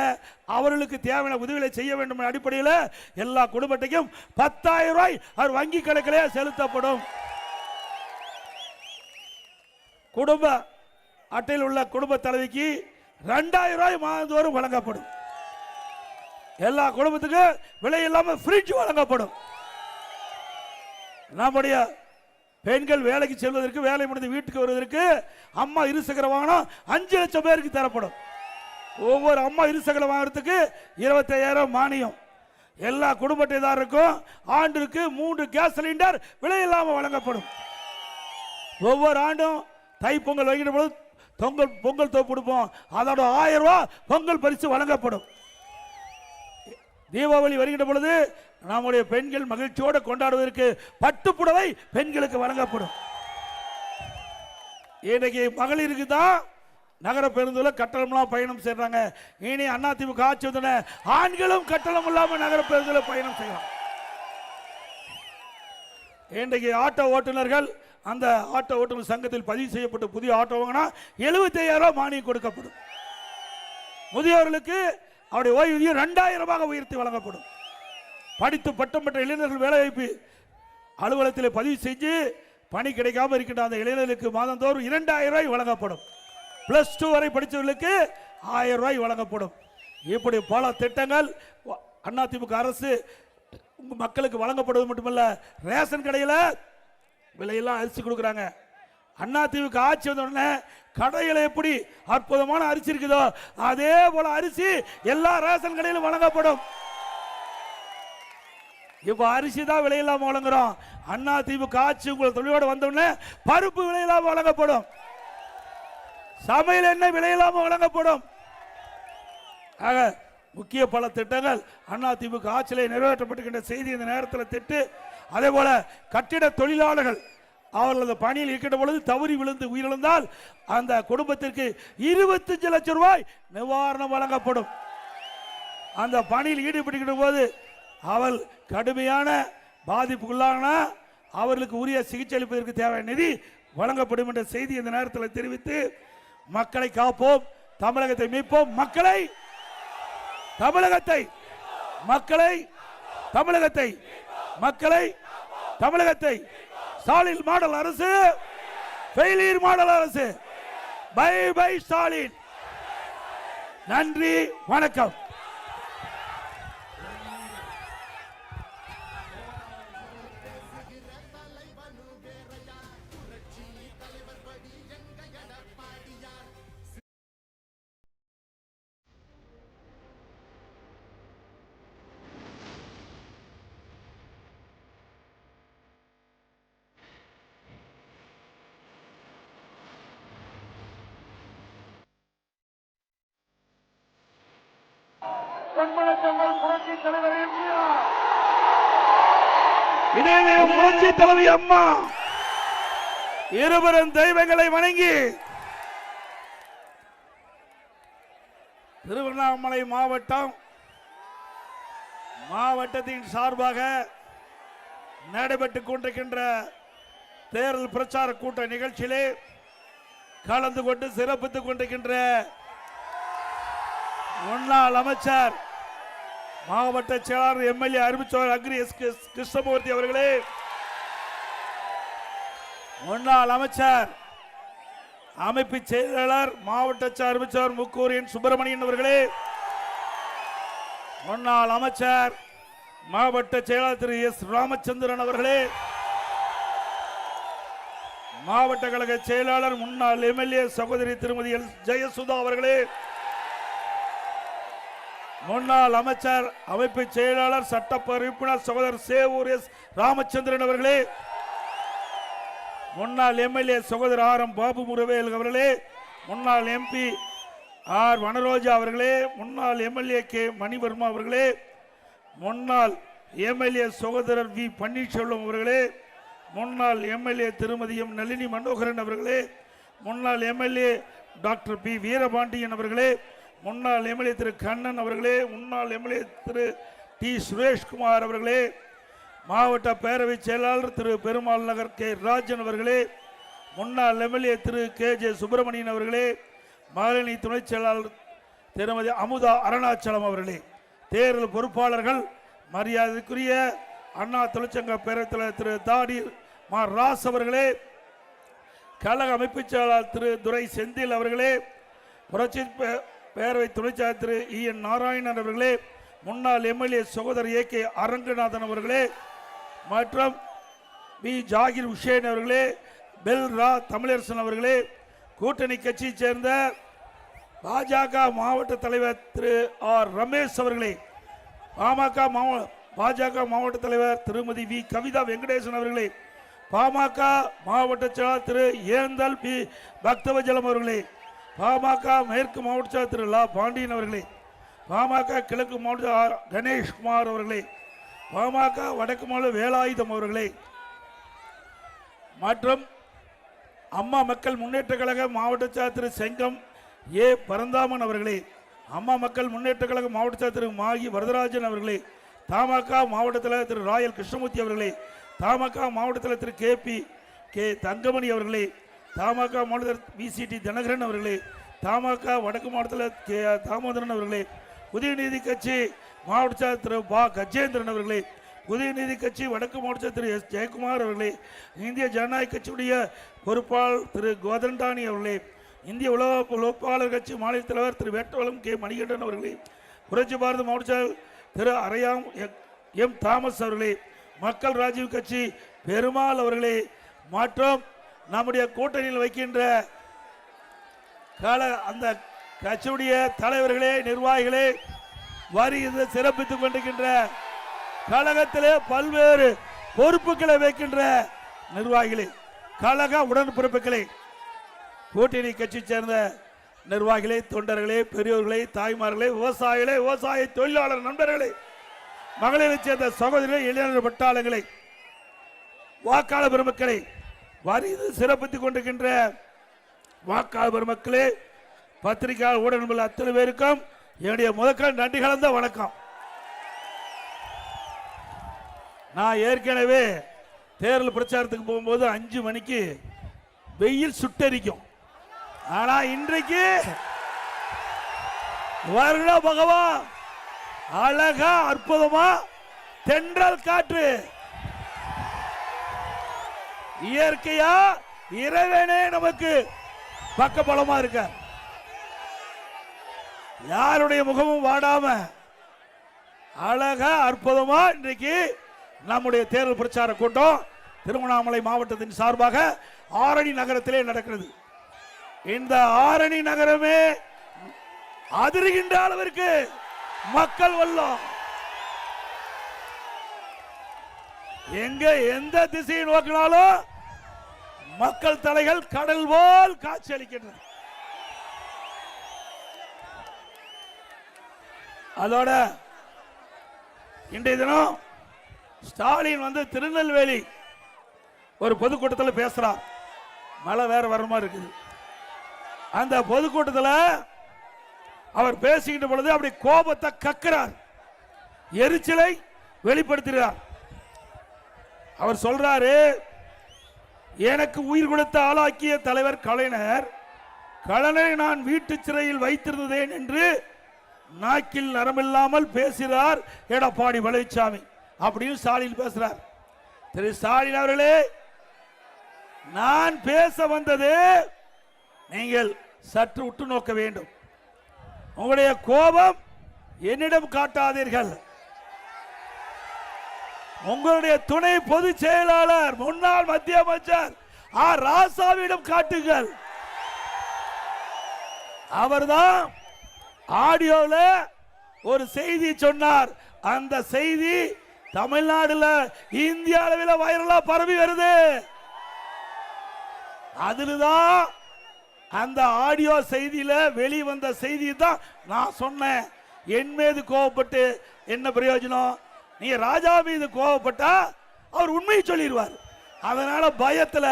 அவர்களுக்கு தேவையான உதவிகளை செய்ய வேண்டும் என்ற அடிப்படையில் எல்லா குடும்பத்தையும் 10,000 ரூபாய் அவர் வங்கி கணக்கிலே செலுத்தப்படும். குடும்ப அட்டையில் உள்ள குடும்ப தலைவிக்கு 2,000 ரூபாய் மாதந்தோறும் வழங்கப்படும். எல்லா குடும்பத்துக்கு விலை இல்லாமல் ஃப்ரிட்ஜ் வழங்கப்படும். நம்முடைய பெண்கள் வேலைக்கு செல்வதற்கு, வேலை முடிந்து வீட்டுக்கு வருவதற்கு அம்மா இருசக்கர வாகனம் 5 லட்சம் பேருக்கு தரப்படும். ஒவ்வொரு அம்மா இருசக்கர வாகனத்துக்கு 25,000 மானியம். எல்லா குடும்ப அட்டைதாரருக்கும் ஆண்டிற்கு 3 கேஸ் சிலிண்டர் விலை இல்லாமல் வழங்கப்படும். ஒவ்வொரு ஆண்டும் தைப்பொங்கல் வைக்கிற பொழுது பொங்கல் தோப்பு கொடுப்போம், அதோட 1000 ரூபாய் பொங்கல் பரிசு வழங்கப்படும். தீபாவளி வருகின்ற பொழுது நம்முடைய பெண்கள் மகிழ்ச்சியோடு கொண்டாடுவதற்கு பட்டுப்புடவை பெண்களுக்கு வழங்கப்படும். இன்னைக்கு மகளிருக்கு தான் நகர பேருந்துல கட்டணம்லாம் பயணம் செய்யறாங்க. இனி அதிமுக ஆட்சி வந்தன ஆண்களும் கட்டணம் இல்லாம நகர பேருந்துல பயணம் செய்யலாம். இன்றைக்கு ஆட்டோ ஓட்டுநர்கள் அந்த ஆட்டோ ஓட்டுநர் சங்கத்தில் பதிவு செய்யப்பட்ட புதிய ஆட்டோ வாங்கினா 75,000 ரூபாய் மானியம் கொடுக்கப்படும். முதியோர்களுக்கு அவருடைய ஓய்வூதியம் 2,000 ரூபாய் உயர்த்தி வழங்கப்படும். படித்து பட்டம் பெற்ற இளைஞர்கள் வேலைவாய்ப்பு அலுவலகத்தில் பதிவு செஞ்சு பணி கிடைக்காம இருக்கின்ற அந்த இளைஞர்களுக்கு மாதந்தோறும் 2,000 ரூபாய் வழங்கப்படும். +2 வரை படித்தவர்களுக்கு 1000 ரூபாய் வழங்கப்படும். இப்படி பல திட்டங்கள் அதிமுக அரசு மக்களுக்கு வழங்கப்படுவது மட்டுமல்ல, ரேஷன் கடையில் விலையெல்லாம் அரிசி கொடுக்குறாங்க. அதிமுக ஆட்சி வந்த உடனே கடையில் எப்படி அற்புதமான அரிசி இருக்குதோ அதே போல அரிசி எல்லா ரேஷன் கடையிலும் வழங்கப்படும். இப்ப அரிசி தான் விலையில்லாம வழங்குறோம். அதிமுக ஆட்சி உங்கள் தொழிலோடு வந்தோடனே பருப்பு விலையில்லாம வழங்கப்படும், சமையல் எண்ணெய் விலையில்லாம வழங்கப்படும். ஆக முக்கிய பல திட்டங்கள் அதிமுக ஆட்சியில் நிறைவேற்றப்பட்டுகின்ற செய்தி இந்த நேரத்தில் திட்டு. அதே போல கட்டிட தொழிலாளர்கள் அவர்களது பணியில் இருக்கின்ற பொழுது தவறி விழுந்து உயிரிழந்தால் அந்த குடும்பத்திற்கு 25 லட்சம் ரூபாய் நிவாரணம் வழங்கப்படும். அந்த பணியில் ஈடுபடுகின்ற போது அவள் கடுமையான பாதிப்புக்குள்ளான அவர்களுக்கு உரிய சிகிச்சை அளிப்பதற்கு தேவையான நிதி வழங்கப்படும் என்ற செய்தி இந்த நேரத்தில் தெரிவித்து, மக்களை காப்போம், தமிழகத்தை மீட்போம், மக்களை தமிழகத்தை மக்களை தமிழகத்தை மக்களை தமிழகத்தை ஸ்டாலின் மாடல் அரசு, ஃபெயிலியர் மாடல் அரசு. Bye bye Stalin. நன்றி, வணக்கம். பொன்மனச்செம்மல் புரட்சி தலைவர் எம்ஜிஆர், இதே புரட்சி தலைவி அம்மா இருவரும் தெய்வங்களை வணங்கி திருவண்ணாமலை மாவட்டத்தின் சார்பாக நடைபெற்றுக் கொண்டிருக்கின்ற தேர்தல் பிரச்சார கூட்ட நிகழ்ச்சியிலே கலந்து கொண்டு சிறப்பித்துக் கொண்டிருக்கின்ற முன்னாள் அமைச்சர் மாவட்ட செயலாளர் எம்எல்ஏ அறிவிச்சவர் அக்ரி எஸ் கிருஷ்ணமூர்த்தி அவர்களே, முன்னாள் அமைச்சர் அமைப்பு செயலாளர் மாவட்ட அறிவிச்சவர் முக்கூரியன் சுப்பிரமணியன் அவர்களே, முன்னாள் அமைச்சர் மாவட்ட செயலாளர் திரு எஸ் ராமச்சந்திரன் அவர்களே, மாவட்ட கழக செயலாளர் முன்னாள் எம்எல்ஏ சகோதரி திருமதி எல் ஜெயசுதா அவர்களே, முன்னாள் அமைச்சர் அமைப்பு செயலாளர் சட்டப்பேரவை உறுப்பினர் சகோதரர் சேவூர் எஸ் ராமச்சந்திரன் அவர்களே, முன்னாள் எம்எல்ஏ சகோதரர் ஆர் எம் பாபு முருவேல் அவர்களே, முன்னாள் எம்பி ஆர் வனரோஜா அவர்களே, முன்னாள் எம்எல்ஏ கே மணிவர்மா அவர்களே, முன்னாள் எம்எல்ஏ சகோதரர் வி பன்னீர்செல்வம் அவர்களே, முன்னாள் எம்எல்ஏ திருமதி எம் நளினி மனோகரன் அவர்களே, முன்னாள் எம்எல்ஏ டாக்டர் பி வீரபாண்டியன் அவர்களே, முன்னாள் எம்எல்ஏ திரு கண்ணன் அவர்களே, முன்னாள் எம்எல்ஏ திரு டி சுரேஷ்குமார் அவர்களே, மாவட்ட பேரவை செயலாளர் திரு பெருமாள் நகர் கே ராஜன் அவர்களே, முன்னாள் எம்எல்ஏ திரு கே ஜே சுப்பிரமணியன் அவர்களே, மாலினி துணை செயலாளர் திருமதி அமுதா அருணாச்சலம் அவர்களே, தேர்தல் பொறுப்பாளர்கள் மரியாதைக்குரிய அண்ணா தொழிற்சங்க பேரவைத் தலைவர் திரு தாடி மா ராஸ் அவர்களே, கழக அமைப்பு செயலாளர் திரு துரை செந்தில் அவர்களே, புரட்சி பேரவை துணைச்சாளர் திரு இ என் நாராயணன் அவர்களே, முன்னாள் எம்எல்ஏ சகோதரர் ஏ கே அரங்கநாதன் அவர்களே மற்றும் பி ஜாகிர் உஷேன் அவர்களே, பெல் ரா தமிழரசன் அவர்களே, கூட்டணி கட்சியை சேர்ந்த பாஜக மாவட்ட தலைவர் திரு ஆர் ரமேஷ் அவர்களே, பாஜக மாவட்ட தலைவர் திருமதி வி கவிதா வெங்கடேசன் அவர்களே, பாமக மாவட்ட செயலாளர் திரு ஏந்தல் பி பக்தவஜலம் அவர்களே, பாமக மேற்கு மாவட்ட செயலாளர் திரு லா பாண்டியன் அவர்களே, பாமக கிழக்கு மாவட்ட கணேஷ்குமார் அவர்களே, பாமக வடக்கு மாவட்ட வேலாயுதம் அவர்களே மற்றும் அம்மா மக்கள் முன்னேற்ற கழக மாவட்ட செயலாளர் திரு செங்கம் ஏ பரந்தாமன் அவர்களே, அம்மா மக்கள் முன்னேற்ற கழக மாவட்ட செயலாளர் திரு மாகி வரதராஜன் அவர்களே, தமாக மாவட்ட தலைவர் திரு ராயல் கிருஷ்ணமூர்த்தி அவர்களே, தமாக மாவட்ட தலைவர் திரு கே தங்கமணி அவர்களே, தமாக மாவட்ட விசிடி தினகரன் அவர்களே, தமாக வடக்கு மாவட்டத்தில் கே தாமோதரன் அவர்களே, புதிய நீதி கட்சி மாவட்ட செயலாளர் திரு பா கஜேந்திரன் அவர்களே, புதிய நீதி கட்சி வடக்கு மாவட்ட திரு எஸ் ஜெயக்குமார் அவர்களே, இந்திய ஜனநாயக கட்சியுடைய பொறுப்பாளர் திரு கோதண்டானி அவர்களே, இந்திய உழைப்பாளர் கட்சி மாநில தலைவர் திரு வேட்டவலம் கே மணிகண்டன் அவர்களே, புரட்சி பாரத மாவட்ட செயலர் திரு அரையாம் எம் தாமஸ் அவர்களே, மக்கள் ராஜீவ் கட்சி பெருமாள் அவர்களே மற்றும் நம்முடைய கூட்டணியில் வைக்கின்ற அந்த கட்சியுடைய தலைவர்களே நிர்வாகிகளே வருகின்ற சிறப்பித்துக் கொண்டிருக்கின்ற கழகத்திலே பல்வேறு பொறுப்புகளை வைக்கின்ற நிர்வாகிகளே, கழக உடன்பிறப்புகளே, கூட்டணி கட்சி சேர்ந்த நிர்வாகிகளே, தொண்டர்களே, பெரியோர்களே, தாய்மார்களே, விவசாயிகளே, விவசாய தொழிலாளர் நண்பர்களே, மகளிரை சேர்ந்த சகோதரிகளே, இளைஞர் பட்டாளங்களே, வாக்காளர் பெருமக்களை வரிது சிறப்பித்துக் கொண்டிருக்கின்ற வாக்காளர் பெருமக்களே, பத்திரிகையாளர் ஊடக நண்பர்கள் அத்தனை பேருக்கும் என்னுடைய முதற்கண் நன்றி கலந்த வணக்கம். நான் ஏற்கனவே தேர்தல் பிரச்சாரத்துக்கு போகும்போது 5 மணிக்கு வெயில் சுட்டரிக்கும். ஆனா இன்றைக்கு வருட பகவான் அழகா அற்புதமா தென்றல் காற்று இயற்கையா இறைவனே நமக்கு பக்கபலமா இருக்க, யாருடைய முகமும் வாடாம அழகா அற்புதமா இன்றைக்கு நம்முடைய தேர்தல் பிரச்சார கூட்டம் திருவண்ணாமலை மாவட்டத்தின் சார்பாக ஆரணி நகரத்திலே நடக்கிறது. இந்த ஆரணி நகரமே அதிர்கின்ற அளவிற்கு மக்கள் வெள்ளம். எங்க எந்த திசையை நோக்கினாலும் மக்கள் தலைகள் கடல் போல் காட்சி அளிக்கின்றன. அதோட இன்றைய தினம் ஸ்டாலின் வந்து திருநெல்வேலி ஒரு பொதுக்கூட்டத்தில் பேசுறார். மழை வேற வர மாதிரி இருக்குது. அந்த பொதுக்கூட்டத்தில் அவர் பேசிக்கிட்ட பொழுது அப்படி கோபத்தை கக்கிறார், எரிச்சலை வெளிப்படுத்துகிறார். அவர் சொல்றாரு, எனக்கு உயிர் கொடுத்த ஆளாக்கிய தலைவர் கலைஞர், கலைஞரை நான் வீட்டு சிறையில் வைத்திருந்தேன் என்று நாக்கில் நரம்பில்லாமல் பேசுகிறார் எடப்பாடி பழனிசாமி அப்படின்னு ஸ்டாலின் பேசுறார். திரு ஸ்டாலின் அவர்களே, நான் பேச வந்தது நீங்கள் சற்று உற்று நோக்க வேண்டும். உங்களுடைய கோபம் என்னிடம் காட்டாதீர்கள். உங்களுடைய துணை பொதுச் செயலாளர் முன்னாள் மத்திய அமைச்சர் ஆர் ராசாவிடம் காட்டுங்கள். அவர்தான் ஆடியோல ஒரு செய்தி சொன்னார். அந்த செய்தி தமிழ்நாடுல இந்திய அளவில் வைரலா பரவி வருது. அதுதான் அந்த ஆடியோ செய்தியில வெளிவந்த செய்தி தான் நான் சொன்னேன். என் மீது கோபப்பட்டு என்ன பிரயோஜனம்? நீ ராஜா மீது கோபப்பட்டா அவர் உண்மையை சொல்லிடுவார். அதனால பயத்துல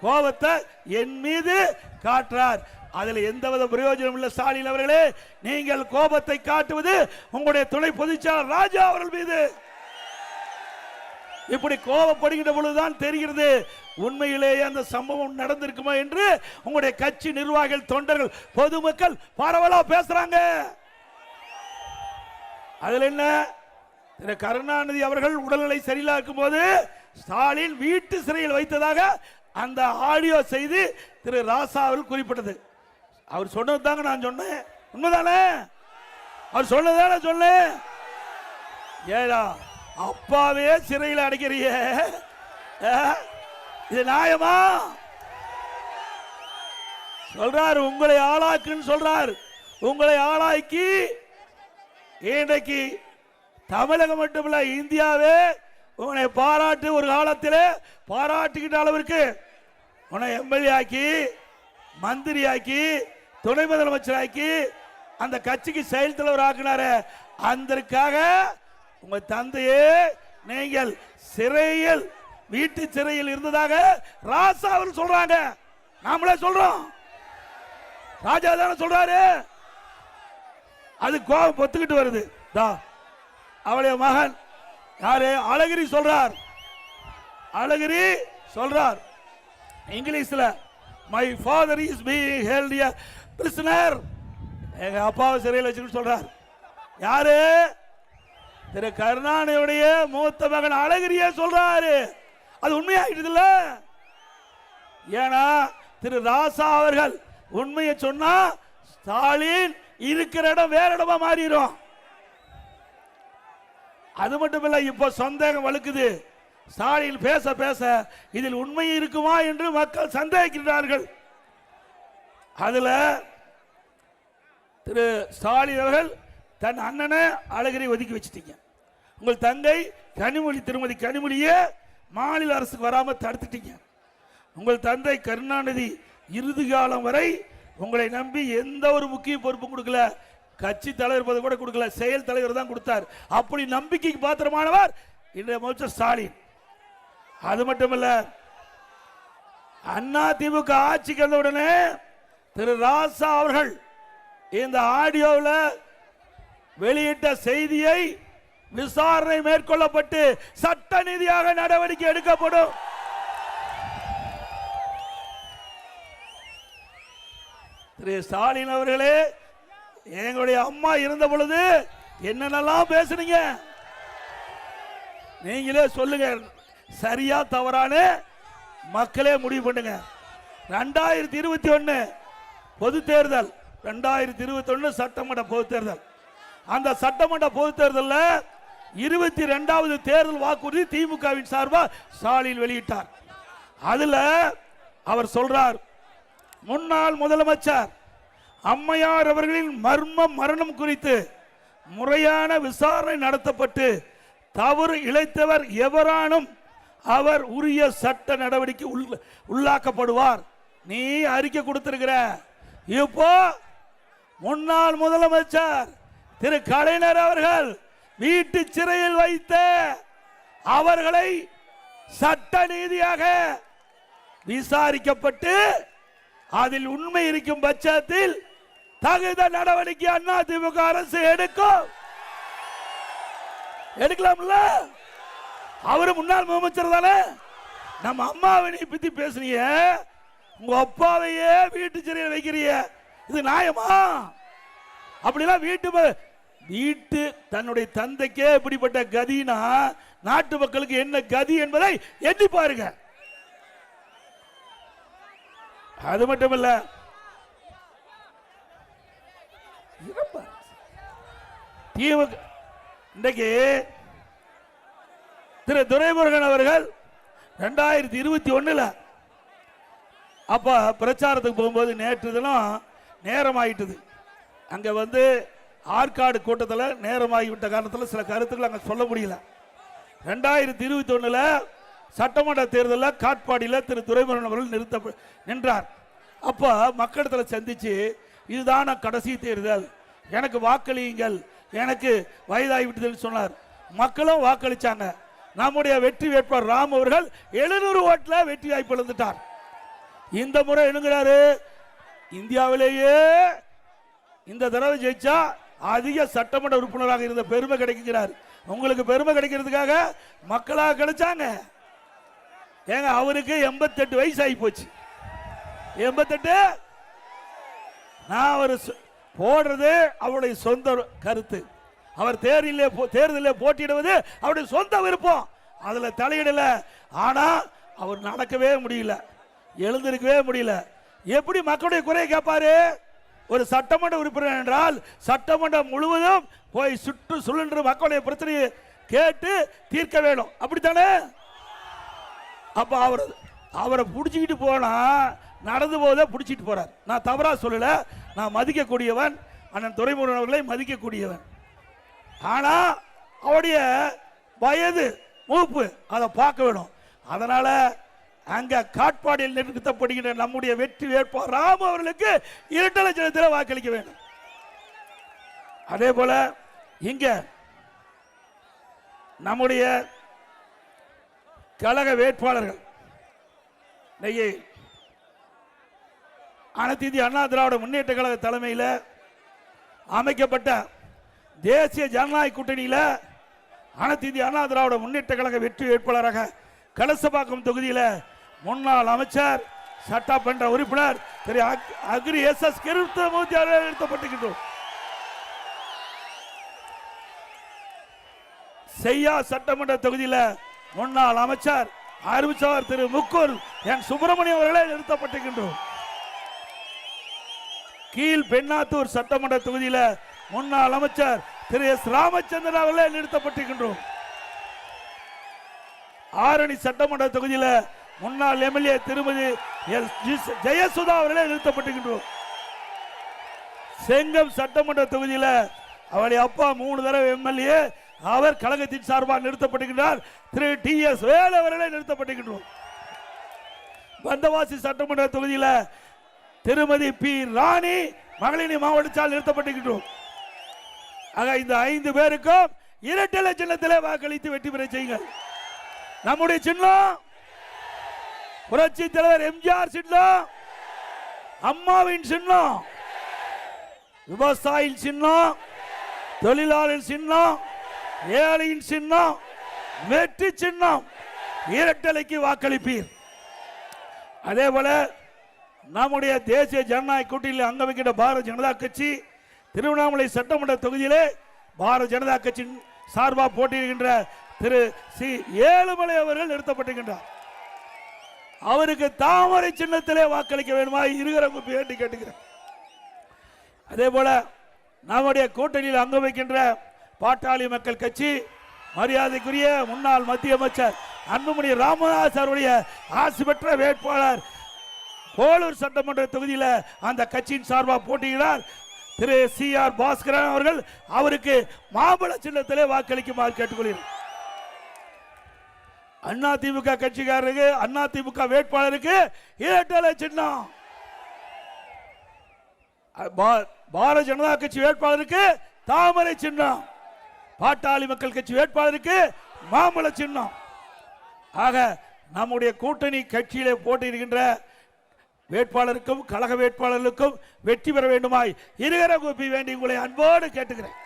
கோபத்தை என் மீது காட்டுறார். அதில் எந்தவித பிரயோஜனம் இல்லை. ஸ்டாலின் அவர்களே, நீங்கள் கோபத்தை காட்டுவது உங்களுடைய துணை பொதுச்செயலாளர் ராஜா அவர்கள் மீது. இப்படி கோபப்படுகின்ற பொழுதுதான் தெரிகிறது உண்மையிலேயே அந்த சம்பவம் நடந்திருக்குமா என்று. உங்களுடைய கட்சி நிர்வாகிகள், தொண்டர்கள், பொதுமக்கள் பரவலா பேசுறாங்க. அதில் என்ன, திரு கருணாநிதி அவர்கள் உடல்நிலை சரியில்லா இருக்கும் போது ஸ்டாலின் வீட்டு சிறையில் வைத்ததாக அந்த ஆடியோ செய்தி திரு ராசா அவர்கள் குறிப்பிட்டது. அவர் சொன்னது தாங்க நான் சொன்னேன். உண்மைதானே? அவர் சொன்னதானே சொன்னேன். ஏடா அப்பாவே சிறையில் அடைக்கிறிய, இது நியாயமா? சொல்றார் உங்களை ஆளாக்குன்னு சொல்றார். உங்களை ஆளாக்கி இன்றைக்கு தமிழகம் மட்டுமல்ல இந்தியாவே உன்னை பாராட்டு, ஒரு காலத்தில் பாராட்டுகின்ற அளவிற்கு உன்னை எம்எல்ஏ ஆக்கி, மந்திரி ஆக்கி, துணை முதலமைச்சர் ஆக்கி, அந்த கட்சிக்கு செயல் தலைவர் ஆக்கினாரு. அதற்காக உங்க தந்தையே நீங்கள் சிறையில், வீட்டு சிறையில் இருந்ததாக ராசா அவர் சொல்றாங்க. நாமளே சொல்றோம், ராஜா தானே சொல்றாரு. அது கோபம் பொத்துக்கிட்டு வருது. அவளுடைய மகன் யாரு? அழகிரி சொல்றார். அழகிரி சொல்றார் இங்கிலீஷ்ல, my father is being held a prisoner. எங்க அப்பாவை சிறையில் வச்சுக்கிட்டு சொல்றார். யாரு? திரு கருணாநிதியுடைய மூத்த மகன் அழகிரியே சொல்றாரு. அது உண்மையாயிடுது இல்ல? ஏன்னா திரு ராசா அவர்கள் உண்மையை சொன்னா ஸ்டாலின் இருக்கிற இடம் வேற இடமா மாறிடும். அது மட்டும் இல்ல, இப்ப சந்தேகம் வலுக்குது. ஸ்டாலின் பேச பேச இதில் உண்மை இருக்குமா என்று மக்கள் சந்தேகிக்கிறார்கள். அதுல திரு ஸ்டாலின் அவர்கள் தன் அண்ணனை அழகிரி ஒதுக்கி வச்சுட்டீங்க. உங்கள் தங்கை கனிமொழி, திருமதி கனிமொழியே மாநில அரசுக்கு வராம தடுத்துட்டீங்க. உங்கள் தந்தை கருணாநிதி இறுதி காலம் வரை உங்களை நம்பி எந்த ஒரு முக்கிய பொறுப்பு கொடுக்கல. கட்சி தலைவர் பதவி கூட கொடுக்கல, செயல் தலைவர் தான் கொடுத்தார். அப்படி நம்பிக்கைக்கு பாத்திரமானவர் இன்றைய முதலமைச்சர் ஸ்டாலின். அது மட்டுமல்ல, அண்ணா திமுக ஆட்சிக்கு வந்த உடனே திரு ராசா அவர்கள் இந்த ஆடியோவில் வெளியிட்ட செய்தியை விசாரணை மேற்கொள்ளப்பட்டு சட்ட ரீதியாக நடவடிக்கை எடுக்கப்படும். திரு ஸ்டாலின் அவர்களே, எங்களுடைய அம்மா இருந்த பொழுது என்னென்னலாம் பேசுனீங்க நீங்களே சொல்லுங்க. சரியா தவறான மக்களே முடிவு பண்ணுங்க. 2021 பொது தேர்தல், 2021 சட்டமன்ற பொது தேர்தல். அந்த சட்டமன்ற பொது தேர்தலில் 22வது தேர்தல் வாக்குறுதி திமுகவின் சார்பாக ஸ்டாலின் வெளியிட்டார். அதுல அவர் சொல்றார், முன்னாள் முதலமைச்சர் அம்மையார் அவர்களின் மரணம் குறித்து முறையான விசாரணை நடத்தப்பட்டு தவறு இழைத்தவர் எவரானும் அவர் உரிய சட்ட நடவடிக்கை உள்ளாக்கப்படுவார். நீ அறிக்கை கொடுத்திருக்கிற. இப்போ முன்னாள் முதலமைச்சர் திரு கலைஞர் அவர்கள் வீட்டு சிறையில் வைத்த அவர்களை சட்ட நீதியாக விசாரிக்கப்பட்டு அதில் உண்மை இருக்கும் பட்சத்தில் தகுந்த நடவடிக்கை அதிமுக அரசு எடுக்கலாம்ல. அவரு முன்னாள் முதலமைச்சர் தானே. நம்ம அம்மாவை பத்தி பேசுறீங்க, உங்க அப்பாவையே வீட்டு சிறையில் வைக்கிறீங்க, இது நியாயமா? அப்படிலாம் வீட்டு தன்னுடைய தந்தைக்கே இப்படிப்பட்ட கதினா நாட்டு மக்களுக்கு என்ன கதி என்பதை எண்ணி பாருங்க. அது மட்டுமல்ல, இன்றைக்கு திரு துரைமுருகன் அவர்கள் 2021 அப்ப பிரச்சாரத்துக்கு போகும்போது நேற்று தினம் நேரம் ஆயிட்டது. அங்க ஆற்காடு கூட்டத்தில் நேரமாகிவிட்ட காரணத்தில் சில கருத்துக்கள் அங்க சொல்ல முடியல. 2021 சட்டமன்ற தேர்தலில் காட்பாடியில் திரு துரைமுருகன் அவர்கள் நின்றார். அப்ப மக்களிடத்தில் சந்திச்சு, இதுதான கடைசி தேர்தல், எனக்கு வாக்களியுங்கள், எனக்கு வயதாகிவிட்டதுன்னு சொன்னார். மக்களும் வாக்களிச்சாங்க. நம்முடைய வெற்றி வேட்பாளர் ராம் அவர்கள் 700 ஓட்டில் வெற்றி வாய்ப்பு இழந்துட்டார். இந்த முறை என்னங்கிறாரு, இந்தியாவிலேயே இந்த தடவை ஜெயிச்சா அதிக சட்டமன்ற உறுப்பினராக இருந்த பெருமை கிடைக்கிறார். உங்களுக்கு பெருமை கிடைக்கிறதுக்காக மக்களாக கிடைச்சாங்க. ஏங்க, அவருக்கு 88 வயசு ஆகி போச்சு. 88. நான் அவர் போடுறது அவருடைய சொந்த கருத்து. அவர் தேர்தலில் போட்டியிடுவது அவருடைய சொந்த விருப்பம். அதுல தலையிடல. ஆனா அவர் நடக்கவே முடியல, எழுந்திருக்கவே முடியல. எப்படி மக்களுடைய குறையை கேட்பாரு? ஒரு சட்டமன்ற உறுப்பினர் என்றால் சட்டமன்றம் முழுவதும் போய் சுழன்று மக்களுடைய பிரச்சனையை கேட்டு தீர்க்க வேணும், அப்படித்தானே? அப்ப அவரை பிடிச்சிக்கிட்டு போனா நடந்து போதே பிடிச்சிட்டு போறார். நான் தவறா சொல்லல, நான் மதிக்கக்கூடியவன், அண்ணன் துரைமுருகன் அவர்களை மதிக்கக்கூடியவன். ஆனா அவருடைய வயது மூப்பு அதை பார்க்க வேணும். அதனால அங்க காட்பாடியில் நிறுத்தப்படுகின்ற நம்முடைய வெற்றி வேட்பாளர் ராம் அவர்களுக்கு இரட்டை சின்னத்தில் வாக்களிக்க வேண்டும். அதே போல இங்க நம்முடைய கழக வேட்பாளர்கள் அனைத்து இந்திய அண்ணா திராவிட முன்னேற்ற கழக தலைமையில் அமைக்கப்பட்ட தேசிய ஜனநாயக கூட்டணியில் அனைத்து இந்திய அண்ணா திராவிட முன்னேற்ற கழக வெற்றி வேட்பாளராக கலசபாக்கம் தொகுதியில் முன்னாள் அமைச்சர் சட்டமன்ற உறுப்பினர் திரு அக்ரி எஸ் கிருஷ்ணமூர்த்தி அவர்கள் நிறுத்தப்பட்டிருக்கின்றோம். செய்யா சட்டமன்ற தொகுதியில் முன்னாள் அமைச்சர் அறிவிச்சவர் திரு முக்கூர் என் சுப்பிரமணியம் அவர்களே நிறுத்தப்பட்டிருக்கின்றோம். கீழ் பெண்ணாத்தூர் சட்டமன்ற தொகுதியில் முன்னாள் அமைச்சர் திரு எஸ் ராமச்சந்திரன் அவர்களே நிறுத்தப்பட்டிருக்கின்றோம். ஆரணி சட்டமன்ற தொகுதியில் முன்னாள் எம்எல்ஏ திருமதி ஜெயசுதா அவர்களே நிறுத்தப்பட்டிருக்கின்றோம். செங்கம் சட்டமன்ற தொகுதியில் அவருடைய அப்பா 3 தடவை எம்எல்ஏ, அவர் கழகத்தின் சார்பாக நிறுத்தப்பட்டிருக்கிறார். திரு டி எஸ் வேலு அவர்களே நிறுத்தப்பட்டிருக்கின்றோம். பந்தவாசி சட்டமன்ற தொகுதியில் திருமதி பி ராணி மகளிர் மாவட்டத்தால் நிறுத்தப்பட்டிருக்கின்றோம். ஆக இந்த 5 பேருக்கும் இரட்டை சின்னத்திலே வாக்களித்து வெற்றி பெற செய்யுங்கள். நம்முடைய சின்னம் புரட்சி தலைவர் எம்ஜிஆர் சின்னம், அம்மாவின் சின்னம், விவசாயியின் சின்னம், தொழிலாளர் சின்னம், ஏழையின் சின்னம், வெற்றி சின்னம். இரட்டலைக்கு வாக்களிப்பீர். அதே போல நம்முடைய தேசிய ஜனநாயக கூட்டணியில் அங்கமைக்கின்ற பாரதிய ஜனதா கட்சி திருவண்ணாமலை சட்டமன்ற தொகுதியிலே பாரதிய ஜனதா கட்சியின் சார்பாக போட்டியிடுகின்ற திரு சி ஏழுமலை அவர்கள் நிறுத்தப்பட்டிருக்கின்றார். அவருக்கு தாமரை சின்னத்திலே வாக்களிக்க வேண்டுமா இருக்கிறவங்க வேண்டி கேட்டுக்கிறேன். அதே போல நம்முடைய கூட்டணியில் அங்க வைக்கின்ற பாட்டாளி மக்கள் கட்சி மரியாதைக்குரிய முன்னாள் மத்திய அமைச்சர் அன்புமணி ராமதாஸ் அவருடைய ஆசி பெற்ற வேட்பாளர் போலூர் சட்டமன்ற தொகுதியில் அந்த கட்சியின் சார்பாக போட்டியிடார் திரு சி ஆர் பாஸ்கரன் அவர்கள். அவருக்கு மாம்பழ சின்னத்திலே வாக்களிக்குமாறு கேட்டுக்கொள்கிறேன். அண்ணா திமுக கட்சிக்காரருக்கு, அண்ணா திமுக வேட்பாளருக்கு இரட்டை சின்னம், பாரதிய ஜனதா கட்சி வேட்பாளருக்கு தாமரை சின்னம், பாட்டாளி மக்கள் கட்சி வேட்பாளருக்கு மாம்பழ சின்னம். ஆக நம்முடைய கூட்டணி கட்சியிலே போட்டியிடுகின்ற வேட்பாளருக்கும் கழக வேட்பாளர்களுக்கும் வெற்றி பெற வேண்டுமாய் இருகர கூப்பி வேண்டி உங்களை அன்போடு கேட்டுக்கிறேன்.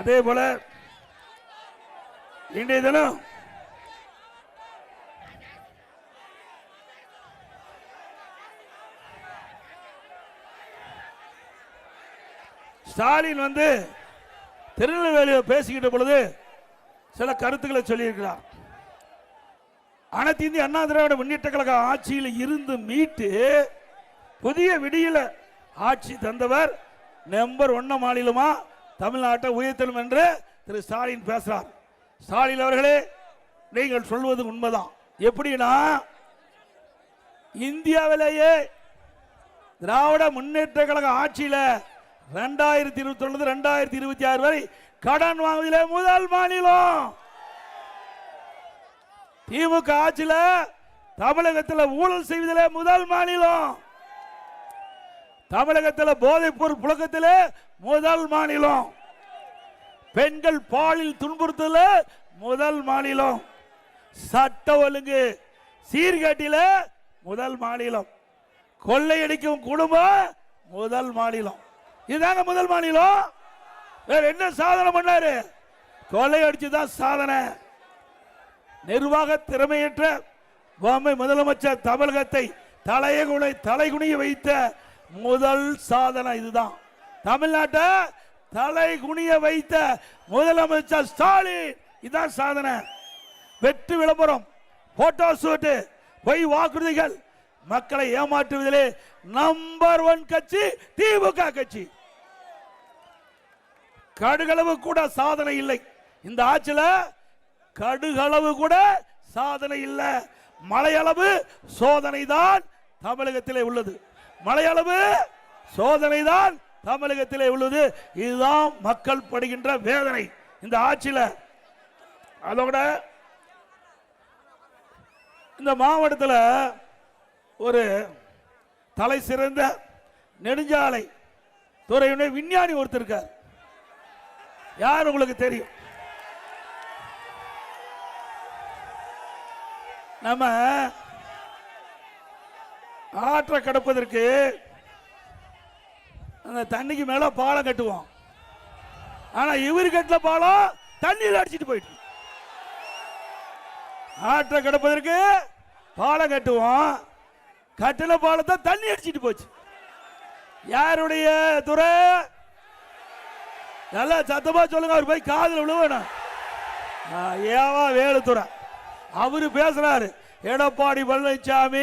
அதே போல இன்றைய தினம் ஸ்டாலின் திருநெல்வேலியில் பேசிக்கிட்ட பொழுது சில கருத்துக்களை சொல்லியிருக்கிறார். அனைத்து இந்திய அண்ணா திராவிட முன்னேற்ற கழக ஆட்சியில் இருந்து மீட்டு புதிய விடியில ஆட்சி தந்தவர் நம்பர் 1 மாநிலமா தமிழ்நாட்டை உயர்த்தணும் என்று திரு ஸ்டாலின் பேசுறார். ஸ்டாலின் அவர்களே, நீங்கள் சொல்வது உண்மைதான். எப்படின்னா, இந்தியாவிலேயே திராவிட முன்னேற்ற கழக ஆட்சியில் 2021 2026 வரை கடன் வாங்குவதிலே முதல் மாநிலம். திமுக ஆட்சியில் தமிழகத்தில் ஊழல் செய்வதிலே முதல் மாநிலம். தமிழகத்தில் போதைப் பொருள் புழக்கத்திலே முதல் மாநிலம். பெண்கள் பாலியல் துன்புறுத்தல முதல் மாநிலம். சட்ட ஒழுங்கு சீர்கேட்டில முதல் மாநிலம். கொள்ளையடிக்கும் குடும்பம் முதல் மாநிலம். இதுதாங்க முதல் மாநிலம். வேற என்ன சாதனை பண்ணாரு? கொள்ளையடிச்சுதான் சாதனை. நிர்வாக திறமையற்ற பொம்மை முதலமைச்சர் தமிழகத்தை தலைகுனிய வைத்த முதல் சாதனை இதுதான். தமிழ்நாட்டை தலைகுனிய வைத்த முதலமைச்சர் ஸ்டாலின், இதுதான் சாதனை. வெற்றி விளம்பரம், போட்டோ ஷூட், பொய் வாக்குறுதிகள், மக்களை ஏமாற்றுவதிலே நம்பர் 1 கட்சி திமுக கட்சி. கடுகளவு கூட சாதனை இல்லை இந்த ஆட்சியில். கடுகளவு கூட சாதனை இல்லை. மலையளவு சோதனை தான் தமிழகத்திலே உள்ளது. மலையளவு சோதனை தான் தமிழகத்திலே உள்ளது. இதுதான் மக்கள் படுகின்ற வேதனை இந்த ஆட்சியில். அதோட இந்த மாவட்டத்தில் ஒரு தலை சிறந்த நெடுஞ்சாலை துறையுடைய விஞ்ஞானி ஒருத்தர் இருக்கார். யார் உங்களுக்கு தெரியும்? நம்ம ஆற்றை கடப்பதற்கு அந்த தண்ணிக்கு மேல பாலம் கட்டுவோம். ஆனா இவர் கட்டின பாலம் தண்ணியில் அடிச்சிட்டு போயிட்டு. ஆற்றை கடப்பதற்கு பாலம் கட்டுவோம், கட்டின பாலத்தை தண்ணி அடிச்சிட்டு போச்சு. யாருடைய துறை? நல்லா சத்தமா சொல்லுங்க, அவர் போய் காதில் விழுவணும். ஏவா வேலுத்துறை அவரு பேசுறாரு. எடப்பாடி பழனிசாமி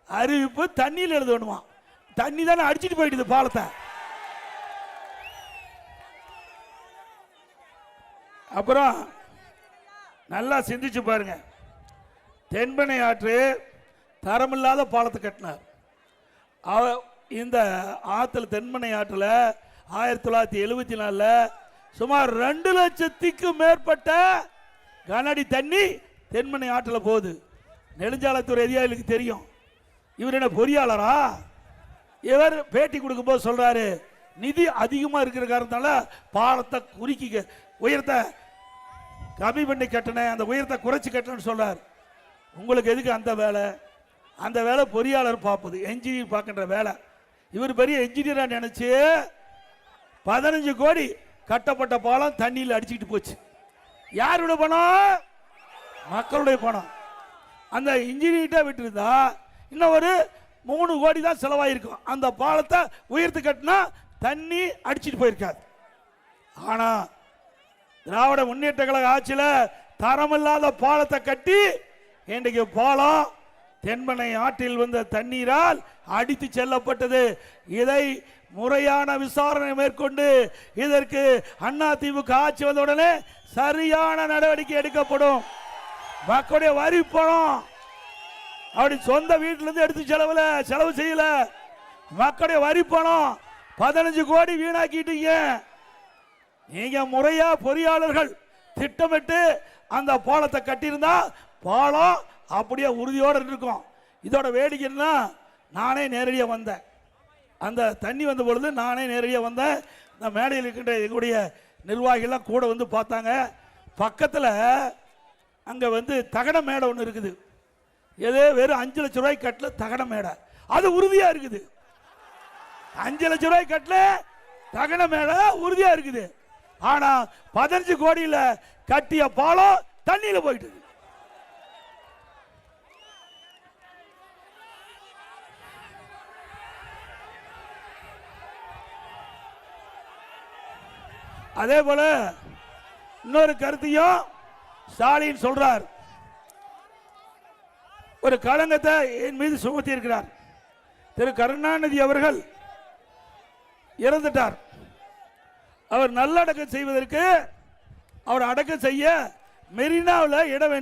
அறிவிப்பு தண்ணியில் எழுதணுமா? தண்ணி தானே அடிச்சிட்டு போயிட்டு பாலத்தை. அப்புறம் நல்லா சிந்திச்சு பாருங்க. தென்பெண்ணை ஆற்று தரமில்லாத பாலத்தை கட்டினார். இந்த ஆற்றுல தென்பெண்ணை ஆற்றுல 1974 சுமார் 2 லட்சத்துக்கும் மேற்பட்ட கனஅடி தண்ணி தென்பெண்ணை ஆற்றுல போகுது. நெடுஞ்சாலைத்துறை அதிகாரிகளுக்கு தெரியும். இவர் என்ன பொறியாளரா? இவர் பேட்டி கொடுக்கும் போது சொல்றாரு, நிதி அதிகமா இருக்கிற காரணத்தால பாலத்தை குறுக்கி உயரத்தை கம்மி பண்ணி கட்டின, அந்த உயரத்தை குறைச்சி கட்டணும்னு சொல்றாரு. உங்களுக்கு எதுக்கு அந்த வேலை? அந்த வேலை பொறியாளர் பார்ப்பது, என்ஜினியர் பார்க்கின்ற வேலை. இவர் பெரிய என்ஜினியரா நினைச்சு 15 கோடி கட்டப்பட்ட பாலம் தண்ணியில் அடிச்சுக்கிட்டு போச்சு. யாருடைய பணம்? மக்களுடைய பணம். அந்த இன்ஜினியர்கிட்ட விட்டுருந்தா இன்னும் ஒரு 3 கோடி தான் செலவாயிருக்கும். அந்த பாலத்தை உயர்த்து கட்டினா தண்ணி அடிச்சிட்டு போயிருக்காது. ஆனா திராவிட முன்னேற்ற கழக ஆட்சியில் தரமில்லாத பாலத்தை கட்டி இன்றைக்கு பாலம் தென்பெண்ணை ஆற்றில் வந்த தண்ணீரால் அடித்து செல்லப்பட்டது. இதை முறையான விசாரணை மேற்கொண்டு இதற்கு அதிமுக ஆட்சி வந்தவுடனே சரியான நடவடிக்கை எடுக்கப்படும். மக்களுடைய வரி பணம் அப்படி சொந்த வீட்டிலிருந்து எடுத்து செலவு செய்யல. மக்களுடைய வரி பணம் 15 கோடி வீணாக்கிட்டீங்க. நீங்க முறையா பொறியாளர்கள் திட்டமிட்டு அந்த பாலத்தை கட்டியிருந்தா பாலம் அப்படியே உறுதியோடு இருக்கும். இதோட வேடிக்கைன்னா, நானே நேரடியாக வந்தேன். அந்த தண்ணி வந்த பொழுது நானே நேரடியாக வந்தேன். இந்த மேடையில் இருக்கின்ற எங்களுடைய நிர்வாகிகள்லாம் கூட வந்து பார்த்தாங்க. பக்கத்தில் அங்கே வந்து தகட மேடை ஒன்று இருக்குது. ஏதோ வெறும் 5 லட்சம் ரூபாய் கட்டில் தகட மேடை, அது உறுதியாக இருக்குது. 5 லட்சம் ரூபாய் கட்டில் தகட மேடை உறுதியாக இருக்குது. ஆனால் 15 கோடியில் கட்டிய பாலம் தண்ணியில் போயிட்டு. அதே போல இன்னொரு கருத்தையும் ஸ்டாலின் சொல்றார். ஒரு களங்கத்தை என் மீது சுமத்தி இருக்கிறார். திரு கருணாநிதி அவர்கள் இறந்துட்டார். அவர் நல்லடக்கம் செய்வதற்கு அவர் அடக்கம் செய்ய மெரினாவில் இடம்